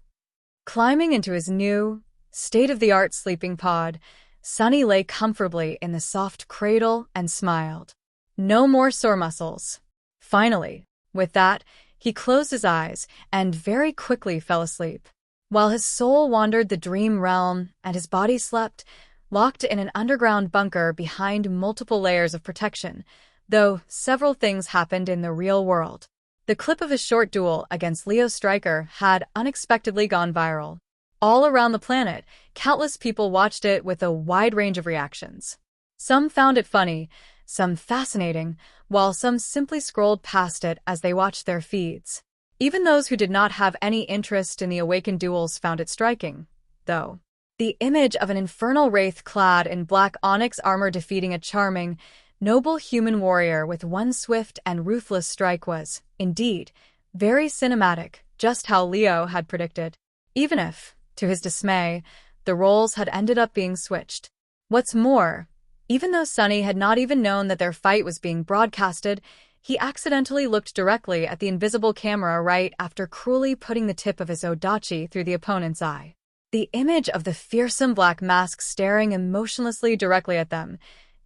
Climbing into his new, state-of-the-art sleeping pod, Sunny lay comfortably in the soft cradle and smiled. No more sore muscles. Finally, with that, he closed his eyes and very quickly fell asleep. While his soul wandered the dream realm and his body slept, locked in an underground bunker behind multiple layers of protection, though several things happened in the real world. The clip of his short duel against Leo Stryker had unexpectedly gone viral. All around the planet, countless people watched it with a wide range of reactions. Some found it funny, some fascinating, while some simply scrolled past it as they watched their feeds. Even those who did not have any interest in the awakened duels found it striking, though. The image of an infernal wraith clad in black onyx armor defeating a charming, noble human warrior with one swift and ruthless strike was, indeed, very cinematic, just how Leo had predicted. Even if, to his dismay, the roles had ended up being switched. What's more, even though Sunny had not even known that their fight was being broadcasted, he accidentally looked directly at the invisible camera right after cruelly putting the tip of his odachi through the opponent's eye. The image of the fearsome black mask staring emotionlessly directly at them,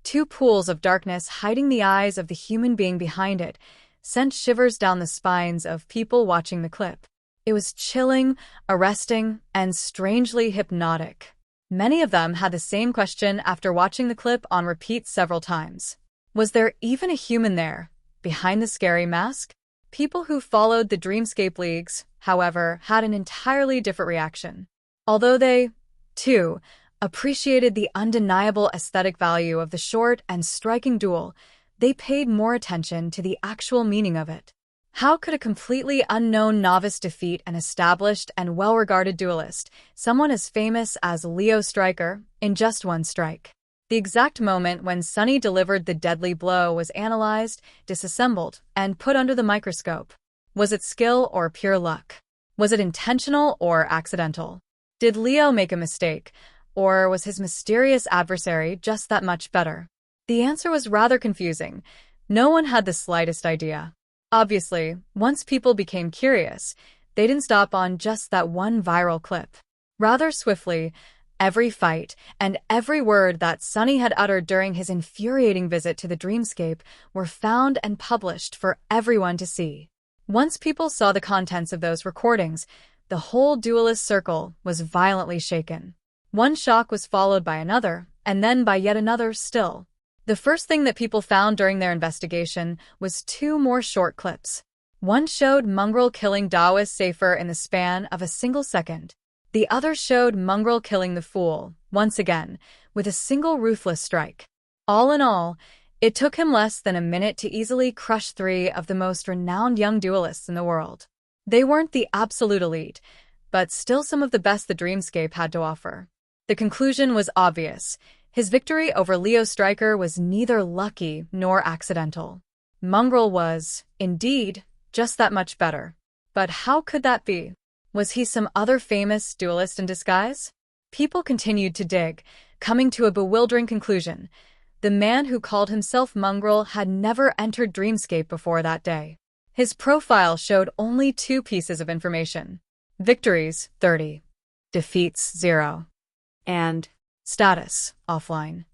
two pools of darkness hiding the eyes of the human being behind it, sent shivers down the spines of people watching the clip. It was chilling, arresting, and strangely hypnotic. Many of them had the same question after watching the clip on repeat several times. Was there even a human there, behind the scary mask? People who followed the Dreamscape Leagues, however, had an entirely different reaction. Although they, too, appreciated the undeniable aesthetic value of the short and striking duel, they paid more attention to the actual meaning of it. How could a completely unknown novice defeat an established and well-regarded duelist, someone as famous as Leo Stryker, in just one strike? The exact moment when Sunny delivered the deadly blow was analyzed, disassembled, and put under the microscope. Was it skill or pure luck? Was it intentional or accidental? Did Leo make a mistake, or was his mysterious adversary just that much better? The answer was rather confusing. No one had the slightest idea. Obviously, once people became curious, they didn't stop on just that one viral clip. Rather swiftly, every fight and every word that Sunny had uttered during his infuriating visit to the dreamscape were found and published for everyone to see. Once people saw the contents of those recordings, the whole duelist circle was violently shaken. One shock was followed by another, and then by yet another still. The first thing that people found during their investigation was two more short clips. One showed Mongrel killing Daoist Safer in the span of a single second. The other showed Mongrel killing the Fool, once again, with a single ruthless strike. All in all, it took him less than a minute to easily crush three of the most renowned young duelists in the world. They weren't the absolute elite, but still some of the best the Dreamscape had to offer. The conclusion was obvious. His victory over Leo Stryker was neither lucky nor accidental. Mongrel was, indeed, just that much better. But how could that be? Was he some other famous duelist in disguise? People continued to dig, coming to a bewildering conclusion. The man who called himself Mongrel had never entered Dreamscape before that day. His profile showed only two pieces of information. Victories, 30. Defeats, 0. And status, offline.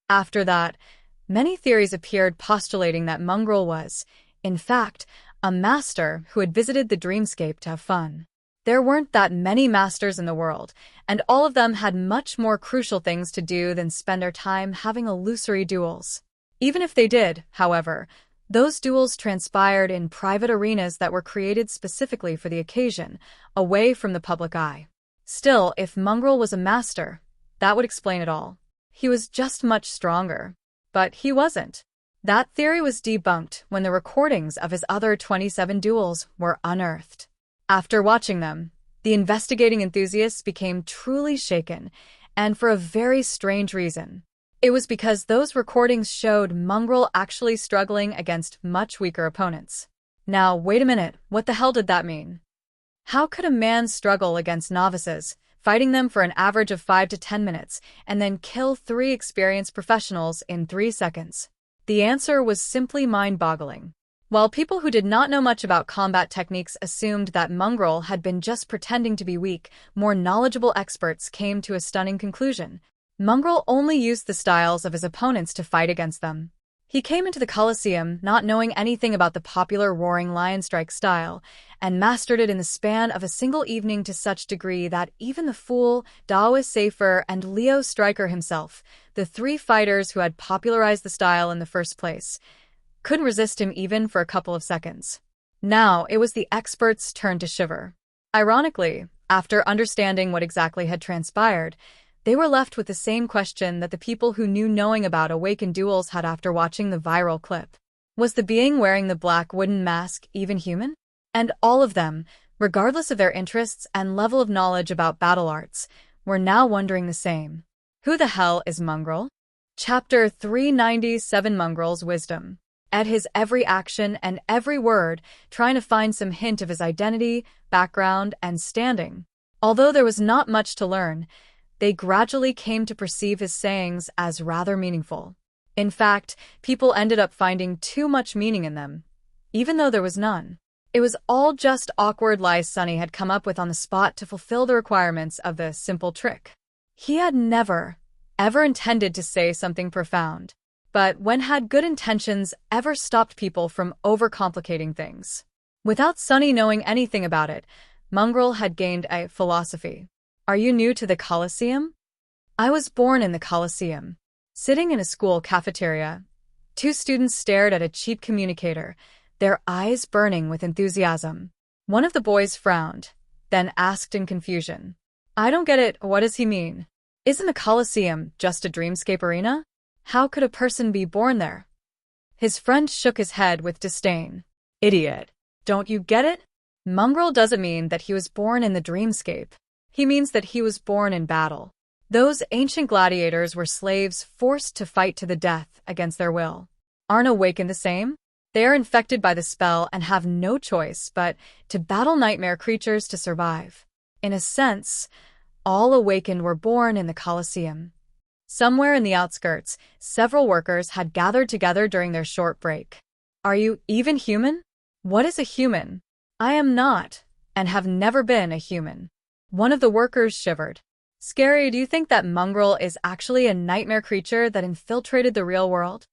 After that, many theories appeared postulating that Mongrel was, in fact, a master who had visited the Dreamscape to have fun. There weren't that many masters in the world, and all of them had much more crucial things to do than spend their time having illusory duels. Even if they did, however, those duels transpired in private arenas that were created specifically for the occasion, away from the public eye. Still, if Mongrel was a master, that would explain it all. He was just much stronger. But he wasn't. That theory was debunked when the recordings of his other 27 duels were unearthed. After watching them, the investigating enthusiasts became truly shaken, and for a very strange reason. It was because those recordings showed Mongrel actually struggling against much weaker opponents. Now, wait a minute, what the hell did that mean? How could a man struggle against novices, fighting them for an average of 5 to 10 minutes, and then kill 3 experienced professionals in 3 seconds? The answer was simply mind-boggling. While people who did not know much about combat techniques assumed that Mongrel had been just pretending to be weak, more knowledgeable experts came to a stunning conclusion. Mongrel only used the styles of his opponents to fight against them. He came into the Colosseum not knowing anything about the popular roaring lion strike style, and mastered it in the span of a single evening to such degree that even the fool, Daoist Safer, and Leo Stryker himself, the 3 fighters who had popularized the style in the first place, couldn't resist him even for a couple of seconds. Now it was the experts' turn to shiver. Ironically, after understanding what exactly had transpired, they were left with the same question that the people who knew knowing about awakened duels had after watching the viral clip. Was the being wearing the black wooden mask even human? And all of them, regardless of their interests and level of knowledge about battle arts, were now wondering the same. Who the hell is Mongrel? Chapter 397 Mongrel's Wisdom. At his every action and every word, trying to find some hint of his identity, background, and standing. Although there was not much to learn, they gradually came to perceive his sayings as rather meaningful. In fact, people ended up finding too much meaning in them, even though there was none. It was all just awkward lies Sunny had come up with on the spot to fulfill the requirements of the simple trick. He had never, ever intended to say something profound. But when had good intentions ever stopped people from overcomplicating things? Without Sunny knowing anything about it, Mongrel had gained a philosophy. Are you new to the Colosseum? I was born in the Colosseum. Sitting in a school cafeteria, 2 students stared at a cheap communicator, their eyes burning with enthusiasm. One of the boys frowned, then asked in confusion. I don't get it, what does he mean? Isn't the Colosseum just a dreamscape arena? How could a person be born there? His friend shook his head with disdain. Idiot. Don't you get it? Mongrel doesn't mean that he was born in the dreamscape. He means that he was born in battle. Those ancient gladiators were slaves forced to fight to the death against their will. Aren't awakened the same? They are infected by the spell and have no choice but to battle nightmare creatures to survive. In a sense, all awakened were born in the Colosseum. Somewhere in the outskirts, several workers had gathered together during their short break. Are you even human? What is a human? I am not, and have never been a human. One of the workers shivered. Scary, do you think that Mongrel is actually a nightmare creature that infiltrated the real world?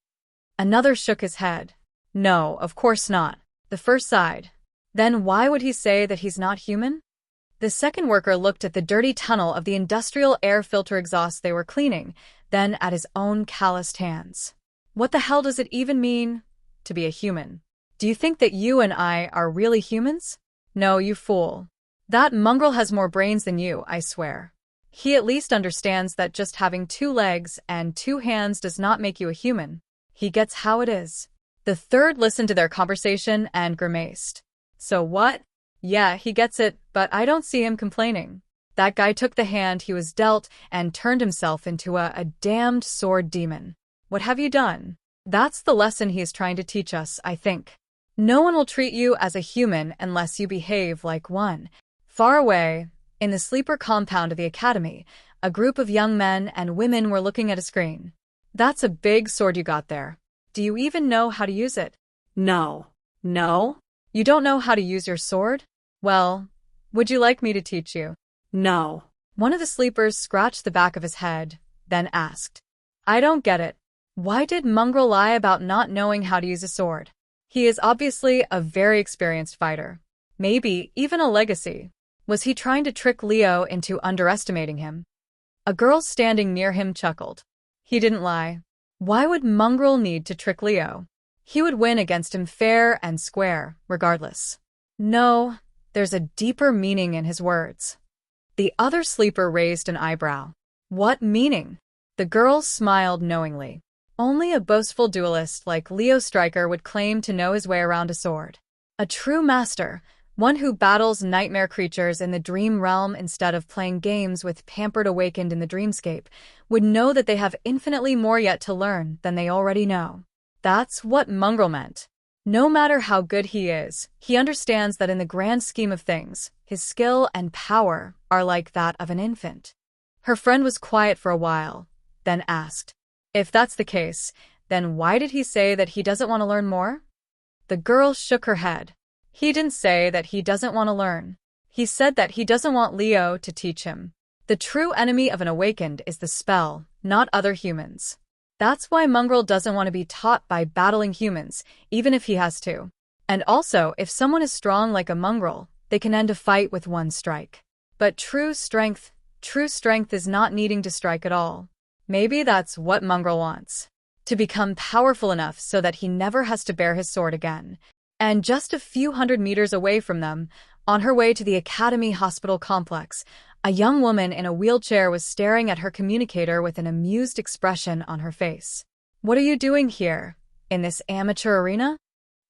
Another shook his head. No, of course not. The first sighed. Then why would he say that he's not human? The second worker looked at the dirty tunnel of the industrial air filter exhaust they were cleaning, then at his own calloused hands. What the hell does it even mean to be a human? Do you think that you and I are really humans? No, you fool. That Mongrel has more brains than you, I swear. He at least understands that just having 2 legs and 2 hands does not make you a human. He gets how it is. The third listened to their conversation and grimaced. So what? Yeah, he gets it, but I don't see him complaining. That guy took the hand he was dealt and turned himself into a damned sword demon. What have you done? That's the lesson he is trying to teach us, I think. No one will treat you as a human unless you behave like one. Far away, in the sleeper compound of the academy, a group of young men and women were looking at a screen. That's a big sword you got there. Do you even know how to use it? No. No? You don't know how to use your sword? Well, would you like me to teach you? No. One of the sleepers scratched the back of his head, then asked. I don't get it. Why did Mongrel lie about not knowing how to use a sword? He is obviously a very experienced fighter. Maybe even a legacy. Was he trying to trick Leo into underestimating him? A girl standing near him chuckled. He didn't lie. Why would Mongrel need to trick Leo? He would win against him fair and square, regardless. No, there's a deeper meaning in his words. The other sleeper raised an eyebrow. What meaning? The girl smiled knowingly. Only a boastful duelist like Leo Stryker would claim to know his way around a sword. A true master, one who battles nightmare creatures in the dream realm instead of playing games with pampered awakened in the dreamscape, would know that they have infinitely more yet to learn than they already know. That's what Mongrel meant. No matter how good he is, he understands that in the grand scheme of things, his skill and power are like that of an infant. Her friend was quiet for a while, then asked, "If that's the case, then why did he say that he doesn't want to learn more?" The girl shook her head. He didn't say that he doesn't want to learn. He said that he doesn't want Leo to teach him. The true enemy of an awakened is the spell, not other humans. That's why Mongrel doesn't want to be taught by battling humans, even if he has to. And also, if someone is strong like a mongrel, they can end a fight with one strike. But true strength is not needing to strike at all. Maybe that's what Mongrel wants. To become powerful enough so that he never has to bear his sword again. And just a few hundred meters away from them, on her way to the Academy Hospital complex, a young woman in a wheelchair was staring at her communicator with an amused expression on her face. "What are you doing here, in this amateur arena?"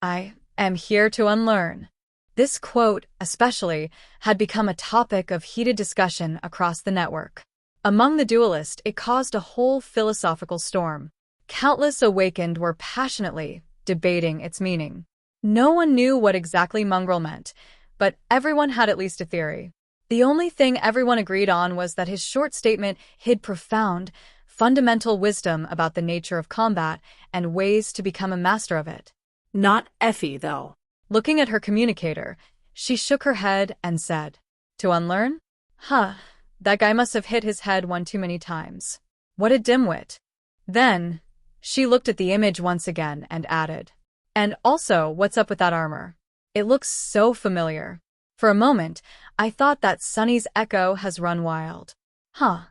"I am here to unlearn." This quote, especially, had become a topic of heated discussion across the network. Among the duelists, it caused a whole philosophical storm. Countless awakened were passionately debating its meaning. No one knew what exactly mongrel meant, but everyone had at least a theory. The only thing everyone agreed on was that his short statement hid profound, fundamental wisdom about the nature of combat and ways to become a master of it. Not Effie, though. Looking at her communicator, she shook her head and said, "To unlearn? Huh, that guy must have hit his head one too many times. What a dimwit." Then, she looked at the image once again and added, "And also, what's up with that armor? It looks so familiar. For a moment, I thought that Sunny's echo has run wild." Huh,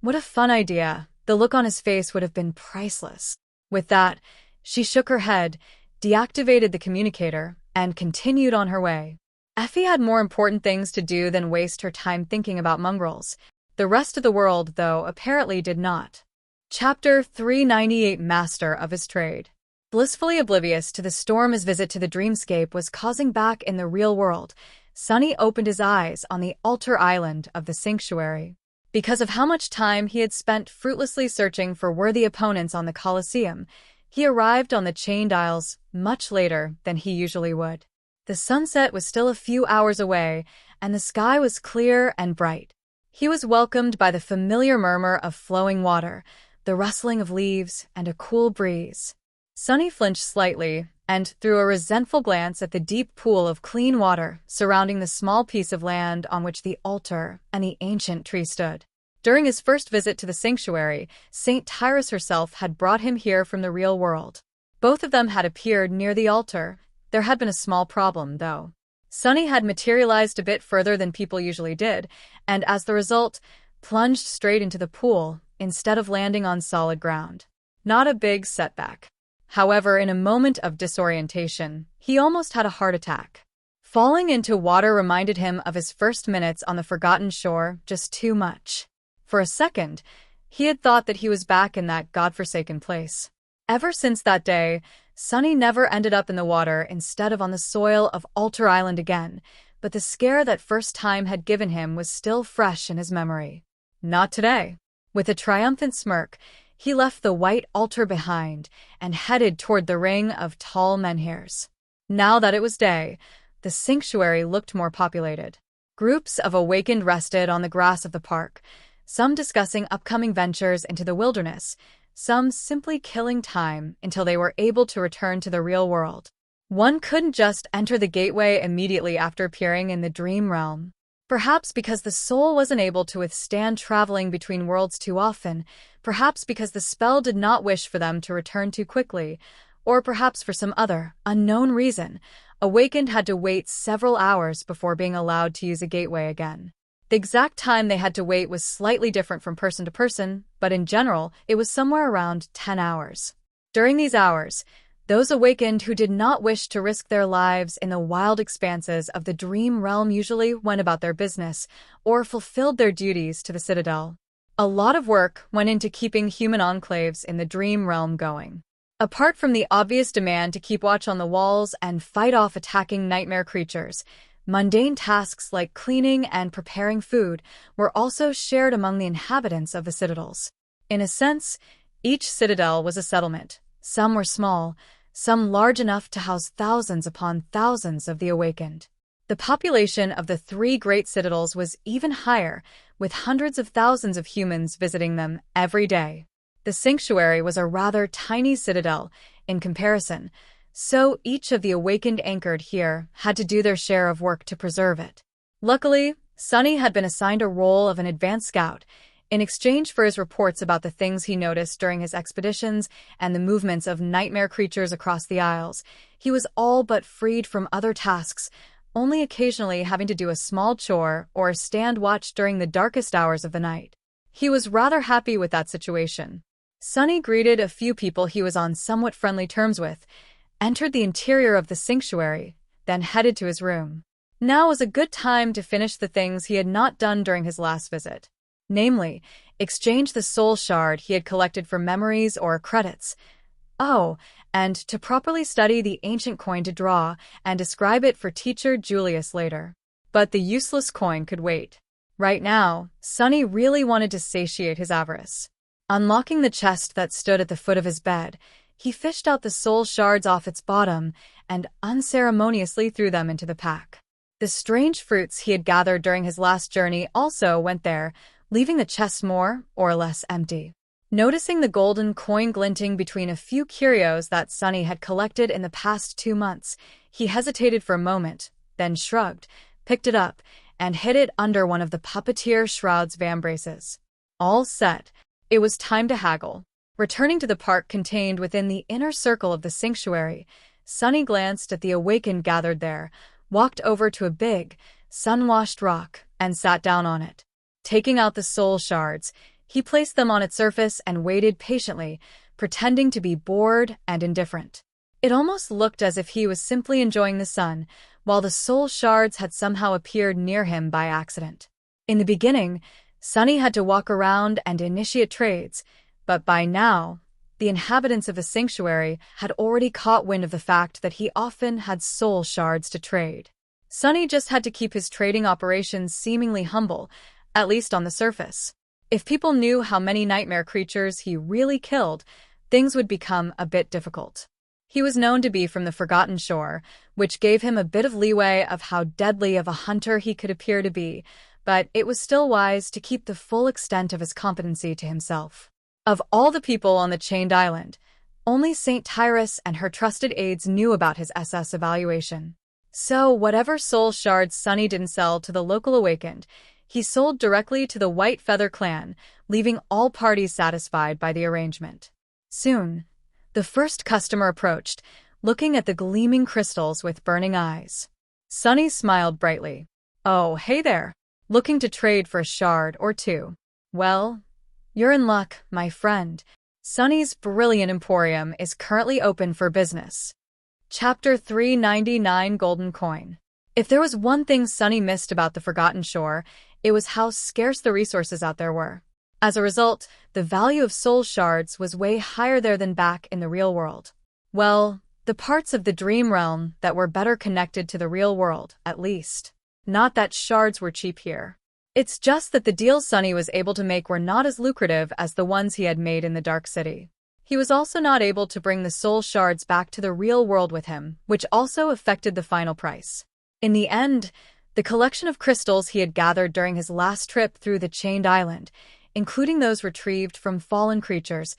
what a fun idea. The look on his face would have been priceless. With that, she shook her head, deactivated the communicator, and continued on her way. Effie had more important things to do than waste her time thinking about mongrels. The rest of the world, though, apparently did not. Chapter 398 Master of his Trade. Blissfully oblivious to the storm his visit to the dreamscape was causing back in the real world, Sunny opened his eyes on the altar island of the sanctuary. Because of how much time he had spent fruitlessly searching for worthy opponents on the Colosseum, he arrived on the Chained Isles much later than he usually would. The sunset was still a few hours away, and the sky was clear and bright. He was welcomed by the familiar murmur of flowing water, the rustling of leaves, and a cool breeze. Sunny flinched slightly and threw a resentful glance at the deep pool of clean water surrounding the small piece of land on which the altar and the ancient tree stood. During his first visit to the sanctuary, Saint Tyrus herself had brought him here from the real world. Both of them had appeared near the altar. There had been a small problem, though. Sunny had materialized a bit further than people usually did, and as the result, plunged straight into the pool instead of landing on solid ground. Not a big setback. However, in a moment of disorientation, he almost had a heart attack. Falling into water reminded him of his first minutes on the forgotten shore just too much. For a second, he had thought that he was back in that godforsaken place. Ever since that day, Sunny never ended up in the water instead of on the soil of Altar Island again, but the scare that first time had given him was still fresh in his memory. Not today. With a triumphant smirk, he left the white altar behind and headed toward the ring of tall menhirs. Now that it was day, the sanctuary looked more populated. Groups of awakened rested on the grass of the park, some discussing upcoming ventures into the wilderness, some simply killing time until they were able to return to the real world. One couldn't just enter the gateway immediately after appearing in the dream realm. Perhaps because the soul wasn't able to withstand traveling between worlds too often, perhaps because the spell did not wish for them to return too quickly, or perhaps for some other, unknown reason, Awakened had to wait several hours before being allowed to use a gateway again. The exact time they had to wait was slightly different from person to person, but in general, it was somewhere around 10 hours. During these hours, those awakened who did not wish to risk their lives in the wild expanses of the dream realm usually went about their business or fulfilled their duties to the Citadel. A lot of work went into keeping human enclaves in the dream realm going. Apart from the obvious demand to keep watch on the walls and fight off attacking nightmare creatures, mundane tasks like cleaning and preparing food were also shared among the inhabitants of the citadels. In a sense, each citadel was a settlement. Some were small, some large enough to house thousands upon thousands of the awakened. The population of the three great citadels was even higher, with hundreds of thousands of humans visiting them every day. The sanctuary was a rather tiny citadel in comparison, so each of the awakened anchored here had to do their share of work to preserve it. Luckily, Sunny had been assigned a role of an advanced scout in exchange for his reports about the things he noticed during his expeditions and the movements of nightmare creatures across the Isles. He was all but freed from other tasks, only occasionally having to do a small chore or stand watch during the darkest hours of the night. He was rather happy with that situation. Sunny greeted a few people he was on somewhat friendly terms with, entered the interior of the sanctuary, then headed to his room. Now was a good time to finish the things he had not done during his last visit. Namely, exchange the soul shard he had collected for memories or credits. Oh, and to properly study the ancient coin to draw and describe it for teacher Julius later. But the useless coin could wait. Right now, Sunny really wanted to satiate his avarice. Unlocking the chest that stood at the foot of his bed, he fished out the soul shards off its bottom and unceremoniously threw them into the pack. The strange fruits he had gathered during his last journey also went there, leaving the chest more or less empty. Noticing the golden coin glinting between a few curios that Sunny had collected in the past 2 months, he hesitated for a moment, then shrugged, picked it up, and hid it under one of the puppeteer Shroud's vambraces. All set, it was time to haggle. Returning to the park contained within the inner circle of the sanctuary, Sunny glanced at the awakened gathered there, walked over to a big, sun-washed rock, and sat down on it. Taking out the soul shards, he placed them on its surface and waited patiently, pretending to be bored and indifferent. It almost looked as if he was simply enjoying the sun, while the soul shards had somehow appeared near him by accident. In the beginning, Sunny had to walk around and initiate trades, but by now, the inhabitants of the sanctuary had already caught wind of the fact that he often had soul shards to trade. Sunny just had to keep his trading operations seemingly humble, at least on the surface. If people knew how many nightmare creatures he really killed, things would become a bit difficult. He was known to be from the Forgotten Shore, which gave him a bit of leeway of how deadly of a hunter he could appear to be, but it was still wise to keep the full extent of his competency to himself. Of all the people on the chained island, only St. Tyrus and her trusted aides knew about his SS evaluation. So whatever soul shards Sunny didn't sell to the local awakened, he sold directly to the White Feather clan, leaving all parties satisfied by the arrangement. Soon, the first customer approached, looking at the gleaming crystals with burning eyes. Sunny smiled brightly. "Oh, hey there. Looking to trade for a shard or two? Well, you're in luck, my friend. Sunny's brilliant emporium is currently open for business." Chapter 399 Golden Coin. If there was one thing Sunny missed about the Forgotten Shore, it was how scarce the resources out there were. As a result, the value of soul shards was way higher there than back in the real world. Well, the parts of the dream realm that were better connected to the real world, at least. Not that shards were cheap here. It's just that the deals Sunny was able to make were not as lucrative as the ones he had made in the Dark City. He was also not able to bring the soul shards back to the real world with him, which also affected the final price. In the end, the collection of crystals he had gathered during his last trip through the Chained Island, including those retrieved from fallen creatures,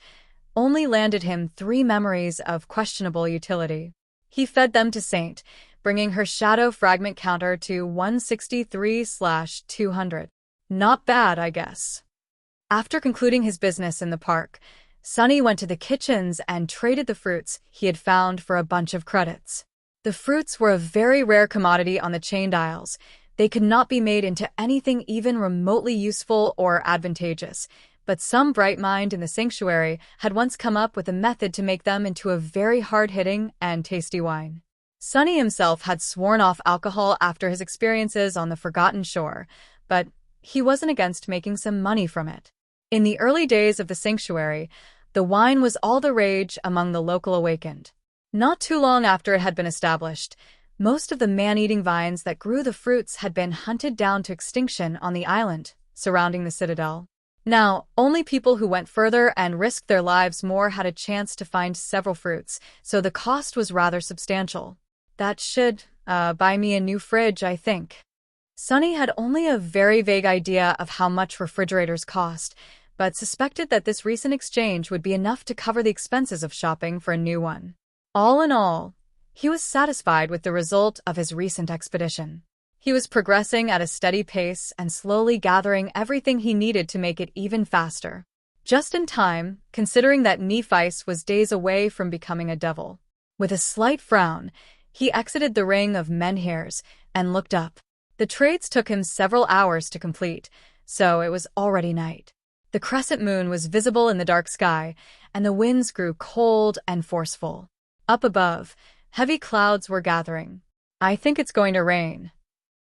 only landed him 3 memories of questionable utility. He fed them to Saint, bringing her shadow fragment counter to 163/200. Not bad, I guess. After concluding his business in the park, Sunny went to the kitchens and traded the fruits he had found for a bunch of credits. The fruits were a very rare commodity on the Chained Isles. They could not be made into anything even remotely useful or advantageous, but some bright mind in the sanctuary had once come up with a method to make them into a very hard-hitting and tasty wine. Sunny himself had sworn off alcohol after his experiences on the Forgotten Shore, but he wasn't against making some money from it. In the early days of the sanctuary, the wine was all the rage among the local awakened. Not too long after it had been established, most of the man-eating vines that grew the fruits had been hunted down to extinction on the island surrounding the citadel. Now, only people who went further and risked their lives more had a chance to find several fruits, so the cost was rather substantial. That should, buy me a new fridge, I think. Sunny had only a very vague idea of how much refrigerators cost, but suspected that this recent exchange would be enough to cover the expenses of shopping for a new one. All in all, he was satisfied with the result of his recent expedition. He was progressing at a steady pace and slowly gathering everything he needed to make it even faster. Just in time, considering that Nephice was days away from becoming a devil. With a slight frown, he exited the ring of menhirs and looked up. The trades took him several hours to complete, so it was already night. The crescent moon was visible in the dark sky, and the winds grew cold and forceful. Up above, heavy clouds were gathering. "I think it's going to rain."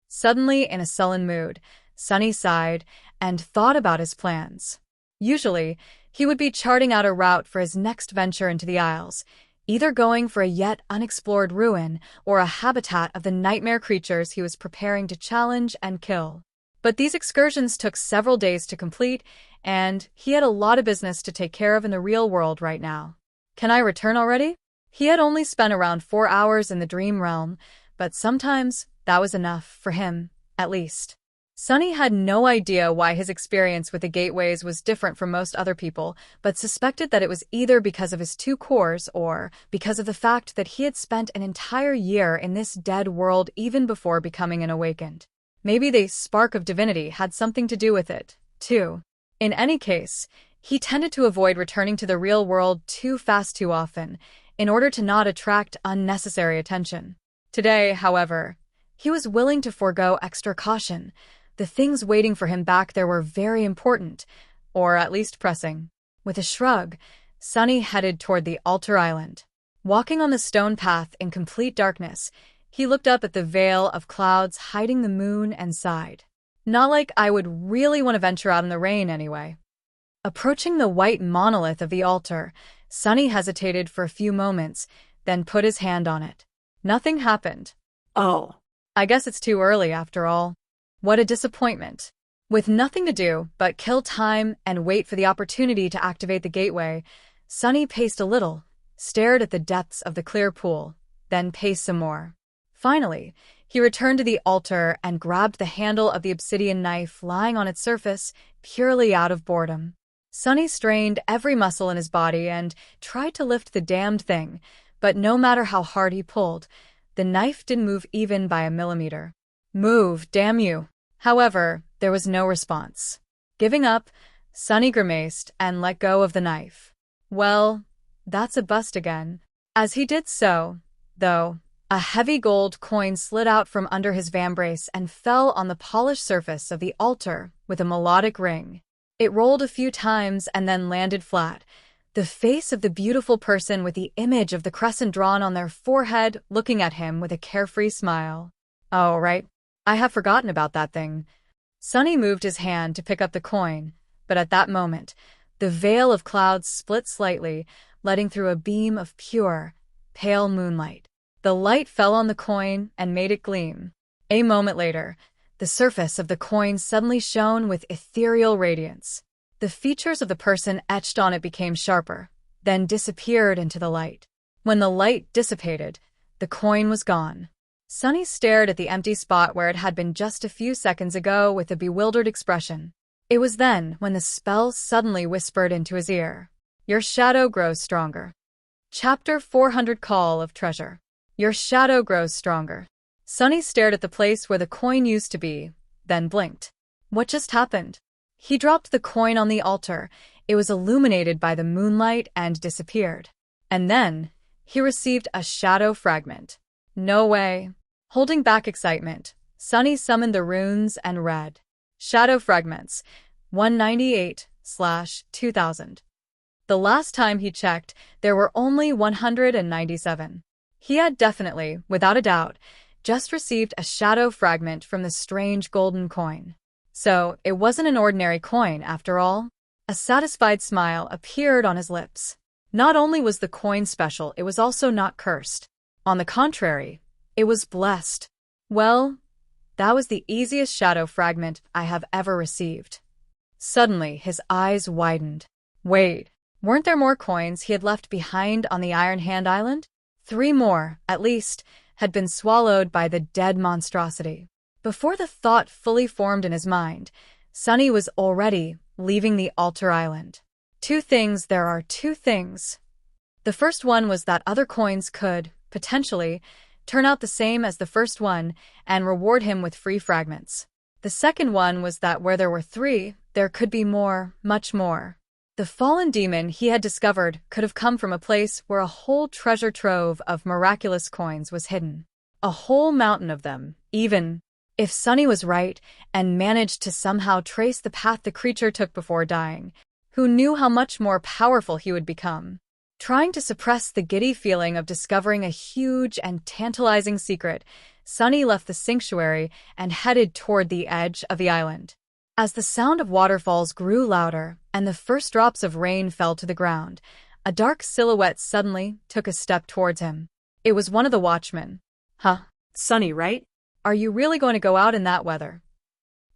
Suddenly, in a sullen mood, Sunny sighed and thought about his plans. Usually, he would be charting out a route for his next venture into the Isles, either going for a yet unexplored ruin or a habitat of the nightmare creatures he was preparing to challenge and kill. But these excursions took several days to complete, and he had a lot of business to take care of in the real world right now. Can I return already? He had only spent around 4 hours in the dream realm, but sometimes that was enough, for him, at least. Sunny had no idea why his experience with the gateways was different from most other people, but suspected that it was either because of his 2 cores or because of the fact that he had spent an entire year in this dead world even before becoming an awakened. Maybe the spark of divinity had something to do with it, too. In any case, he tended to avoid returning to the real world too fast too often, in order to not attract unnecessary attention. Today, however, he was willing to forego extra caution. The things waiting for him back there were very important, or at least pressing. With a shrug, Sunny headed toward the altar island. Walking on the stone path in complete darkness, he looked up at the veil of clouds hiding the moon and sighed. Not like I would really want to venture out in the rain anyway. Approaching the white monolith of the altar, Sunny hesitated for a few moments, then put his hand on it. Nothing happened. Oh. I guess it's too early after all. What a disappointment. With nothing to do but kill time and wait for the opportunity to activate the gateway, Sunny paced a little, stared at the depths of the clear pool, then paced some more. Finally, he returned to the altar and grabbed the handle of the obsidian knife lying on its surface, purely out of boredom. Sunny strained every muscle in his body and tried to lift the damned thing, but no matter how hard he pulled, the knife didn't move even by a millimeter. "Move, damn you." However, there was no response. Giving up, Sunny grimaced and let go of the knife. Well, that's a bust again. As he did so, though, a heavy gold coin slid out from under his vambrace and fell on the polished surface of the altar with a melodic ring. It rolled a few times and then landed flat, the face of the beautiful person with the image of the crescent drawn on their forehead looking at him with a carefree smile. "Oh, right. I have forgotten about that thing." Sunny moved his hand to pick up the coin, but at that moment, the veil of clouds split slightly, letting through a beam of pure, pale moonlight. The light fell on the coin and made it gleam. A moment later, the surface of the coin suddenly shone with ethereal radiance. The features of the person etched on it became sharper, then disappeared into the light. When the light dissipated, the coin was gone. Sunny stared at the empty spot where it had been just a few seconds ago with a bewildered expression. It was then when the spell suddenly whispered into his ear. "Your shadow grows stronger." Chapter 400 Call of Treasure. Your shadow grows stronger. Sunny stared at the place where the coin used to be, then blinked. What just happened? He dropped the coin on the altar. It was illuminated by the moonlight and disappeared. And then, he received a shadow fragment. No way. Holding back excitement, Sunny summoned the runes and read. Shadow fragments, 198/2000. The last time he checked, there were only 197. He had definitely, without a doubt, just received a shadow fragment from the strange golden coin. So, it wasn't an ordinary coin, after all. A satisfied smile appeared on his lips. Not only was the coin special, it was also not cursed. On the contrary, it was blessed. Well, that was the easiest shadow fragment I have ever received. Suddenly, his eyes widened. Wait, weren't there more coins he had left behind on the Iron Hand Island? 3 more, at least, had been swallowed by the dead monstrosity. Before the thought fully formed in his mind, Sunny was already leaving the altar island. There are two things. The first one was that other coins could, potentially, turn out the same as the first one and reward him with free fragments. The second one was that where there were 3, there could be more, much more. The fallen demon he had discovered could have come from a place where a whole treasure trove of miraculous coins was hidden. A whole mountain of them, even. If Sunny was right and managed to somehow trace the path the creature took before dying, who knew how much more powerful he would become? Trying to suppress the giddy feeling of discovering a huge and tantalizing secret, Sunny left the sanctuary and headed toward the edge of the island. As the sound of waterfalls grew louder and the first drops of rain fell to the ground, a dark silhouette suddenly took a step towards him. It was one of the watchmen. Huh? Sunny, right? Are you really going to go out in that weather?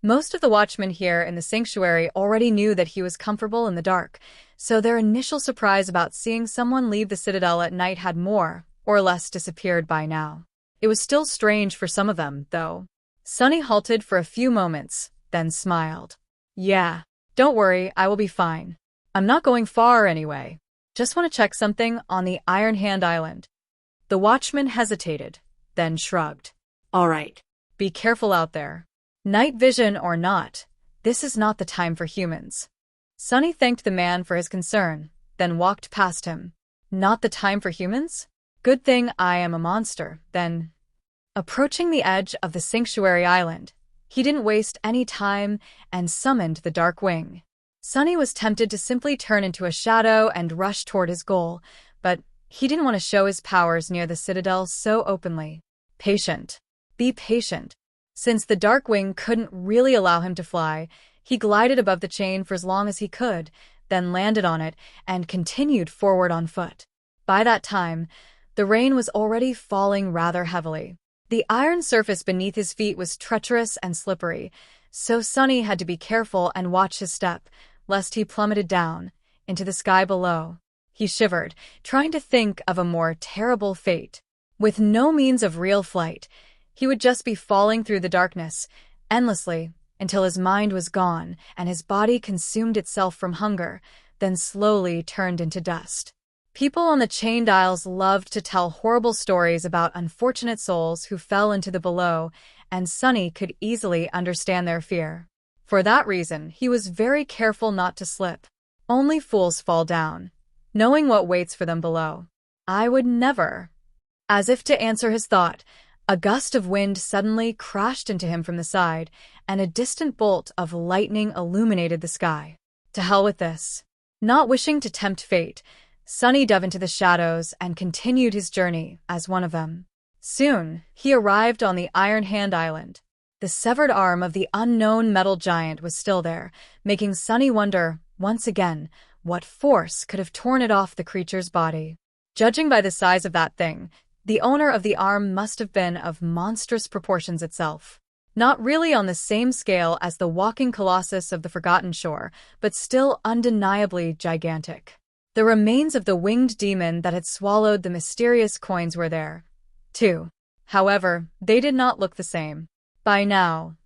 Most of the watchmen here in the sanctuary already knew that he was comfortable in the dark, so their initial surprise about seeing someone leave the citadel at night had more or less disappeared by now. It was still strange for some of them, though. Sunny halted for a few moments, then smiled. Yeah, don't worry, I will be fine. I'm not going far anyway. Just want to check something on the Iron Hand Island. The watchman hesitated, then shrugged. All right. Be careful out there. Night vision or not, this is not the time for humans. Sunny thanked the man for his concern, then walked past him. Not the time for humans? Good thing I am a monster, then. Approaching the edge of the sanctuary island, he didn't waste any time and summoned the Dark Wing. Sunny was tempted to simply turn into a shadow and rush toward his goal, but he didn't want to show his powers near the citadel so openly. Patient. Be patient. Since the Dark Wing couldn't really allow him to fly, he glided above the chain for as long as he could, then landed on it and continued forward on foot. By that time, the rain was already falling rather heavily. The iron surface beneath his feet was treacherous and slippery, so Sunny had to be careful and watch his step, lest he plummeted down into the sky below. He shivered, trying to think of a more terrible fate. With no means of real flight, he would just be falling through the darkness, endlessly, until his mind was gone and his body consumed itself from hunger, then slowly turned into dust. People on the chained isles loved to tell horrible stories about unfortunate souls who fell into the below, and Sunny could easily understand their fear. For that reason, he was very careful not to slip. Only fools fall down, knowing what waits for them below. I would never. As if to answer his thought, a gust of wind suddenly crashed into him from the side, and a distant bolt of lightning illuminated the sky. To hell with this. Not wishing to tempt fate, Sunny dove into the shadows and continued his journey as one of them. Soon, he arrived on the Iron Hand Island. The severed arm of the unknown metal giant was still there, making Sunny wonder, once again, what force could have torn it off the creature's body. Judging by the size of that thing, the owner of the arm must have been of monstrous proportions itself. Not really on the same scale as the walking colossus of the Forgotten Shore, but still undeniably gigantic. The remains of the winged demon that had swallowed the mysterious coins were there, too. However, they did not look the same. By now,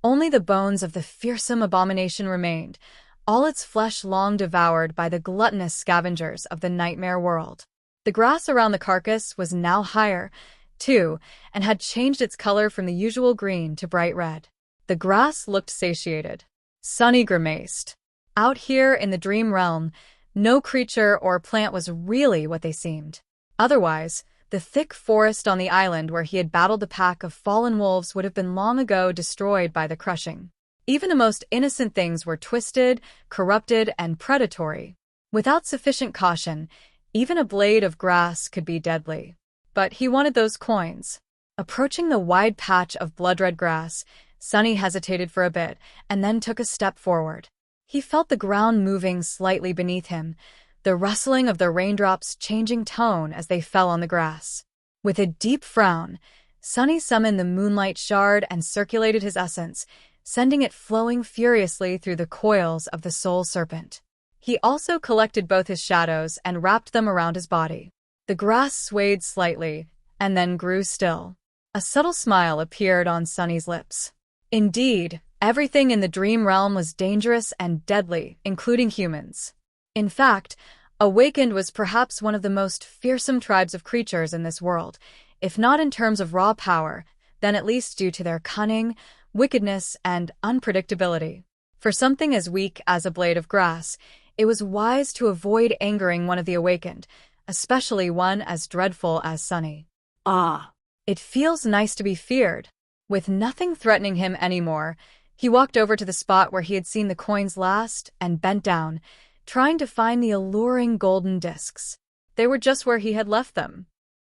only the bones of the fearsome abomination remained, all its flesh long devoured by the gluttonous scavengers of the nightmare world. The grass around the carcass was now higher, too, and had changed its color from the usual green to bright red. The grass looked satiated. Sunny grimaced. Out here in the dream realm, no creature or plant was really what they seemed. Otherwise, the thick forest on the island where he had battled the pack of fallen wolves would have been long ago destroyed by the crushing. Even the most innocent things were twisted, corrupted, and predatory. Without sufficient caution, even a blade of grass could be deadly. But he wanted those coins. Approaching the wide patch of blood-red grass, Sunny hesitated for a bit and then took a step forward. He felt the ground moving slightly beneath him, the rustling of the raindrops changing tone as they fell on the grass. With a deep frown, Sunny summoned the moonlight shard and circulated his essence, sending it flowing furiously through the coils of the soul serpent. He also collected both his shadows and wrapped them around his body. The grass swayed slightly, and then grew still. A subtle smile appeared on Sunny's lips. Indeed, everything in the dream realm was dangerous and deadly, including humans. In fact, Awakened was perhaps one of the most fearsome tribes of creatures in this world, if not in terms of raw power, then at least due to their cunning, wickedness, and unpredictability. For something as weak as a blade of grass, it was wise to avoid angering one of the Awakened, especially one as dreadful as Sunny. Ah, It feels nice to be feared. With nothing threatening him anymore, he walked over to the spot where he had seen the coins last and bent down, trying to find the alluring golden discs. They were just where he had left them.